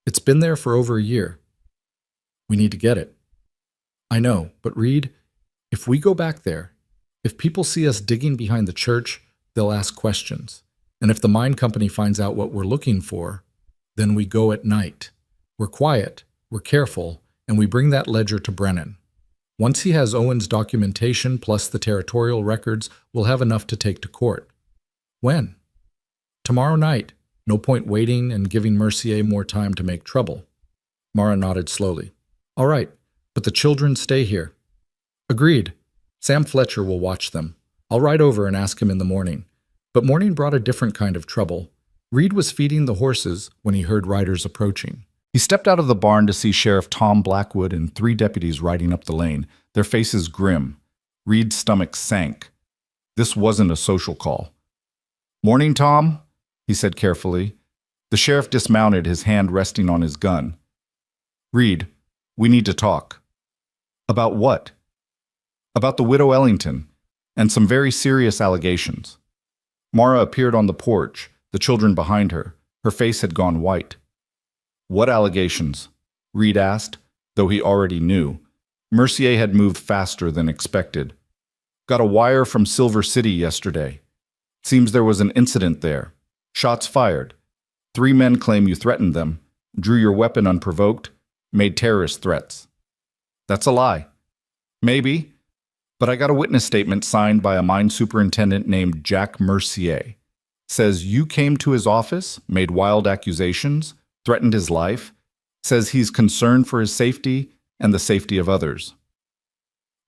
It's been there for over a year. We need to get it. I know, but Reed, if we go back there, if people see us digging behind the church, they'll ask questions. And if the mine company finds out what we're looking for, then we go at night. We're quiet, we're careful, and we bring that ledger to Brennan. Once he has Owen's documentation plus the territorial records, we'll have enough to take to court. When? Tomorrow night. No point waiting and giving Mercier more time to make trouble. Mara nodded slowly. All right, but the children stay here. Agreed. Sam Fletcher will watch them. I'll ride over and ask him in the morning. But morning brought a different kind of trouble. Reed was feeding the horses when he heard riders approaching. He stepped out of the barn to see Sheriff Tom Blackwood and 3 deputies riding up the lane, their faces grim. Reed's stomach sank. This wasn't a social call. Morning, Tom, he said carefully. The sheriff dismounted, his hand resting on his gun. Reed, we need to talk. About what? About the widow Ellington, and some very serious allegations. Mara appeared on the porch, the children behind her. Her face had gone white. What allegations? Reed asked, though he already knew. Mercier had moved faster than expected. Got a wire from Silver City yesterday. Seems there was an incident there. Shots fired. 3 men claim you threatened them, drew your weapon unprovoked, made terrorist threats. That's a lie. Maybe, but I got a witness statement signed by a mine superintendent named Jack Mercier. Says you came to his office, made wild accusations, threatened his life, says he's concerned for his safety and the safety of others.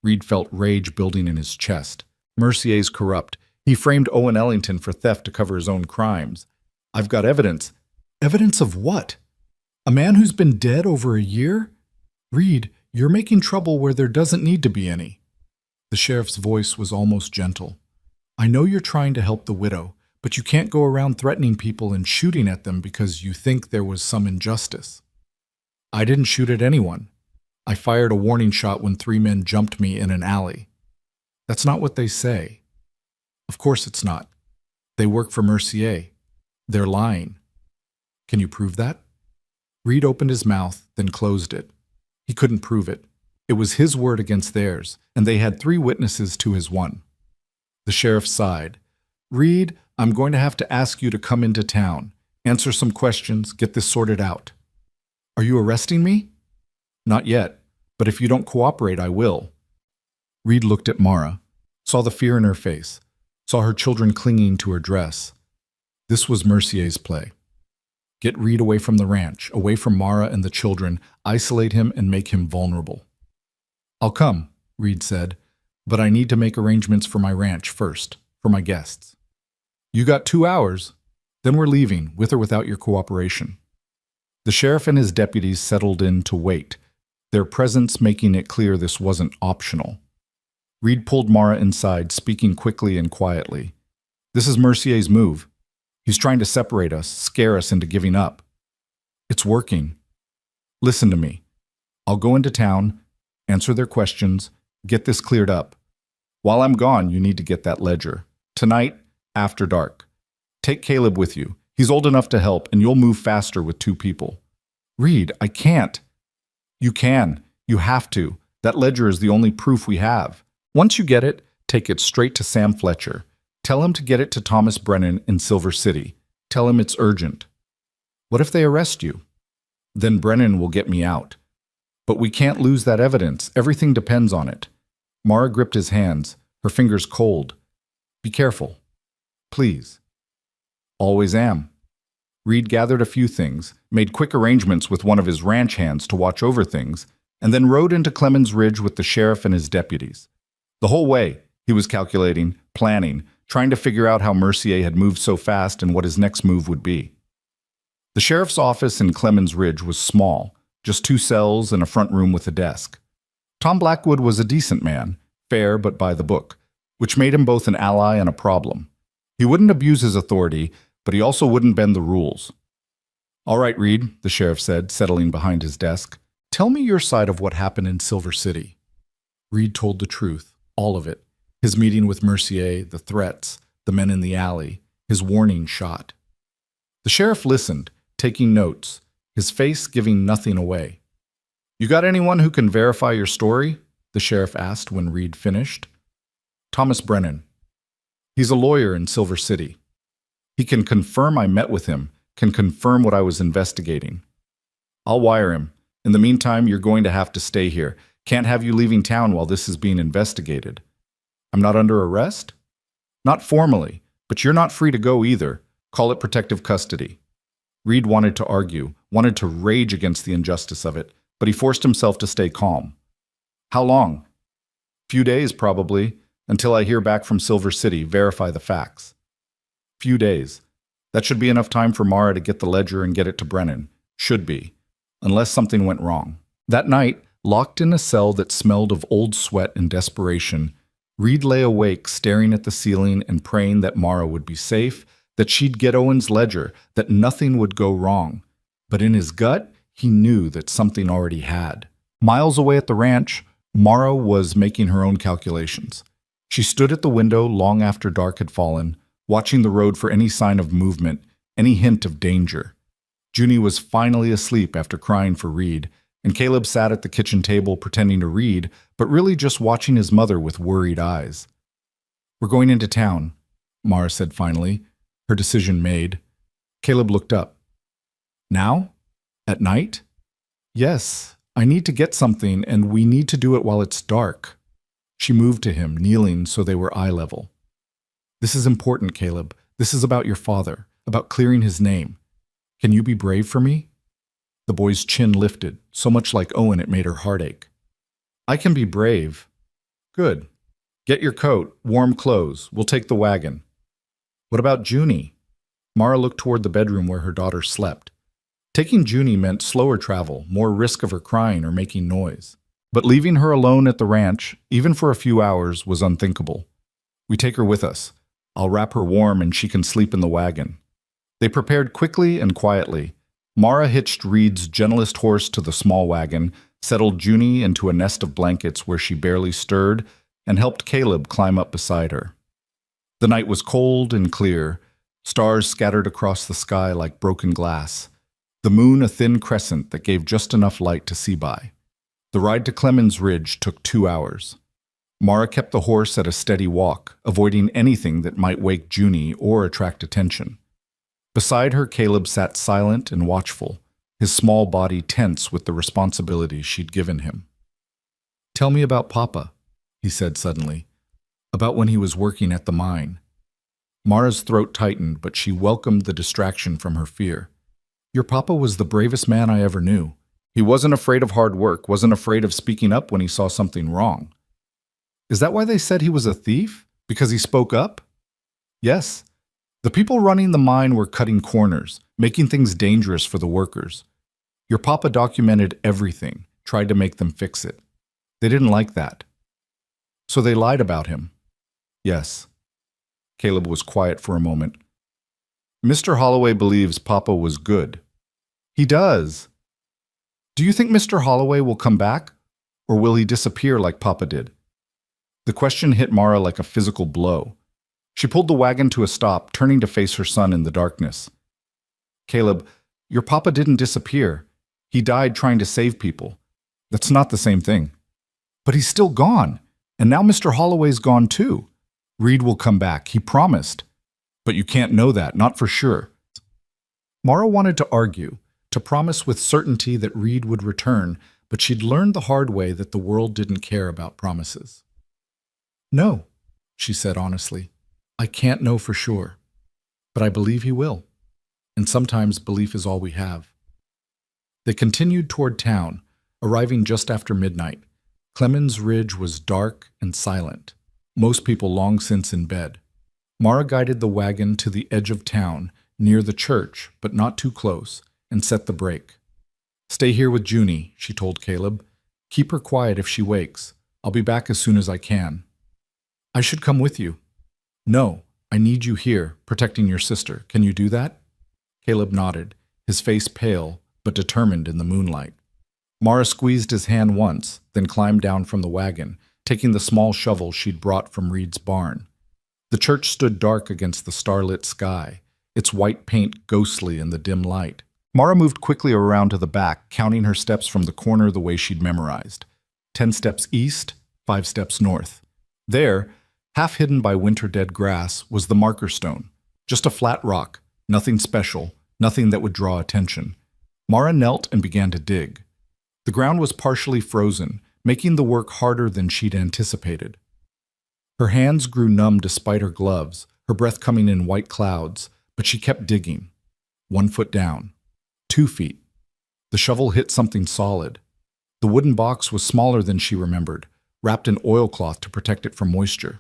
Reed felt rage building in his chest. Mercier's corrupt. He framed Owen Ellington for theft to cover his own crimes. I've got evidence. Evidence of what? A man who's been dead over a year? Reed, you're making trouble where there doesn't need to be any. The sheriff's voice was almost gentle. I know you're trying to help the widow, but you can't go around threatening people and shooting at them because you think there was some injustice. I didn't shoot at anyone. I fired a warning shot when 3 men jumped me in an alley. That's not what they say. Of course it's not. They work for Mercier. They're lying. Can you prove that? Reed opened his mouth, then closed it. He couldn't prove it. It was his word against theirs, and they had 3 witnesses to his 1. The sheriff sighed. Reed, I'm going to have to ask you to come into town, answer some questions, get this sorted out. Are you arresting me? Not yet, but if you don't cooperate, I will. Reed looked at Mara, saw the fear in her face, saw her children clinging to her dress. This was Mercier's play. Get Reed away from the ranch, away from Mara and the children, isolate him and make him vulnerable. I'll come, Reed said, but I need to make arrangements for my ranch first, for my guests. You got 2 hours, then we're leaving, with or without your cooperation. The sheriff and his deputies settled in to wait, their presence making it clear this wasn't optional. Reed pulled Mara inside, speaking quickly and quietly. This is Mercier's move. He's trying to separate us, scare us into giving up. It's working. Listen to me. I'll go into town, answer their questions, get this cleared up. While I'm gone, you need to get that ledger. Tonight, after dark. Take Caleb with you. He's old enough to help, and you'll move faster with 2 people. Reed, I can't. You can. You have to. That ledger is the only proof we have. Once you get it, take it straight to Sam Fletcher. Tell him to get it to Thomas Brennan in Silver City. Tell him it's urgent. What if they arrest you? Then Brennan will get me out. But we can't lose that evidence. Everything depends on it. Mara gripped his hands, her fingers cold. Be careful. Please. Always am. Reed gathered a few things, made quick arrangements with one of his ranch hands to watch over things, and then rode into Clemens Ridge with the sheriff and his deputies. The whole way, he was calculating, planning, trying to figure out how Mercier had moved so fast and what his next move would be. The sheriff's office in Clemens Ridge was small, just 2 cells and a front room with a desk. Tom Blackwood was a decent man, fair but by the book, which made him both an ally and a problem. He wouldn't abuse his authority, but he also wouldn't bend the rules. All right, Reed, the sheriff said, settling behind his desk. Tell me your side of what happened in Silver City. Reed told the truth, all of it. His meeting with Mercier, the threats, the men in the alley, his warning shot. The sheriff listened, taking notes, his face giving nothing away. You got anyone who can verify your story? The sheriff asked when Reed finished. Thomas Brennan. He's a lawyer in Silver City. He can confirm I met with him, can confirm what I was investigating. I'll wire him. In the meantime, you're going to have to stay here. Can't have you leaving town while this is being investigated. I'm not under arrest? Not formally, but you're not free to go either. Call it protective custody. Reed wanted to argue, wanted to rage against the injustice of it, but he forced himself to stay calm. How long? Few days, probably, until I hear back from Silver City, verify the facts. Few days. That should be enough time for Mara to get the ledger and get it to Brennan. Should be. Unless something went wrong. That night, locked in a cell that smelled of old sweat and desperation, Reed lay awake staring at the ceiling and praying that Mara would be safe, that she'd get Owen's ledger, that nothing would go wrong. But in his gut, he knew that something already had. Miles away at the ranch, Mara was making her own calculations. She stood at the window long after dark had fallen, watching the road for any sign of movement, any hint of danger. Junie was finally asleep after crying for Reed, and Caleb sat at the kitchen table pretending to read, but really just watching his mother with worried eyes. We're going into town, Mara said finally, her decision made. Caleb looked up. Now? At night? Yes, I need to get something, and we need to do it while it's dark. She moved to him, kneeling so they were eye level. This is important, Caleb. This is about your father, about clearing his name. Can you be brave for me? The boy's chin lifted, so much like Owen it made her heart ache. I can be brave. Good. Get your coat, warm clothes. We'll take the wagon. What about Junie? Mara looked toward the bedroom where her daughter slept. Taking Junie meant slower travel, more risk of her crying or making noise. But leaving her alone at the ranch, even for a few hours, was unthinkable. We take her with us. I'll wrap her warm and she can sleep in the wagon. They prepared quickly and quietly. Mara hitched Reed's gentlest horse to the small wagon, settled Junie into a nest of blankets where she barely stirred, and helped Caleb climb up beside her. The night was cold and clear, stars scattered across the sky like broken glass, the moon a thin crescent that gave just enough light to see by. The ride to Clemens Ridge took 2 hours. Mara kept the horse at a steady walk, avoiding anything that might wake Junie or attract attention. Beside her, Caleb sat silent and watchful, his small body tense with the responsibility she'd given him. Tell me about Papa, he said suddenly, about when he was working at the mine. Mara's throat tightened, but she welcomed the distraction from her fear. Your papa was the bravest man I ever knew. He wasn't afraid of hard work, wasn't afraid of speaking up when he saw something wrong. Is that why they said he was a thief? Because he spoke up? Yes. The people running the mine were cutting corners, making things dangerous for the workers. Your papa documented everything, tried to make them fix it. They didn't like that. So they lied about him. Yes. Caleb was quiet for a moment. Mr. Holloway believes Papa was good. He does. Do you think Mr. Holloway will come back, or will he disappear like Papa did? The question hit Mara like a physical blow. She pulled the wagon to a stop, turning to face her son in the darkness. Caleb, your Papa didn't disappear. He died trying to save people. That's not the same thing. But he's still gone, and now Mr. Holloway's gone too. Reed will come back, he promised. But you can't know that, not for sure. Mara wanted to argue, to promise with certainty that Reed would return, but she'd learned the hard way that the world didn't care about promises. No, she said honestly. I can't know for sure, but I believe he will. And sometimes belief is all we have. They continued toward town, arriving just after midnight. Clemens Ridge was dark and silent, most people long since in bed. Mara guided the wagon to the edge of town, near the church, but not too close, and set the brake. Stay here with Junie, she told Caleb. Keep her quiet if she wakes. I'll be back as soon as I can. I should come with you. No, I need you here, protecting your sister. Can you do that? Caleb nodded, his face pale, but determined in the moonlight. Mara squeezed his hand once, then climbed down from the wagon, taking the small shovel she'd brought from Reed's barn. The church stood dark against the starlit sky, its white paint ghostly in the dim light. Mara moved quickly around to the back, counting her steps from the corner the way she'd memorized. 10 steps east, 5 steps north. There, half hidden by winter-dead grass, was the marker stone. Just a flat rock, nothing special, nothing that would draw attention. Mara knelt and began to dig. The ground was partially frozen, making the work harder than she'd anticipated. Her hands grew numb despite her gloves, her breath coming in white clouds, but she kept digging. 1 foot down. 2 feet. The shovel hit something solid. The wooden box was smaller than she remembered, wrapped in oilcloth to protect it from moisture.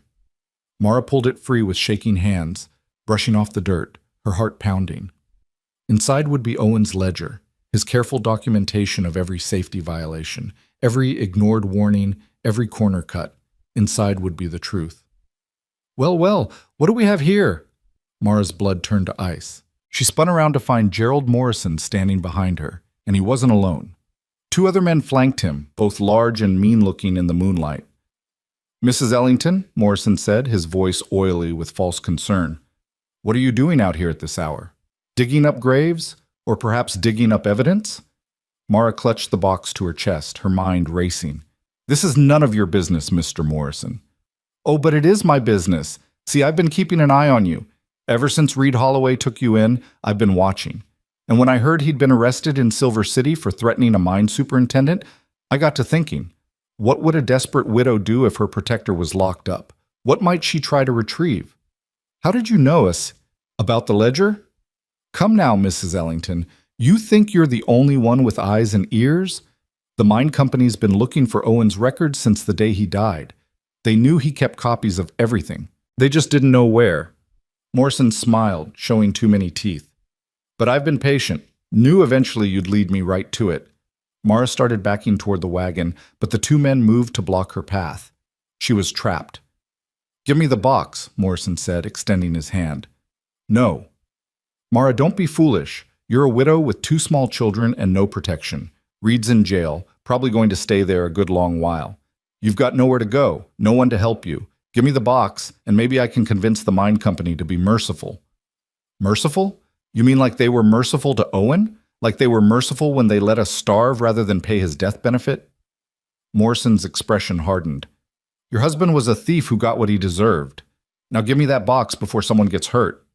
Mara pulled it free with shaking hands, brushing off the dirt, her heart pounding. Inside would be Owen's ledger, his careful documentation of every safety violation, every ignored warning, every corner cut. Inside would be the truth. Well, what do we have here? Mara's blood turned to ice. She spun around to find Gerald Morrison standing behind her, and he wasn't alone. 2 other men flanked him, both large and mean-looking in the moonlight. Mrs. Ellington, Morrison said, his voice oily with false concern. What are you doing out here at this hour? Digging up graves? Or perhaps digging up evidence? Mara clutched the box to her chest, her mind racing. This is none of your business, Mr. Morrison. Oh, but it is my business. See, I've been keeping an eye on you. Ever since Reed Holloway took you in, I've been watching. And when I heard he'd been arrested in Silver City for threatening a mine superintendent, I got to thinking, what would a desperate widow do if her protector was locked up? What might she try to retrieve? How did you know us? About the ledger? Come now, Mrs. Ellington. You think you're the only one with eyes and ears? The mine company's been looking for Owen's records since the day he died. They knew he kept copies of everything. They just didn't know where. Morrison smiled, showing too many teeth. But I've been patient. Knew eventually you'd lead me right to it. Mara started backing toward the wagon, but the 2 men moved to block her path. She was trapped. Give me the box, Morrison said, extending his hand. No. Mara, don't be foolish. You're a widow with 2 small children and no protection. Reed's in jail, probably going to stay there a good long while. You've got nowhere to go, no one to help you. Give me the box, and maybe I can convince the mine company to be merciful. Merciful? You mean like they were merciful to Owen? Like they were merciful when they let us starve rather than pay his death benefit? Morrison's expression hardened. Your husband was a thief who got what he deserved. Now give me that box before someone gets hurt.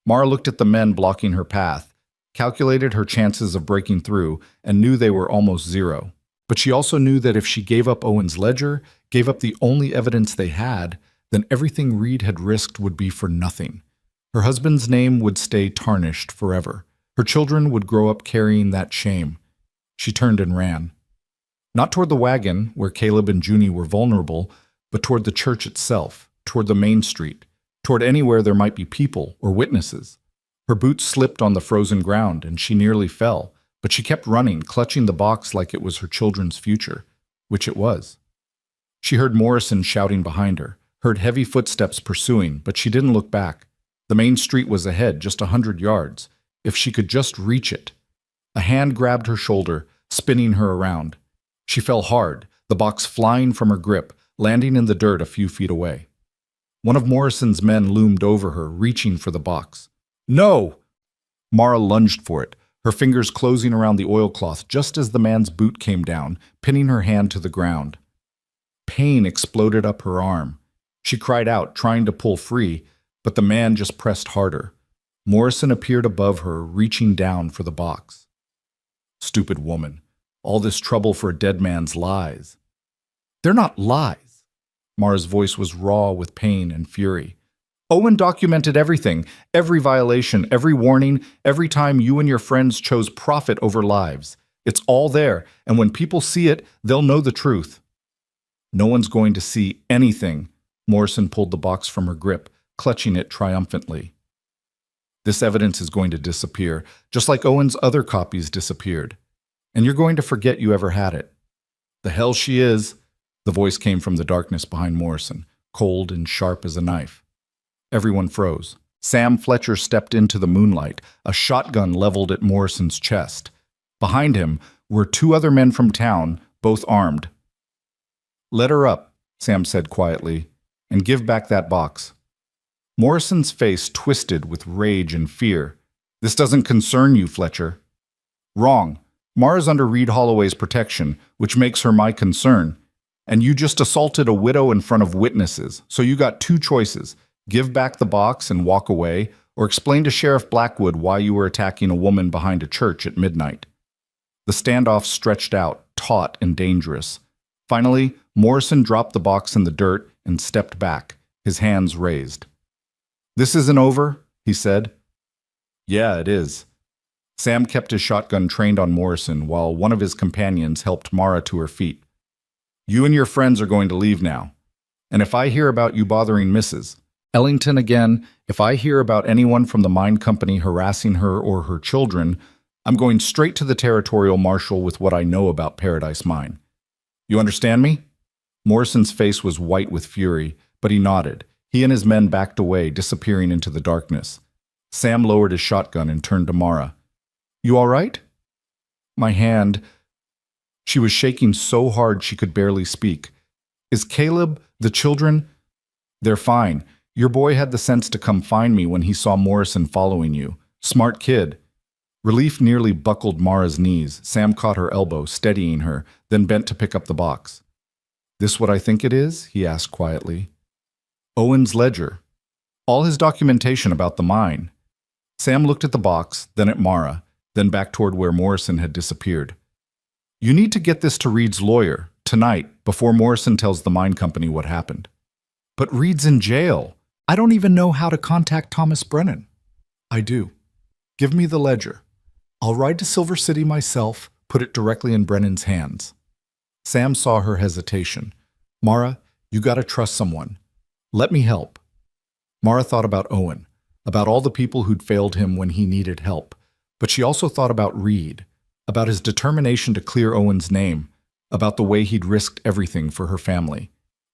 Mara looked at the men blocking her path, calculated her chances of breaking through, and knew they were almost 0. But she also knew that if she gave up Owen's ledger, gave up the only evidence they had, then everything Reed had risked would be for nothing. Her husband's name would stay tarnished forever. Her children would grow up carrying that shame. She turned and ran. Not toward the wagon, where Caleb and Junie were vulnerable, but toward the church itself, toward the main street, toward anywhere there might be people or witnesses. Her boots slipped on the frozen ground, and she nearly fell, but she kept running, clutching the box like it was her children's future, which it was. She heard Morrison shouting behind her, heard heavy footsteps pursuing, but she didn't look back. The main street was ahead, just 100 yards. If she could just reach it. A hand grabbed her shoulder, spinning her around. She fell hard, the box flying from her grip, landing in the dirt a few feet away. One of Morrison's men loomed over her, reaching for the box. No! Mara lunged for it, her fingers closing around the oilcloth just as the man's boot came down, pinning her hand to the ground. Pain exploded up her arm. She cried out, trying to pull free, but the man just pressed harder. Morrison appeared above her, reaching down for the box. Stupid woman. All this trouble for a dead man's lies. They're not lies. Mara's voice was raw with pain and fury. Owen documented everything, every violation, every warning, every time you and your friends chose profit over lives. It's all there, and when people see it, they'll know the truth. No one's going to see anything. Morrison pulled the box from her grip, clutching it triumphantly. This evidence is going to disappear, just like Owen's other copies disappeared. And you're going to forget you ever had it. The hell she is, the voice came from the darkness behind Morrison, cold and sharp as a knife. Everyone froze. Sam Fletcher stepped into the moonlight, a shotgun leveled at Morrison's chest. Behind him were two other men from town, both armed. Let her up, Sam said quietly, and give back that box. Morrison's face twisted with rage and fear. This doesn't concern you, Fletcher. Wrong. Mara's under Reed Holloway's protection, which makes her my concern. And you just assaulted a widow in front of witnesses, so you got two choices. Give back the box and walk away, or explain to Sheriff Blackwood why you were attacking a woman behind a church at midnight. The standoff stretched out, taut and dangerous. Finally, Morrison dropped the box in the dirt and stepped back, his hands raised. This isn't over, he said. Yeah, it is. Sam kept his shotgun trained on Morrison while one of his companions helped Mara to her feet. You and your friends are going to leave now. And if I hear about you bothering Mrs. Ellington again, if I hear about anyone from the mine company harassing her or her children, I'm going straight to the territorial marshal with what I know about Paradise Mine. You understand me? Morrison's face was white with fury, but he nodded. He and his men backed away, disappearing into the darkness. Sam lowered his shotgun and turned to Mara. You all right? My hand. She was shaking so hard she could barely speak. Is Caleb, the children? They're fine. Your boy had the sense to come find me when he saw Morrison following you. Smart kid. Relief nearly buckled Mara's knees. Sam caught her elbow, steadying her, then bent to pick up the box. This what I think it is? He asked quietly. Owen's ledger. All his documentation about the mine. Sam looked at the box, then at Mara, then back toward where Morrison had disappeared. You need to get this to Reed's lawyer, tonight, before Morrison tells the mine company what happened. But Reed's in jail. I don't even know how to contact Thomas Brennan. I do. Give me the ledger. I'll ride to Silver City myself, put it directly in Brennan's hands. Sam saw her hesitation. Mara, you gotta trust someone. Let me help. Mara thought about Owen, about all the people who'd failed him when he needed help. But she also thought about Reed, about his determination to clear Owen's name, about the way he'd risked everything for her family.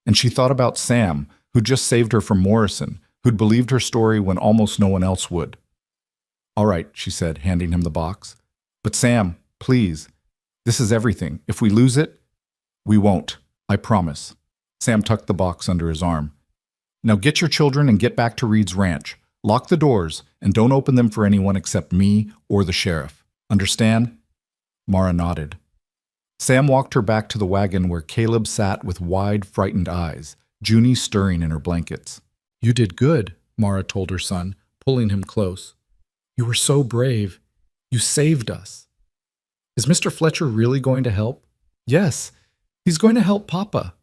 And she thought about Sam, who'd just saved her from Morrison, who'd believed her story when almost no one else would. All right, she said, handing him the box. But Sam, please, this is everything. If we lose it, we won't, I promise. Sam tucked the box under his arm. Now get your children and get back to Reed's ranch. Lock the doors and don't open them for anyone except me or the sheriff. Understand? Mara nodded. Sam walked her back to the wagon where Caleb sat with wide, frightened eyes, Junie stirring in her blankets. You did good, Mara told her son, pulling him close. You were so brave. You saved us. Is Mr. Fletcher really going to help? Yes, he's going to help Papa.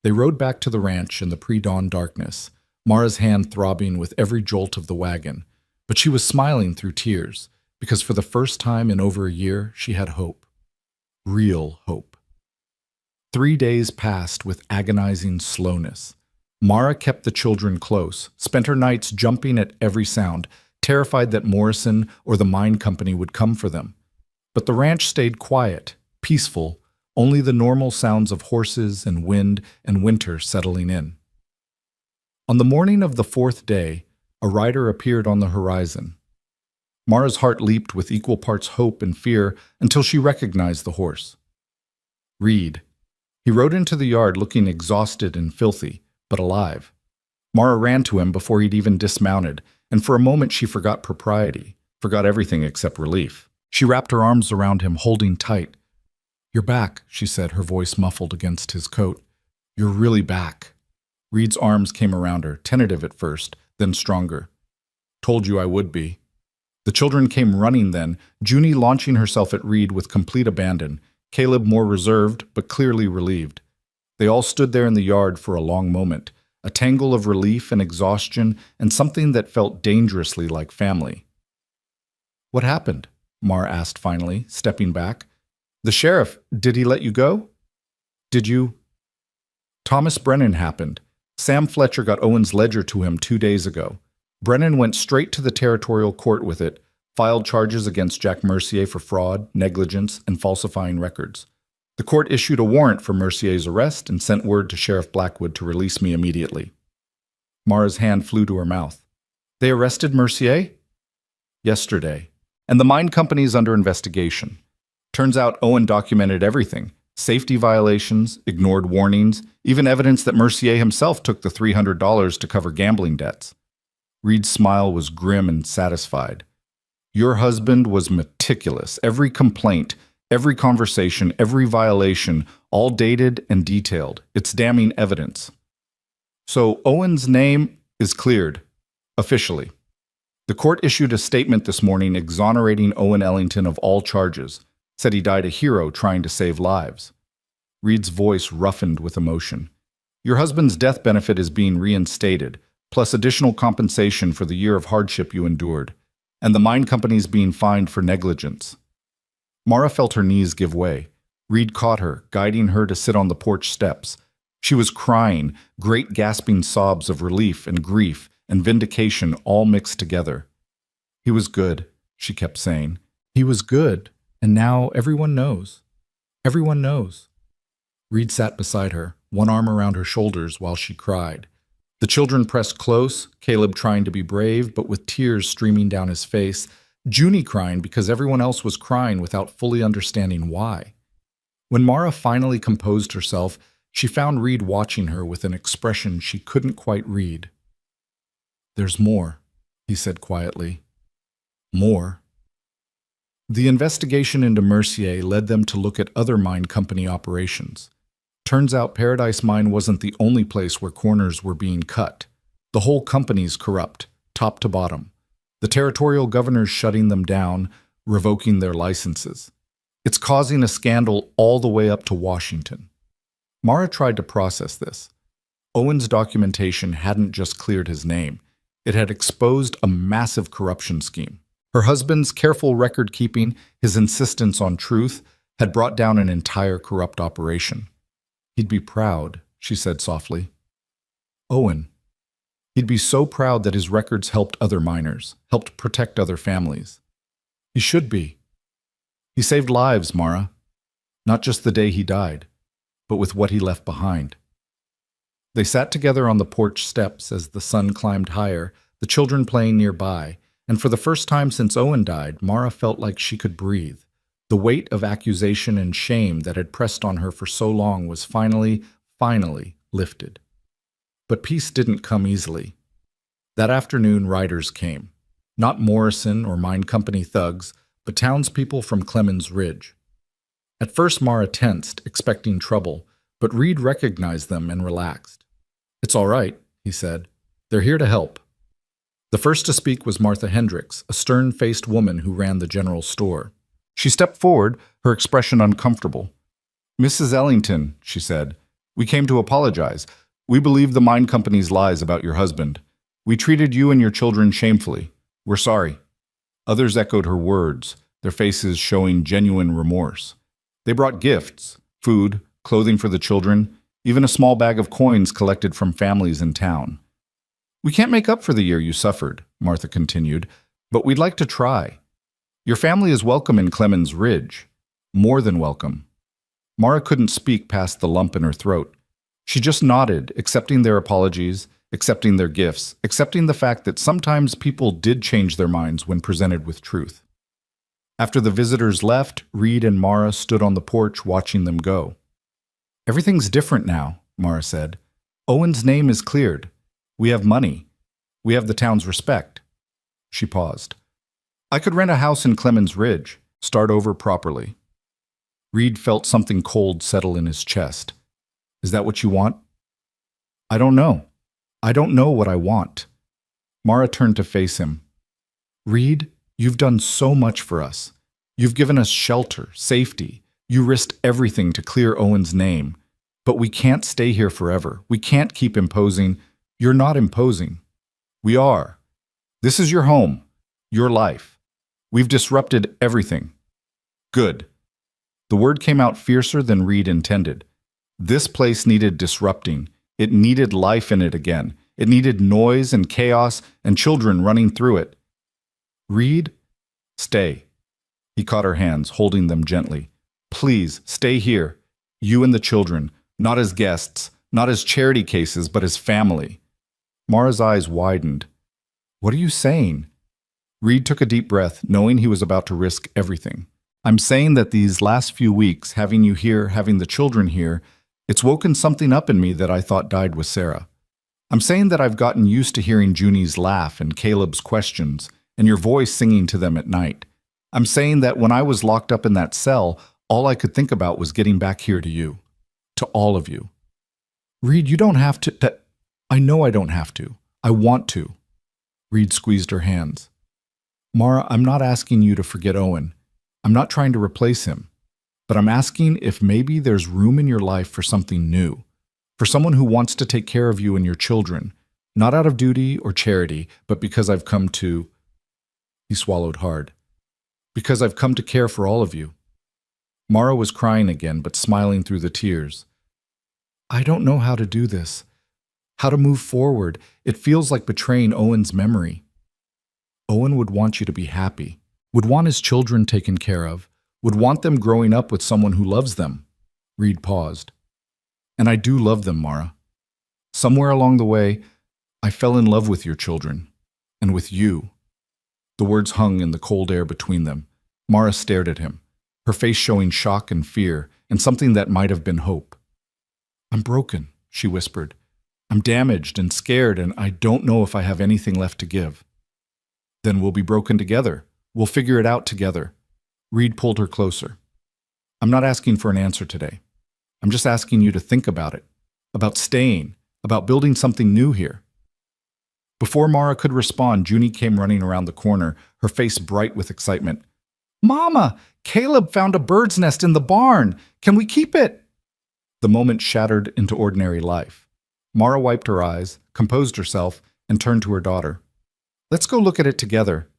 They rode back to the ranch in the pre-dawn darkness, Mara's hand throbbing with every jolt of the wagon, but she was smiling through tears, because for the first time in over a year, she had hope. Real hope. 3 days passed with agonizing slowness. Mara kept the children close, spent her nights jumping at every sound, terrified that Morrison or the mine company would come for them. But the ranch stayed quiet, peaceful, only the normal sounds of horses and wind and winter settling in. On the morning of the fourth day, a rider appeared on the horizon. Mara's heart leaped with equal parts hope and fear until she recognized the horse. Reed. He rode into the yard looking exhausted and filthy, but alive. Mara ran to him before he'd even dismounted, and for a moment she forgot propriety, forgot everything except relief. She wrapped her arms around him, holding tight. "You're back," she said, her voice muffled against his coat. "You're really back." Reed's arms came around her, tentative at first, then stronger. "Told you I would be." The children came running then, Junie launching herself at Reed with complete abandon, Caleb more reserved but clearly relieved. They all stood there in the yard for a long moment, a tangle of relief and exhaustion and something that felt dangerously like family. "What happened?" Mara asked finally, stepping back. "The sheriff, did he let you go?" "Did you?" Thomas Brennan happened. Sam Fletcher got Owen's ledger to him 2 days ago. Brennan went straight to the territorial court with it, filed charges against Jack Mercier for fraud, negligence, and falsifying records. The court issued a warrant for Mercier's arrest and sent word to Sheriff Blackwood to release me immediately. Mara's hand flew to her mouth. "They arrested Mercier?" "Yesterday. And the mine company is under investigation. Turns out Owen documented everything. Safety violations, ignored warnings, even evidence that Mercier himself took the $300 to cover gambling debts." Reed's smile was grim and satisfied. "Your husband was meticulous. Every complaint, every conversation, every violation, all dated and detailed. It's damning evidence." "So Owen's name is cleared, officially." The court issued a statement this morning exonerating Owen Ellington of all charges, said he died a hero trying to save lives. Reed's voice roughened with emotion. "Your husband's death benefit is being reinstated, plus additional compensation for the year of hardship you endured, and the mine company's being fined for negligence." Mara felt her knees give way. Reed caught her, guiding her to sit on the porch steps. She was crying, great gasping sobs of relief and grief and vindication all mixed together. "He was good," she kept saying. "He was good, and now everyone knows. Everyone knows." Reed sat beside her, one arm around her shoulders while she cried. The children pressed close, Caleb trying to be brave, but with tears streaming down his face, Junie crying because everyone else was crying without fully understanding why. When Mara finally composed herself, she found Reed watching her with an expression she couldn't quite read. "There's more," he said quietly. "More." The investigation into Mercier led them to look at other mine company operations. Turns out Paradise Mine wasn't the only place where corners were being cut. The whole company's corrupt, top to bottom. The territorial governor's shutting them down, revoking their licenses. It's causing a scandal all the way up to Washington. Mara tried to process this. Owen's documentation hadn't just cleared his name. It had exposed a massive corruption scheme. Her husband's careful record-keeping, his insistence on truth, had brought down an entire corrupt operation. "He'd be proud," she said softly. "Owen. He'd be so proud that his records helped other miners, helped protect other families. He should be. He saved lives, Mara. Not just the day he died, but with what he left behind." They sat together on the porch steps as the sun climbed higher, the children playing nearby, and for the first time since Owen died, Mara felt like she could breathe. The weight of accusation and shame that had pressed on her for so long was finally lifted. But peace didn't come easily. That afternoon, riders came. Not Morrison or mine company thugs, but townspeople from Clemens Ridge. At first Mara tensed, expecting trouble, but Reed recognized them and relaxed. "It's all right," he said. "They're here to help." The first to speak was Martha Hendricks, a stern-faced woman who ran the general store. She stepped forward, her expression uncomfortable. "Mrs. Ellington," she said, "we came to apologize. We believe the mine company's lies about your husband. We treated you and your children shamefully. We're sorry." Others echoed her words, their faces showing genuine remorse. They brought gifts, food, clothing for the children, even a small bag of coins collected from families in town. "We can't make up for the year you suffered," Martha continued, "but we'd like to try. Your family is welcome in Clemens Ridge. More than welcome." Mara couldn't speak past the lump in her throat. She just nodded, accepting their apologies, accepting their gifts, accepting the fact that sometimes people did change their minds when presented with truth. After the visitors left, Reed and Mara stood on the porch watching them go. "Everything's different now," Mara said. "Owen's name is cleared. We have money. We have the town's respect." She paused. "I could rent a house in Clemens Ridge, start over properly." Reed felt something cold settle in his chest. "Is that what you want?" "I don't know. I don't know what I want." Mara turned to face him. "Reed, you've done so much for us. You've given us shelter, safety. You risked everything to clear Owen's name. But we can't stay here forever. We can't keep imposing. You're not imposing. We are. This is your home, your life. We've disrupted everything." "Good." The word came out fiercer than Reed intended. This place needed disrupting. It needed life in it again. It needed noise and chaos and children running through it. "Reed, stay." He caught her hands, holding them gently. "Please, stay here. You and the children, not as guests, not as charity cases, but as family." Mara's eyes widened. "What are you saying?" Reed took a deep breath, knowing he was about to risk everything. "I'm saying that these last few weeks, having you here, having the children here, it's woken something up in me that I thought died with Sarah. I'm saying that I've gotten used to hearing Junie's laugh and Caleb's questions, and your voice singing to them at night. I'm saying that when I was locked up in that cell, all I could think about was getting back here to you. To all of you." "Reed, you don't have to. I know I don't have to. I want to." Reed squeezed her hands. "Mara, I'm not asking you to forget Owen. I'm not trying to replace him. But I'm asking if maybe there's room in your life for something new, for someone who wants to take care of you and your children, not out of duty or charity, but because I've come to—" He swallowed hard. "Because I've come to care for all of you." Mara was crying again, but smiling through the tears. "I don't know how to do this. How to move forward. It feels like betraying Owen's memory." "Owen would want you to be happy, would want his children taken care of, would want them growing up with someone who loves them." Reed paused. "And I do love them, Mara. Somewhere along the way, I fell in love with your children, and with you." The words hung in the cold air between them. Mara stared at him, her face showing shock and fear, and something that might have been hope. "I'm broken," she whispered. "I'm damaged and scared, and I don't know if I have anything left to give." "Then we'll be broken together. We'll figure it out together." Reed pulled her closer. "I'm not asking for an answer today. I'm just asking you to think about it, about staying, about building something new here." Before Mara could respond, Junie came running around the corner, her face bright with excitement. "Mama, Caleb found a bird's nest in the barn. Can we keep it?" The moment shattered into ordinary life. Mara wiped her eyes, composed herself, and turned to her daughter. "Let's go look at it together."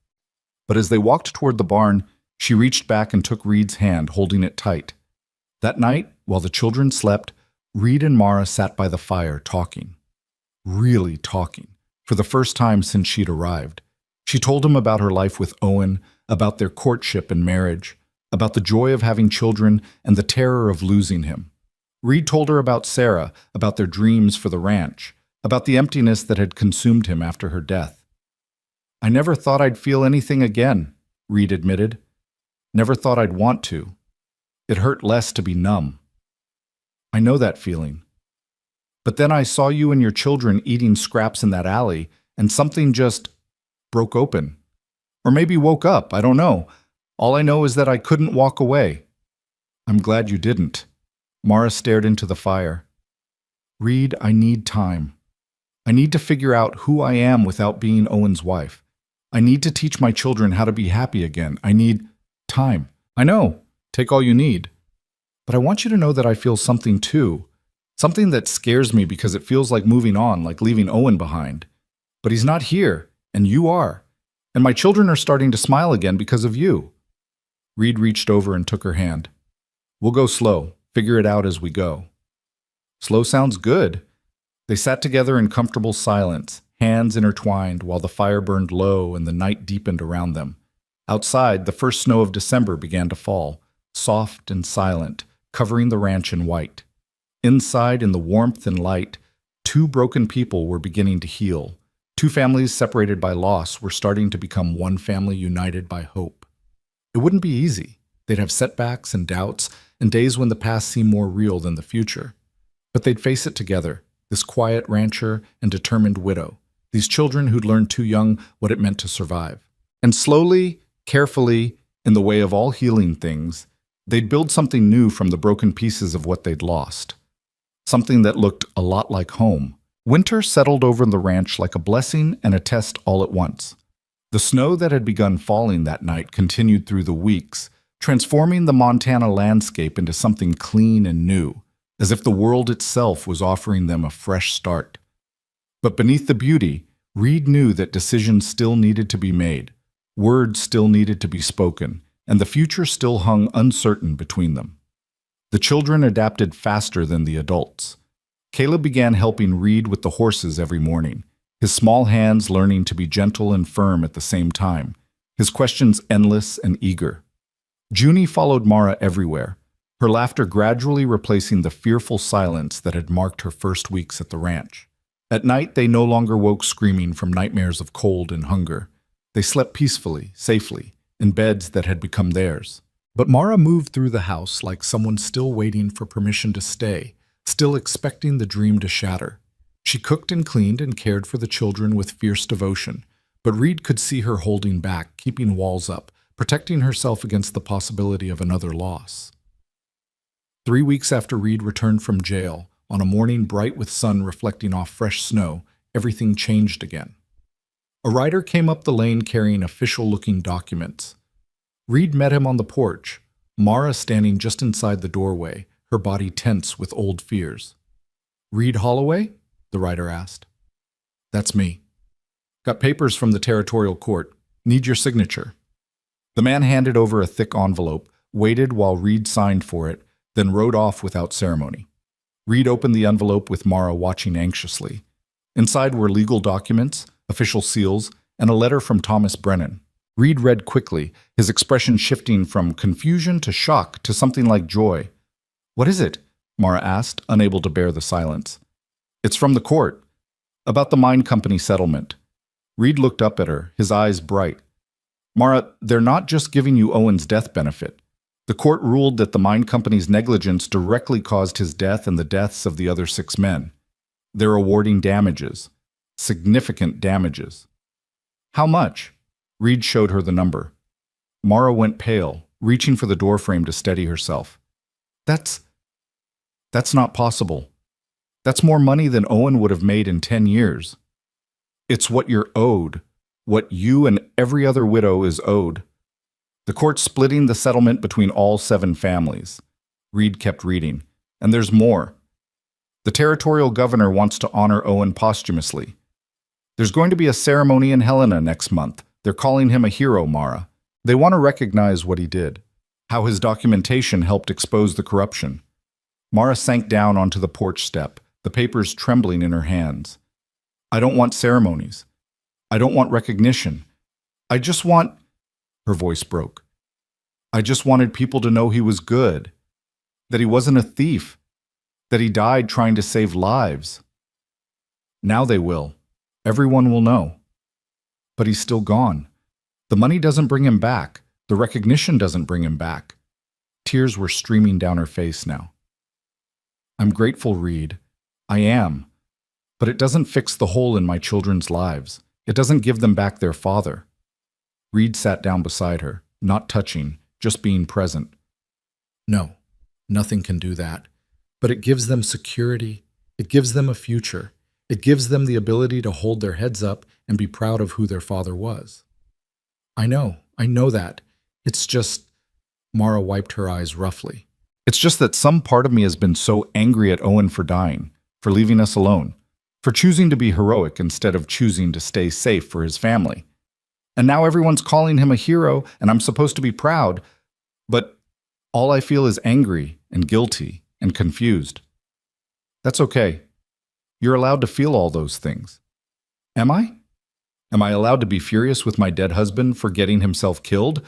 But as they walked toward the barn, she reached back and took Reed's hand, holding it tight. That night, while the children slept, Reed and Mara sat by the fire talking. Really talking, for the first time since she'd arrived. She told him about her life with Owen, about their courtship and marriage, about the joy of having children and the terror of losing him. Reed told her about Sarah, about their dreams for the ranch, about the emptiness that had consumed him after her death. "I never thought I'd feel anything again," Reed admitted. "Never thought I'd want to. It hurt less to be numb." "I know that feeling. But then I saw you and your children eating scraps in that alley, and something just broke open. Or maybe woke up, I don't know. All I know is that I couldn't walk away." "I'm glad you didn't." Mara stared into the fire. "Reed, I need time. I need to figure out who I am without being Owen's wife. I need to teach my children how to be happy again. I need time." "I know. Take all you need. But I want you to know that I feel something too. Something that scares me because it feels like moving on, like leaving Owen behind. But he's not here, and you are. And my children are starting to smile again because of you." Reed reached over and took her hand. "We'll go slow. Figure it out as we go." "Slow sounds good." They sat together in comfortable silence, hands intertwined, while the fire burned low and the night deepened around them. Outside, the first snow of December began to fall, soft and silent, covering the ranch in white. Inside, in the warmth and light, two broken people were beginning to heal. Two families separated by loss were starting to become one family united by hope. It wouldn't be easy. They'd have setbacks and doubts, and days when the past seemed more real than the future. But they'd face it together, this quiet rancher and determined widow, these children who'd learned too young what it meant to survive. And slowly, carefully, in the way of all healing things, they'd build something new from the broken pieces of what they'd lost. Something that looked a lot like home. Winter settled over the ranch like a blessing and a test all at once. The snow that had begun falling that night continued through the weeks, transforming the Montana landscape into something clean and new, as if the world itself was offering them a fresh start. But beneath the beauty, Reed knew that decisions still needed to be made, words still needed to be spoken, and the future still hung uncertain between them. The children adapted faster than the adults. Caleb began helping Reed with the horses every morning, his small hands learning to be gentle and firm at the same time, his questions endless and eager. Junie followed Mara everywhere, her laughter gradually replacing the fearful silence that had marked her first weeks at the ranch. At night, they no longer woke screaming from nightmares of cold and hunger. They slept peacefully, safely, in beds that had become theirs. But Mara moved through the house like someone still waiting for permission to stay, still expecting the dream to shatter. She cooked and cleaned and cared for the children with fierce devotion, but Reed could see her holding back, keeping walls up, protecting herself against the possibility of another loss. 3 weeks after Reed returned from jail, on a morning bright with sun reflecting off fresh snow, everything changed again. A rider came up the lane carrying official-looking documents. Reed met him on the porch, Mara standing just inside the doorway, her body tense with old fears. "Reed Holloway?" the rider asked. "That's me. Got papers from the territorial court. Need your signature." The man handed over a thick envelope, waited while Reed signed for it, then rode off without ceremony. Reed opened the envelope with Mara watching anxiously. Inside were legal documents, official seals, and a letter from Thomas Brennan. Reed read quickly, his expression shifting from confusion to shock to something like joy. "What is it?" Mara asked, unable to bear the silence. "It's from the court. About the mine company settlement." Reed looked up at her, his eyes bright. "Mara, they're not just giving you Owen's death benefit. The court ruled that the mine company's negligence directly caused his death and the deaths of the other 6 men. They're awarding damages. Significant damages." "How much?" Reed showed her the number. Mara went pale, reaching for the doorframe to steady herself. That's not possible. That's more money than Owen would have made in 10 years. It's what you're owed, what you and every other widow is owed. The court's splitting the settlement between all 7 families. Reed kept reading. And there's more. The territorial governor wants to honor Owen posthumously. There's going to be a ceremony in Helena next month. They're calling him a hero, Mara. They want to recognize what he did, how his documentation helped expose the corruption. Mara sank down onto the porch step, the papers trembling in her hands. "I don't want ceremonies. I don't want recognition. I just want—" Her voice broke. "I just wanted people to know he was good, that he wasn't a thief, that he died trying to save lives. Now they will. Everyone will know. But he's still gone. The money doesn't bring him back. The recognition doesn't bring him back." Tears were streaming down her face now. "I'm grateful, Reed. I am. But it doesn't fix the hole in my children's lives. It doesn't give them back their father." Reed sat down beside her, not touching, just being present. "No, nothing can do that. But it gives them security. It gives them a future. It gives them the ability to hold their heads up and be proud of who their father was." I know that. It's just—" Mara wiped her eyes roughly. "It's just that some part of me has been so angry at Owen for dying, for leaving us alone, for choosing to be heroic instead of choosing to stay safe for his family. And now everyone's calling him a hero, and I'm supposed to be proud, but all I feel is angry and guilty and confused. That's okay. You're allowed to feel all those things. Am I? Am I allowed to be furious with my dead husband for getting himself killed?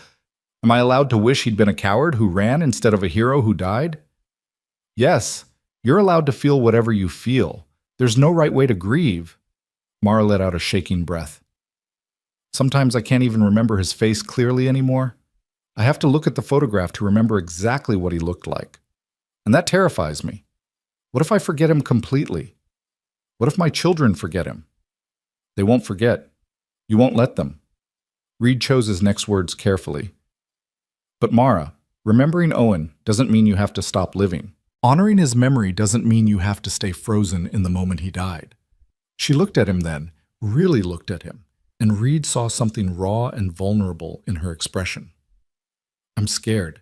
Am I allowed to wish he'd been a coward who ran instead of a hero who died? Yes, you're allowed to feel whatever you feel. There's no right way to grieve. Mara let out a shaking breath. Sometimes I can't even remember his face clearly anymore. I have to look at the photograph to remember exactly what he looked like. And that terrifies me. What if I forget him completely? What if my children forget him? They won't forget. You won't let them. Reed chose his next words carefully. But Mara, remembering Owen doesn't mean you have to stop living. Honoring his memory doesn't mean you have to stay frozen in the moment he died. She looked at him then, really looked at him, and Reed saw something raw and vulnerable in her expression. I'm scared.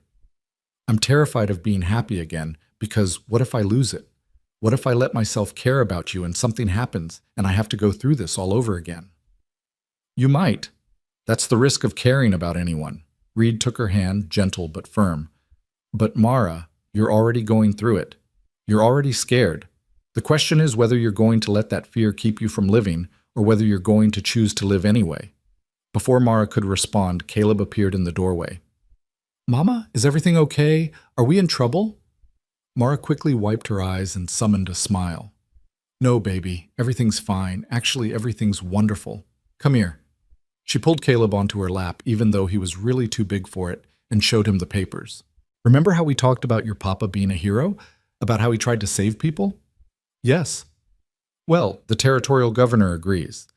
I'm terrified of being happy again, because what if I lose it? What if I let myself care about you and something happens and I have to go through this all over again? You might. That's the risk of caring about anyone. Reed took her hand, gentle but firm. But Mara, you're already going through it. You're already scared. The question is whether you're going to let that fear keep you from living or whether you're going to choose to live anyway. Before Mara could respond, Caleb appeared in the doorway. Mama, is everything okay? Are we in trouble? Mara quickly wiped her eyes and summoned a smile. No, baby, everything's fine. Actually, everything's wonderful. Come here. She pulled Caleb onto her lap, even though he was really too big for it, and showed him the papers. Remember how we talked about your papa being a hero? About how he tried to save people? Yes. Well, the territorial governor agrees.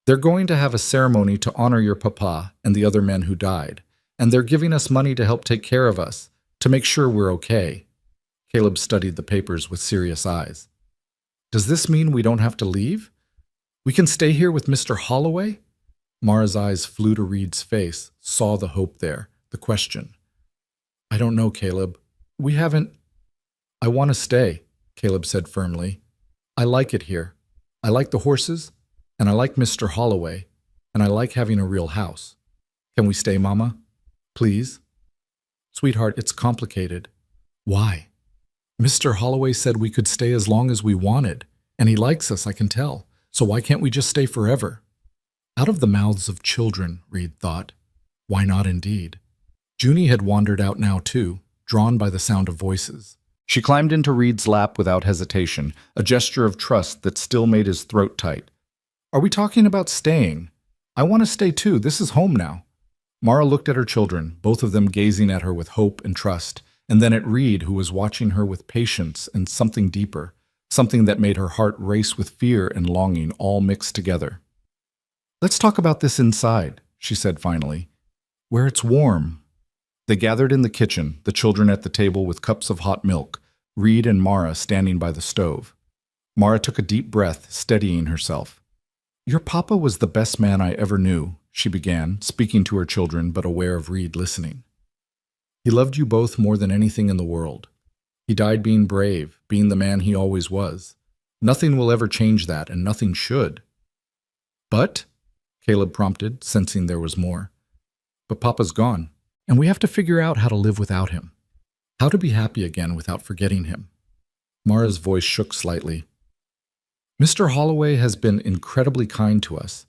They're going to have a ceremony to honor your papa and the other men who died, and they're giving us money to help take care of us, to make sure we're okay. Caleb studied the papers with serious eyes. Does this mean we don't have to leave? We can stay here with Mr. Holloway? Mara's eyes flew to Reed's face, saw the hope there, the question. I don't know, Caleb. We haven't... I want to stay, Caleb said firmly. I like it here. I like the horses, and I like Mr. Holloway, and I like having a real house. Can we stay, Mama? Please? Sweetheart, it's complicated. Why? Mr. Holloway said we could stay as long as we wanted, and he likes us, I can tell. So why can't we just stay forever? Out of the mouths of children, Reed thought. Why not indeed? Junie had wandered out now too, drawn by the sound of voices. She climbed into Reed's lap without hesitation, a gesture of trust that still made his throat tight. Are we talking about staying? I want to stay too. This is home now. Mara looked at her children, both of them gazing at her with hope and trust, and then at Reed, who was watching her with patience and something deeper, something that made her heart race with fear and longing all mixed together. Let's talk about this inside, she said finally, where it's warm. They gathered in the kitchen, the children at the table with cups of hot milk, Reed and Mara standing by the stove. Mara took a deep breath, steadying herself. Your papa was the best man I ever knew, she began, speaking to her children but aware of Reed listening. He loved you both more than anything in the world. He died being brave, being the man he always was. Nothing will ever change that, and nothing should. But, Caleb prompted, sensing there was more. But Papa's gone, and we have to figure out how to live without him. How to be happy again without forgetting him. Mara's voice shook slightly. Mr. Holloway has been incredibly kind to us.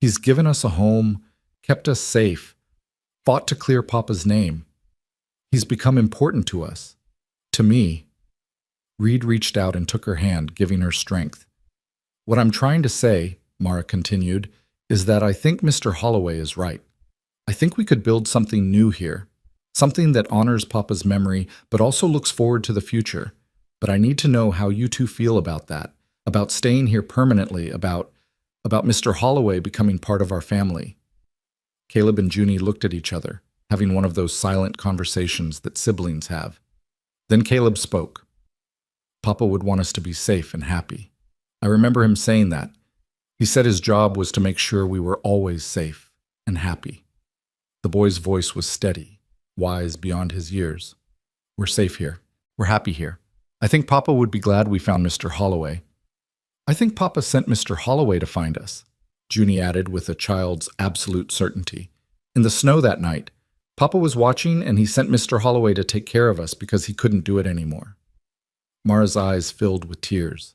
He's given us a home, kept us safe, fought to clear Papa's name. He's become important to us. To me. Reed reached out and took her hand, giving her strength. What I'm trying to say, Mara continued, is that I think Mr. Holloway is right. I think we could build something new here, something that honors Papa's memory but also looks forward to the future. But I need to know how you two feel about that, about staying here permanently, about Mr. Holloway becoming part of our family. Caleb and Junie looked at each other, having one of those silent conversations that siblings have. Then Caleb spoke. Papa would want us to be safe and happy. I remember him saying that. He said his job was to make sure we were always safe and happy. The boy's voice was steady, wise beyond his years. We're safe here. We're happy here. I think Papa would be glad we found Mr. Holloway. I think Papa sent Mr. Holloway to find us, Junie added with a child's absolute certainty. In the snow that night, Papa was watching and he sent Mr. Holloway to take care of us because he couldn't do it anymore. Mara's eyes filled with tears.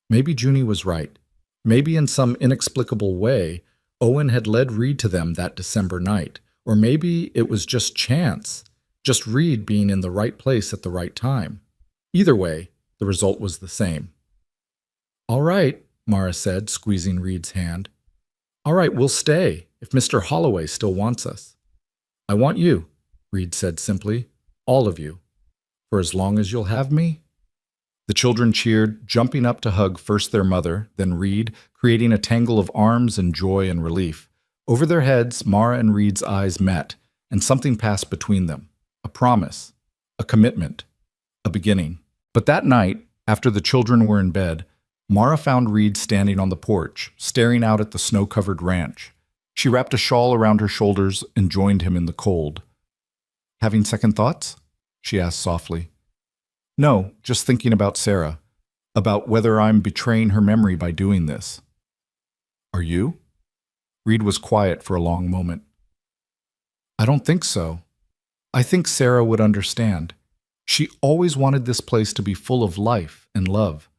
Maybe Junie was right. Maybe in some inexplicable way, Owen had led Reed to them that December night. Or maybe it was just chance, just Reed being in the right place at the right time. Either way, the result was the same. "All right," Mara said, squeezing Reed's hand. "All right, we'll stay, if Mr. Holloway still wants us." "I want you," Reed said simply. "All of you. For as long as you'll have me?" The children cheered, jumping up to hug first their mother, then Reed, creating a tangle of arms and joy and relief. Over their heads, Mara and Reed's eyes met, and something passed between them. A promise, a commitment, a beginning. But that night, after the children were in bed, Mara found Reed standing on the porch, staring out at the snow-covered ranch. She wrapped a shawl around her shoulders and joined him in the cold. "Having second thoughts?" she asked softly. "No, just thinking about Sarah, about whether I'm betraying her memory by doing this." "Are you?" Reed was quiet for a long moment. "I don't think so. I think Sarah would understand. She always wanted this place to be full of life and love.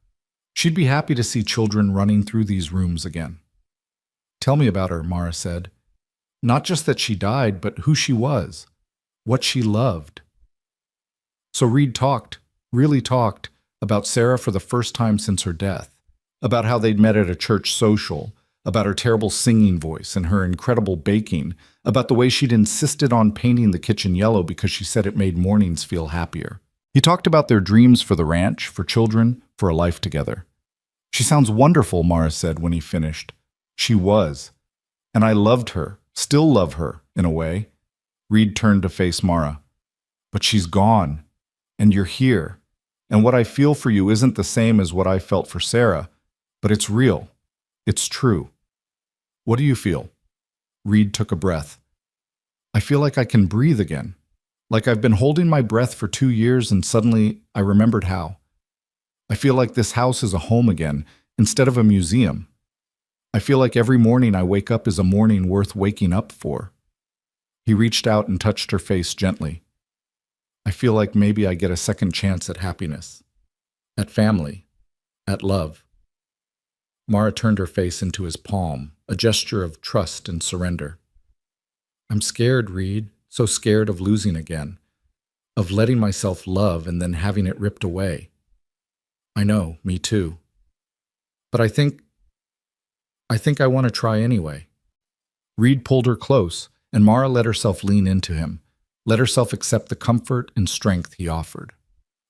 She'd be happy to see children running through these rooms again." "Tell me about her," Mara said. "Not just that she died, but who she was, what she loved." So Reed talked, really talked, about Sarah for the first time since her death, about how they'd met at a church social, about her terrible singing voice and her incredible baking, about the way she'd insisted on painting the kitchen yellow because she said it made mornings feel happier. He talked about their dreams for the ranch, for children, for a life together. "She sounds wonderful," Mara said when he finished. "She was. And I loved her, still love her, in a way." Reed turned to face Mara. "But she's gone. And you're here. And what I feel for you isn't the same as what I felt for Sarah, but it's real. It's true." "What do you feel?" Reed took a breath. "I feel like I can breathe again. Like I've been holding my breath for 2 years and suddenly I remembered how. I feel like this house is a home again, instead of a museum. I feel like every morning I wake up is a morning worth waking up for." He reached out and touched her face gently. "I feel like maybe I get a second chance at happiness, at family, at love." Mara turned her face into his palm, a gesture of trust and surrender. "I'm scared, Reed, so scared of losing again, of letting myself love and then having it ripped away." "I know, me too. But I think I want to try anyway." Reed pulled her close, and Mara let herself lean into him, let herself accept the comfort and strength he offered.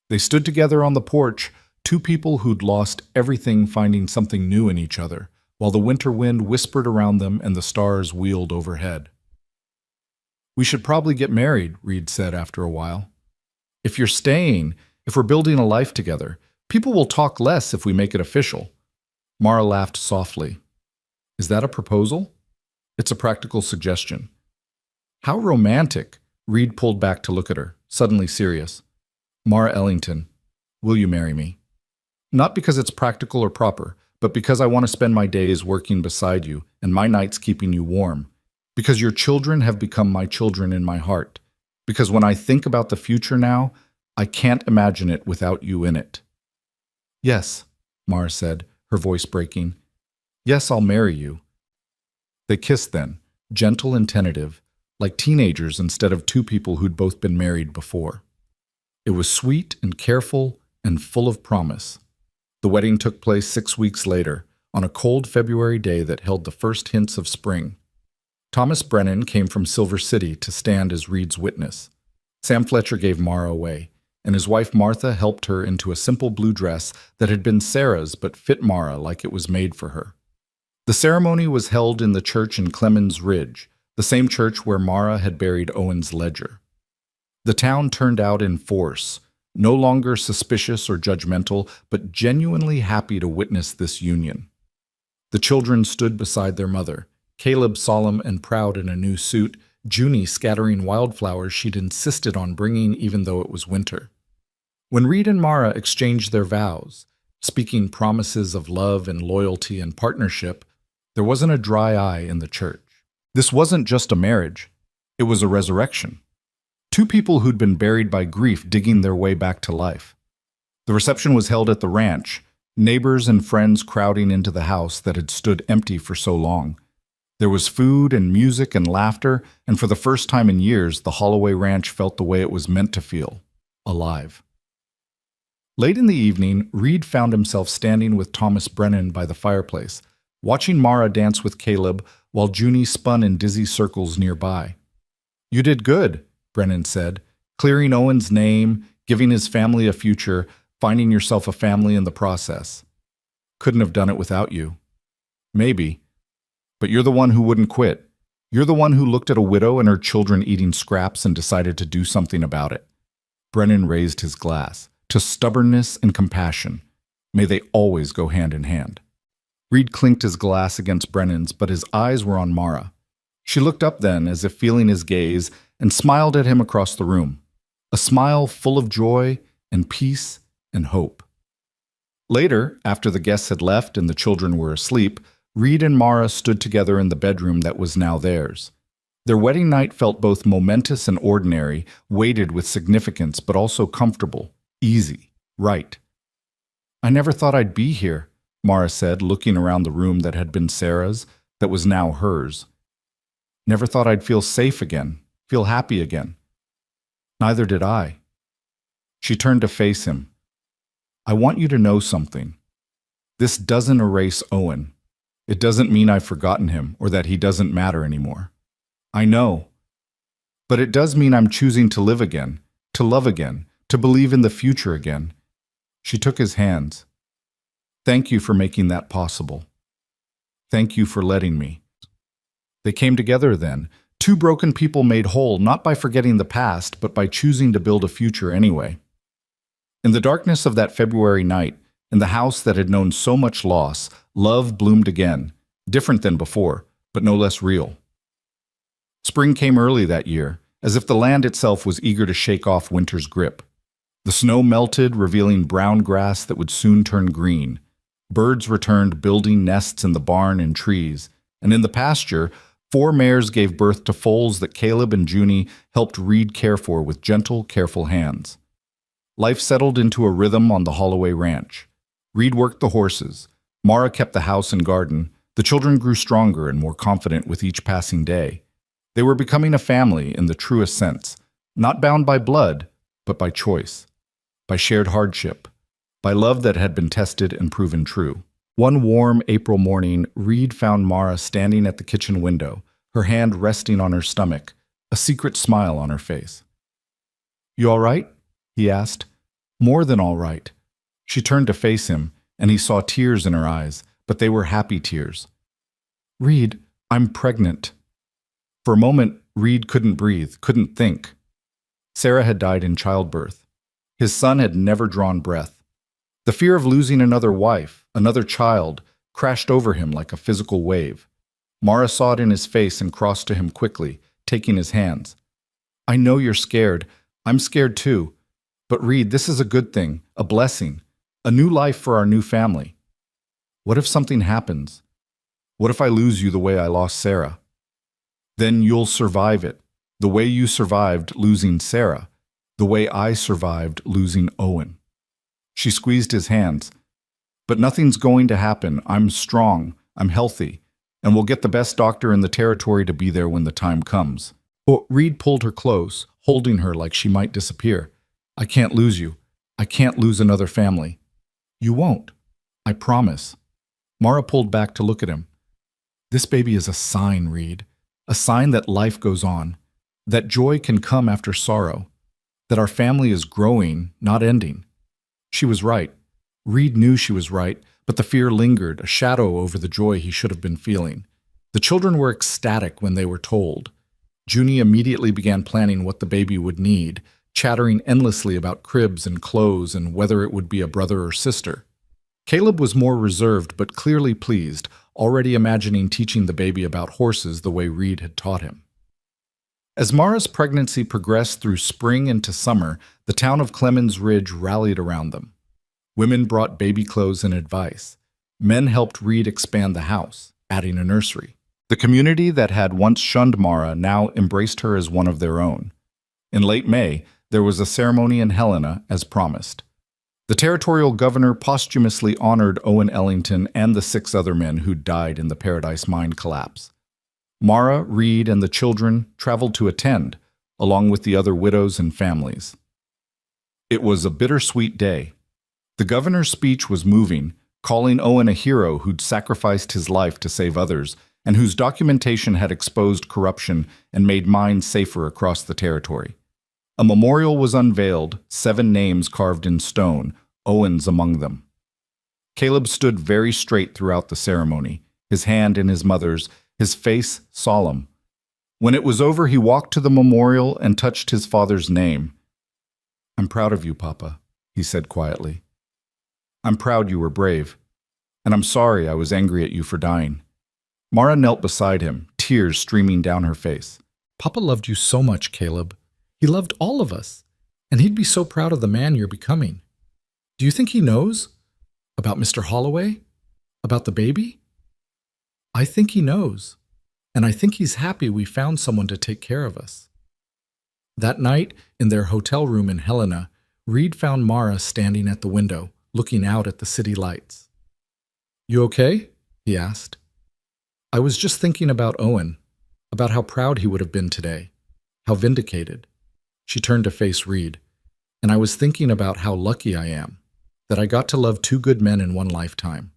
They stood together on the porch, two people who'd lost everything finding something new in each other, while the winter wind whispered around them and the stars wheeled overhead. "We should probably get married," Reed said after a while. "If you're staying, if we're building a life together, people will talk less if we make it official." Mara laughed softly. "Is that a proposal?" "It's a practical suggestion." "How romantic!" Reed pulled back to look at her, suddenly serious. "Mara Ellington, will you marry me? Not because it's practical or proper, but because I want to spend my days working beside you and my nights keeping you warm. Because your children have become my children in my heart. Because when I think about the future now, I can't imagine it without you in it." "Yes," Mara said, her voice breaking. "Yes, I'll marry you." They kissed then, gentle and tentative, like teenagers instead of two people who'd both been married before. It was sweet and careful and full of promise. The wedding took place 6 weeks later, on a cold February day that held the first hints of spring. Thomas Brennan came from Silver City to stand as Reed's witness. Sam Fletcher gave Mara away, and his wife Martha helped her into a simple blue dress that had been Sarah's but fit Mara like it was made for her. The ceremony was held in the church in Clemens Ridge, the same church where Mara had buried Owen's ledger. The town turned out in force, no longer suspicious or judgmental, but genuinely happy to witness this union. The children stood beside their mother, Caleb solemn and proud in a new suit, Junie scattering wildflowers she'd insisted on bringing even though it was winter. When Reed and Mara exchanged their vows, speaking promises of love and loyalty and partnership, there wasn't a dry eye in the church. This wasn't just a marriage, it was a resurrection. Two people who'd been buried by grief digging their way back to life. The reception was held at the ranch, neighbors and friends crowding into the house that had stood empty for so long. There was food and music and laughter, and for the first time in years, the Holloway Ranch felt the way it was meant to feel, alive. Late in the evening, Reed found himself standing with Thomas Brennan by the fireplace, watching Mara dance with Caleb while Junie spun in dizzy circles nearby. "You did good," Brennan said, clearing Owen's name, giving his family a future, finding yourself a family in the process. "Couldn't have done it without you." "Maybe. But you're the one who wouldn't quit. You're the one who looked at a widow and her children eating scraps and decided to do something about it." Brennan raised his glass. "To stubbornness and compassion. May they always go hand in hand." Reed clinked his glass against Brennan's, but his eyes were on Mara. She looked up then, as if feeling his gaze, and smiled at him across the room. A smile full of joy and peace and hope. Later, after the guests had left and the children were asleep, Reed and Mara stood together in the bedroom that was now theirs. Their wedding night felt both momentous and ordinary, weighted with significance, but also comfortable, easy, right. "I never thought I'd be here," Mara said, looking around the room that had been Sarah's, that was now hers. "Never thought I'd feel safe again, feel happy again." "Neither did I." She turned to face him. "I want you to know something. This doesn't erase Owen. It doesn't mean I've forgotten him or that he doesn't matter anymore. I know. But it does mean I'm choosing to live again, to love again, to believe in the future again." She took his hands. "Thank you for making that possible. Thank you for letting me." They came together then, two broken people made whole not by forgetting the past, but by choosing to build a future anyway. In the darkness of that February night, in the house that had known so much loss, love bloomed again, different than before, but no less real. Spring came early that year, as if the land itself was eager to shake off winter's grip. The snow melted, revealing brown grass that would soon turn green. Birds returned, building nests in the barn and trees, and in the pasture, 4 mares gave birth to foals that Caleb and Junie helped Reed care for with gentle, careful hands. Life settled into a rhythm on the Holloway ranch. Reed worked the horses. Mara kept the house and garden. The children grew stronger and more confident with each passing day. They were becoming a family in the truest sense, not bound by blood, but by choice, by shared hardship, by love that had been tested and proven true. One warm April morning, Reed found Mara standing at the kitchen window, her hand resting on her stomach, a secret smile on her face. "You all right?" he asked. "More than all right." She turned to face him, and he saw tears in her eyes, but they were happy tears. "Reed, I'm pregnant." For a moment, Reed couldn't breathe, couldn't think. Sarah had died in childbirth. His son had never drawn breath. The fear of losing another wife, another child, crashed over him like a physical wave. Mara saw it in his face and crossed to him quickly, taking his hands. "I know you're scared. I'm scared too. But Reed, this is a good thing, a blessing, a new life for our new family. What if something happens? What if I lose you the way I lost Sarah? Then you'll survive it, the way you survived losing Sarah, the way I survived losing Owen." She squeezed his hands. "But nothing's going to happen. I'm strong, I'm healthy, and we'll get the best doctor in the territory to be there when the time comes." Reed pulled her close, holding her like she might disappear. "I can't lose you. I can't lose another family." "You won't. I promise." Mara pulled back to look at him. "This baby is a sign, Reed. A sign that life goes on, that joy can come after sorrow, that our family is growing, not ending." She was right. Reed knew she was right, but the fear lingered, a shadow over the joy he should have been feeling. The children were ecstatic when they were told. Junie immediately began planning what the baby would need, chattering endlessly about cribs and clothes and whether it would be a brother or sister. Caleb was more reserved but clearly pleased, already imagining teaching the baby about horses the way Reed had taught him. As Mara's pregnancy progressed through spring into summer, the town of Clemens Ridge rallied around them. Women brought baby clothes and advice. Men helped Reed expand the house, adding a nursery. The community that had once shunned Mara now embraced her as one of their own. In late May, there was a ceremony in Helena, as promised. The territorial governor posthumously honored Owen Ellington and the 6 other men who died in the Paradise Mine collapse. Mara, Reed, and the children traveled to attend, along with the other widows and families. It was a bittersweet day. The governor's speech was moving, calling Owen a hero who'd sacrificed his life to save others, and whose documentation had exposed corruption and made mines safer across the territory. A memorial was unveiled, 7 names carved in stone, Owen's among them. Caleb stood very straight throughout the ceremony, his hand in his mother's, his face solemn. When it was over, he walked to the memorial and touched his father's name. "I'm proud of you, Papa," he said quietly. "I'm proud you were brave, and I'm sorry I was angry at you for dying." Mara knelt beside him, tears streaming down her face. "Papa loved you so much, Caleb. He loved all of us, and he'd be so proud of the man you're becoming. Do you think he knows? About Mr. Holloway? About the baby?" "I think he knows, and I think he's happy we found someone to take care of us." That night, in their hotel room in Helena, Reed found Mara standing at the window, looking out at the city lights. "You okay?" he asked. "I was just thinking about Owen, about how proud he would have been today, how vindicated." She turned to face Reed. "And I was thinking about how lucky I am, that I got to love 2 good men in one lifetime,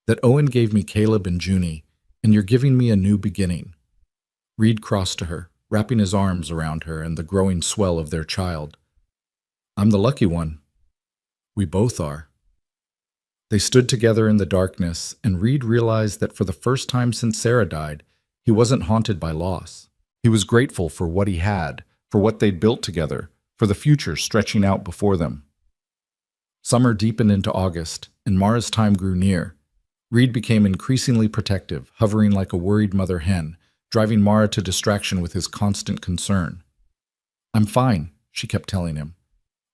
that Owen gave me Caleb and Junie, and you're giving me a new beginning." Reed crossed to her, wrapping his arms around her and the growing swell of their child. "I'm the lucky one. We both are." They stood together in the darkness, and Reed realized that for the first time since Sarah died, he wasn't haunted by loss. He was grateful for what he had, for what they'd built together, for the future stretching out before them. Summer deepened into August, and Mara's time grew near. Reed became increasingly protective, hovering like a worried mother hen, driving Mara to distraction with his constant concern. "I'm fine," she kept telling him.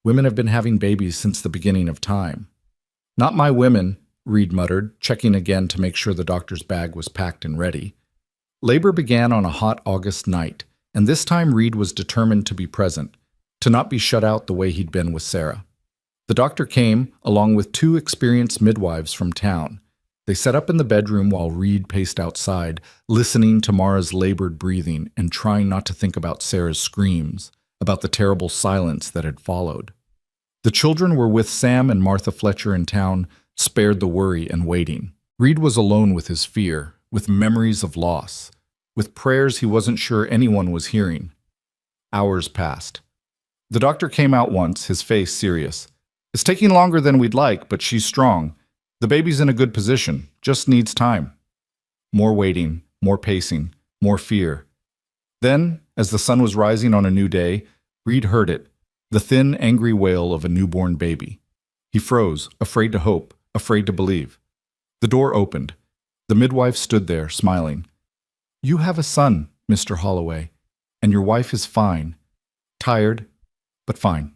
"Women have been having babies since the beginning of time." "Not my women," Reed muttered, checking again to make sure the doctor's bag was packed and ready. Labor began on a hot August night, and this time Reed was determined to be present, to not be shut out the way he'd been with Sarah. The doctor came, along with 2 experienced midwives from town. They sat up in the bedroom while Reed paced outside, listening to Mara's labored breathing and trying not to think about Sarah's screams, about the terrible silence that had followed. The children were with Sam and Martha Fletcher in town, spared the worry and waiting. Reed was alone with his fear, with memories of loss, with prayers he wasn't sure anyone was hearing. Hours passed. The doctor came out once, his face serious. "It's taking longer than we'd like, but she's strong. The baby's in a good position, just needs time." More waiting, more pacing, more fear. Then, as the sun was rising on a new day, Reed heard it, the thin, angry wail of a newborn baby. He froze, afraid to hope, afraid to believe. The door opened. The midwife stood there, smiling. "You have a son, Mr. Holloway, and your wife is fine. Tired, but fine."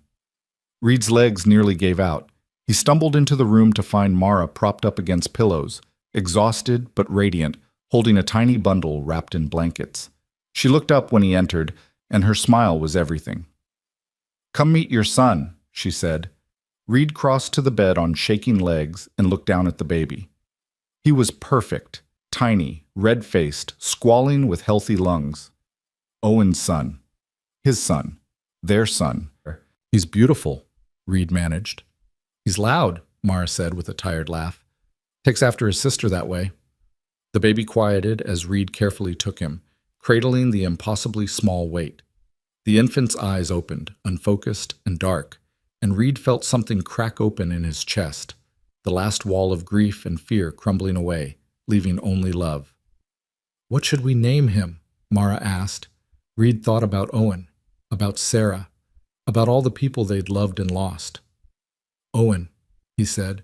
Reed's legs nearly gave out. He stumbled into the room to find Mara propped up against pillows, exhausted but radiant, holding a tiny bundle wrapped in blankets. She looked up when he entered, and her smile was everything. "Come meet your son," she said. Reed crossed to the bed on shaking legs and looked down at the baby. He was perfect, tiny, red-faced, squalling with healthy lungs. Owen's son. His son. Their son. "He's beautiful," Reed managed. "He's loud," Mara said with a tired laugh. "Takes after his sister that way." The baby quieted as Reed carefully took him, cradling the impossibly small weight. The infant's eyes opened, unfocused and dark, and Reed felt something crack open in his chest, the last wall of grief and fear crumbling away, leaving only love. "What should we name him?" Mara asked. Reed thought about Owen, about Sarah, about all the people they'd loved and lost. "Owen," he said.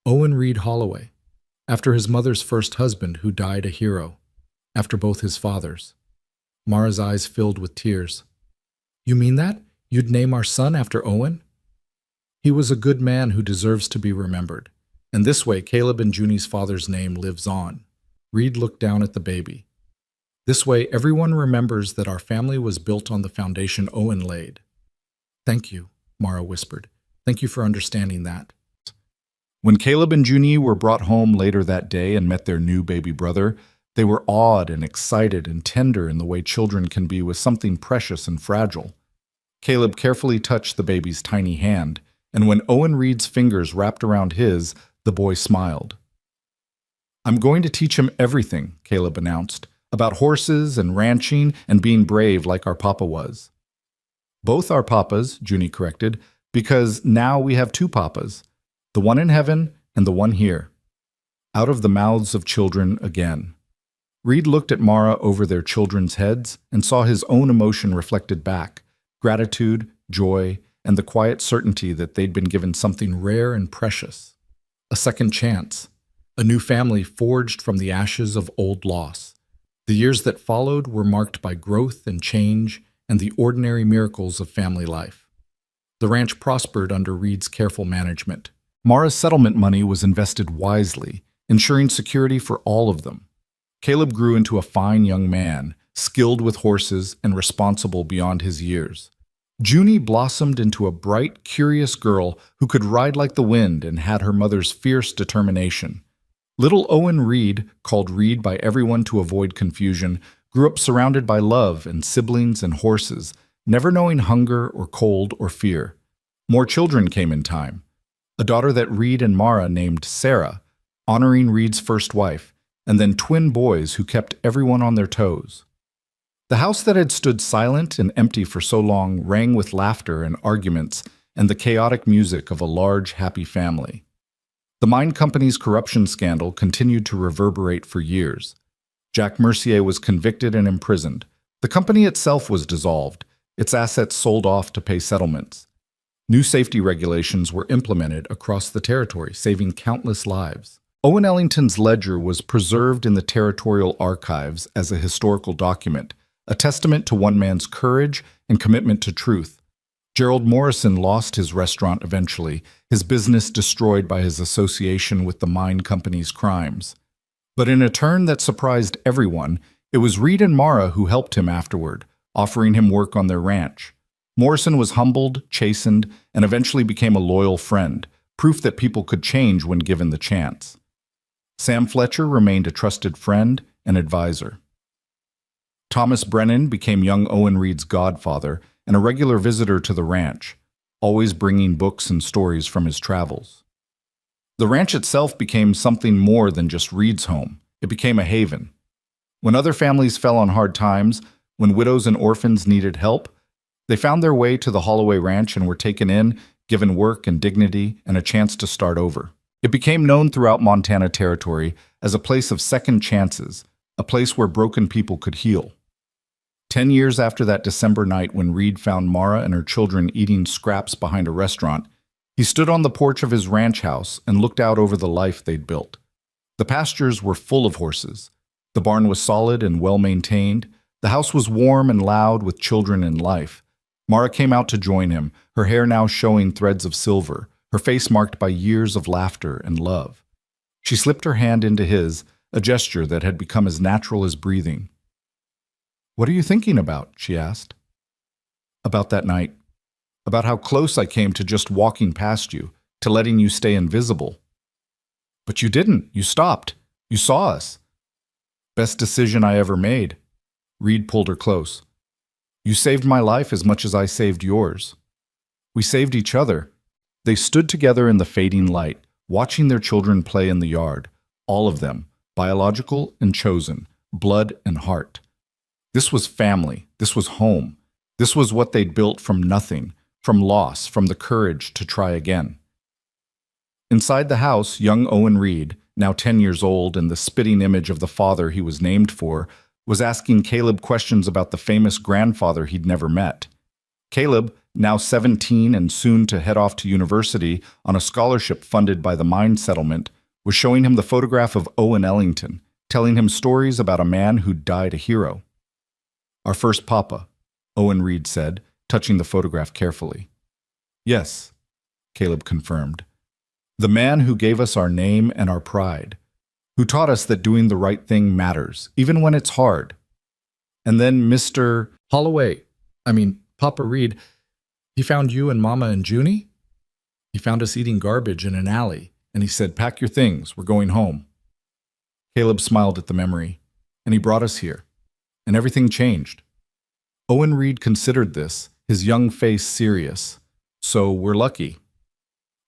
"Owen Reed Holloway, after his mother's first husband who died a hero, after both his fathers." Mara's eyes filled with tears. "You mean that? You'd name our son after Owen?" "He was a good man who deserves to be remembered, and this way Caleb and Junie's father's name lives on." Reed looked down at the baby. "This way everyone remembers that our family was built on the foundation Owen laid." "Thank you," Mara whispered. "Thank you for understanding that." When Caleb and Junie were brought home later that day and met their new baby brother, they were awed and excited and tender in the way children can be with something precious and fragile. Caleb carefully touched the baby's tiny hand, and when Owen Reed's fingers wrapped around his, the boy smiled. "I'm going to teach him everything," Caleb announced, "about horses and ranching and being brave like our papa was." "Both our papas," Junie corrected, "because now we have two papas, the one in heaven and the one here." Out of the mouths of children again. Reed looked at Mara over their children's heads and saw his own emotion reflected back, gratitude, joy, and the quiet certainty that they'd been given something rare and precious. A second chance. A new family forged from the ashes of old loss. The years that followed were marked by growth and change and the ordinary miracles of family life. The ranch prospered under Reed's careful management. Mara's settlement money was invested wisely, ensuring security for all of them. Caleb grew into a fine young man, skilled with horses and responsible beyond his years. Junie blossomed into a bright, curious girl who could ride like the wind and had her mother's fierce determination. Little Owen Reed, called Reed by everyone to avoid confusion, grew up surrounded by love and siblings and horses, never knowing hunger or cold or fear. More children came in time. A daughter that Reed and Mara named Sarah, honoring Reed's first wife, and then twin boys who kept everyone on their toes. The house that had stood silent and empty for so long rang with laughter and arguments and the chaotic music of a large, happy family. The mine company's corruption scandal continued to reverberate for years. Jack Mercier was convicted and imprisoned. The company itself was dissolved, its assets sold off to pay settlements. New safety regulations were implemented across the territory, saving countless lives. Owen Ellington's ledger was preserved in the territorial archives as a historical document, a testament to one man's courage and commitment to truth. Gerald Morrison lost his restaurant eventually, his business destroyed by his association with the mine company's crimes. But in a turn that surprised everyone, it was Reed and Mara who helped him afterward, offering him work on their ranch. Morrison was humbled, chastened, and eventually became a loyal friend, proof that people could change when given the chance. Sam Fletcher remained a trusted friend and advisor. Thomas Brennan became young Owen Reed's godfather and a regular visitor to the ranch, always bringing books and stories from his travels. The ranch itself became something more than just Reed's home. It became a haven. When other families fell on hard times, when widows and orphans needed help, they found their way to the Holloway Ranch and were taken in, given work and dignity, and a chance to start over. It became known throughout Montana Territory as a place of second chances, a place where broken people could heal. 10 years after that December night when Reed found Mara and her children eating scraps behind a restaurant, he stood on the porch of his ranch house and looked out over the life they'd built. The pastures were full of horses. The barn was solid and well-maintained. The house was warm and loud with children and life. Mara came out to join him, her hair now showing threads of silver, her face marked by years of laughter and love. She slipped her hand into his, a gesture that had become as natural as breathing. "What are you thinking about?" she asked. "About that night. About how close I came to just walking past you, to letting you stay invisible." "But you didn't. You stopped. You saw us." "Best decision I ever made." Reed pulled her close. "You saved my life as much as I saved yours. We saved each other." They stood together in the fading light, watching their children play in the yard, all of them, biological and chosen, blood and heart. This was family. This was home. This was what they'd built from nothing, from loss, from the courage to try again. Inside the house, young Owen Reed, now 10 years old and the spitting image of the father he was named for, was asking Caleb questions about the famous grandfather he'd never met. Caleb, now 17 and soon to head off to university on a scholarship funded by the mine settlement, was showing him the photograph of Owen Ellington, telling him stories about a man who'd died a hero. "Our first papa," Owen Reed said, touching the photograph carefully. "Yes," Caleb confirmed. "The man who gave us our name and our pride, who taught us that doing the right thing matters, even when it's hard. And then Mr. Papa Reed, he found you and Mama and Junie? He found us eating garbage in an alley, and he said, 'Pack your things, we're going home.'" Caleb smiled at the memory, "And he brought us here. And everything changed." Owen Reed considered this, his young face serious. "So we're lucky."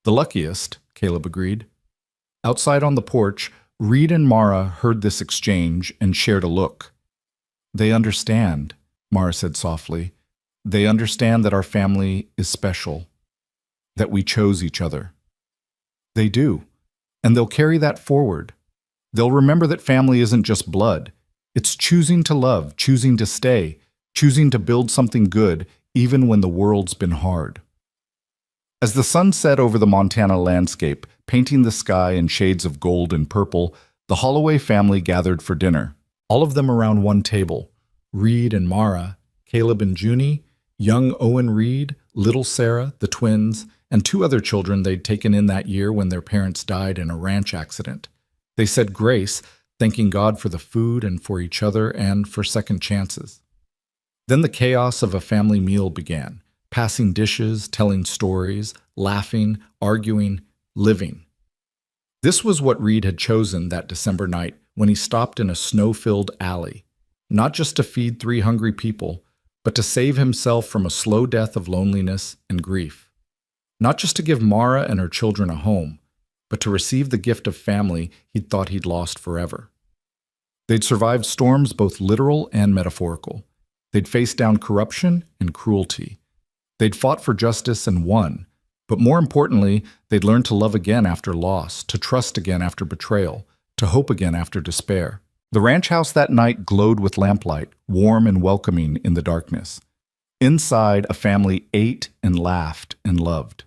The luckiest, Caleb agreed. Outside on the porch, Reed and Mara heard this exchange and shared a look. They understand, Mara said softly. They understand that our family is special, that we chose each other. They do, and they'll carry that forward. They'll remember that family isn't just blood. It's choosing to love, choosing to stay, choosing to build something good even when the world's been hard. As the sun set over the Montana landscape, painting the sky in shades of gold and purple, the Holloway family gathered for dinner, all of them around one table. Reed and Mara, Caleb and Junie, young Owen Reed, little Sarah, the twins, and two other children they'd taken in that year when their parents died in a ranch accident. They said grace, thanking God for the food and for each other and for second chances. Then the chaos of a family meal began, passing dishes, telling stories, laughing, arguing, living. This was what Reed had chosen that December night when he stopped in a snow-filled alley, not just to feed 3 hungry people, but to save himself from a slow death of loneliness and grief. Not just to give Mara and her children a home, but to receive the gift of family he'd thought he'd lost forever. They'd survived storms both literal and metaphorical. They'd faced down corruption and cruelty. They'd fought for justice and won, but more importantly, they'd learned to love again after loss, to trust again after betrayal, to hope again after despair. The ranch house that night glowed with lamplight, warm and welcoming in the darkness. Inside, a family ate and laughed and loved.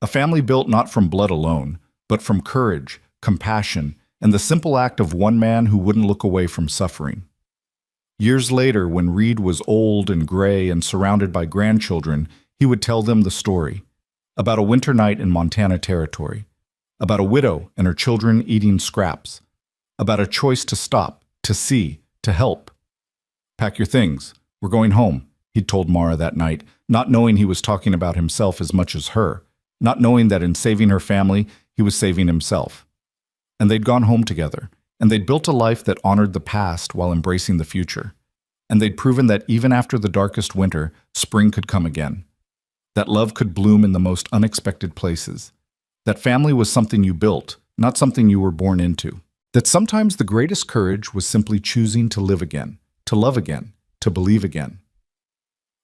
A family built not from blood alone, but from courage, compassion, and the simple act of one man who wouldn't look away from suffering. Years later, when Reed was old and gray and surrounded by grandchildren, he would tell them the story about a winter night in Montana Territory, about a widow and her children eating scraps, about a choice to stop, to see, to help. Pack your things. We're going home, he'd told Mara that night, not knowing he was talking about himself as much as her, not knowing that in saving her family, he was saving himself. And they'd gone home together, and they'd built a life that honored the past while embracing the future. And they'd proven that even after the darkest winter, spring could come again. That love could bloom in the most unexpected places. That family was something you built, not something you were born into. That sometimes the greatest courage was simply choosing to live again, to love again, to believe again.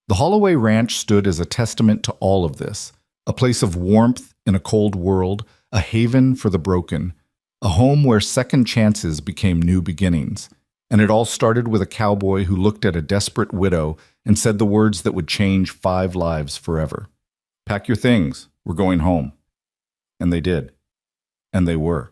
The Holloway Ranch stood as a testament to all of this, a place of warmth in a cold world, a haven for the broken, a home where second chances became new beginnings. And it all started with a cowboy who looked at a desperate widow and said the words that would change 5 lives forever. Pack your things, we're going home. And they did. And they were.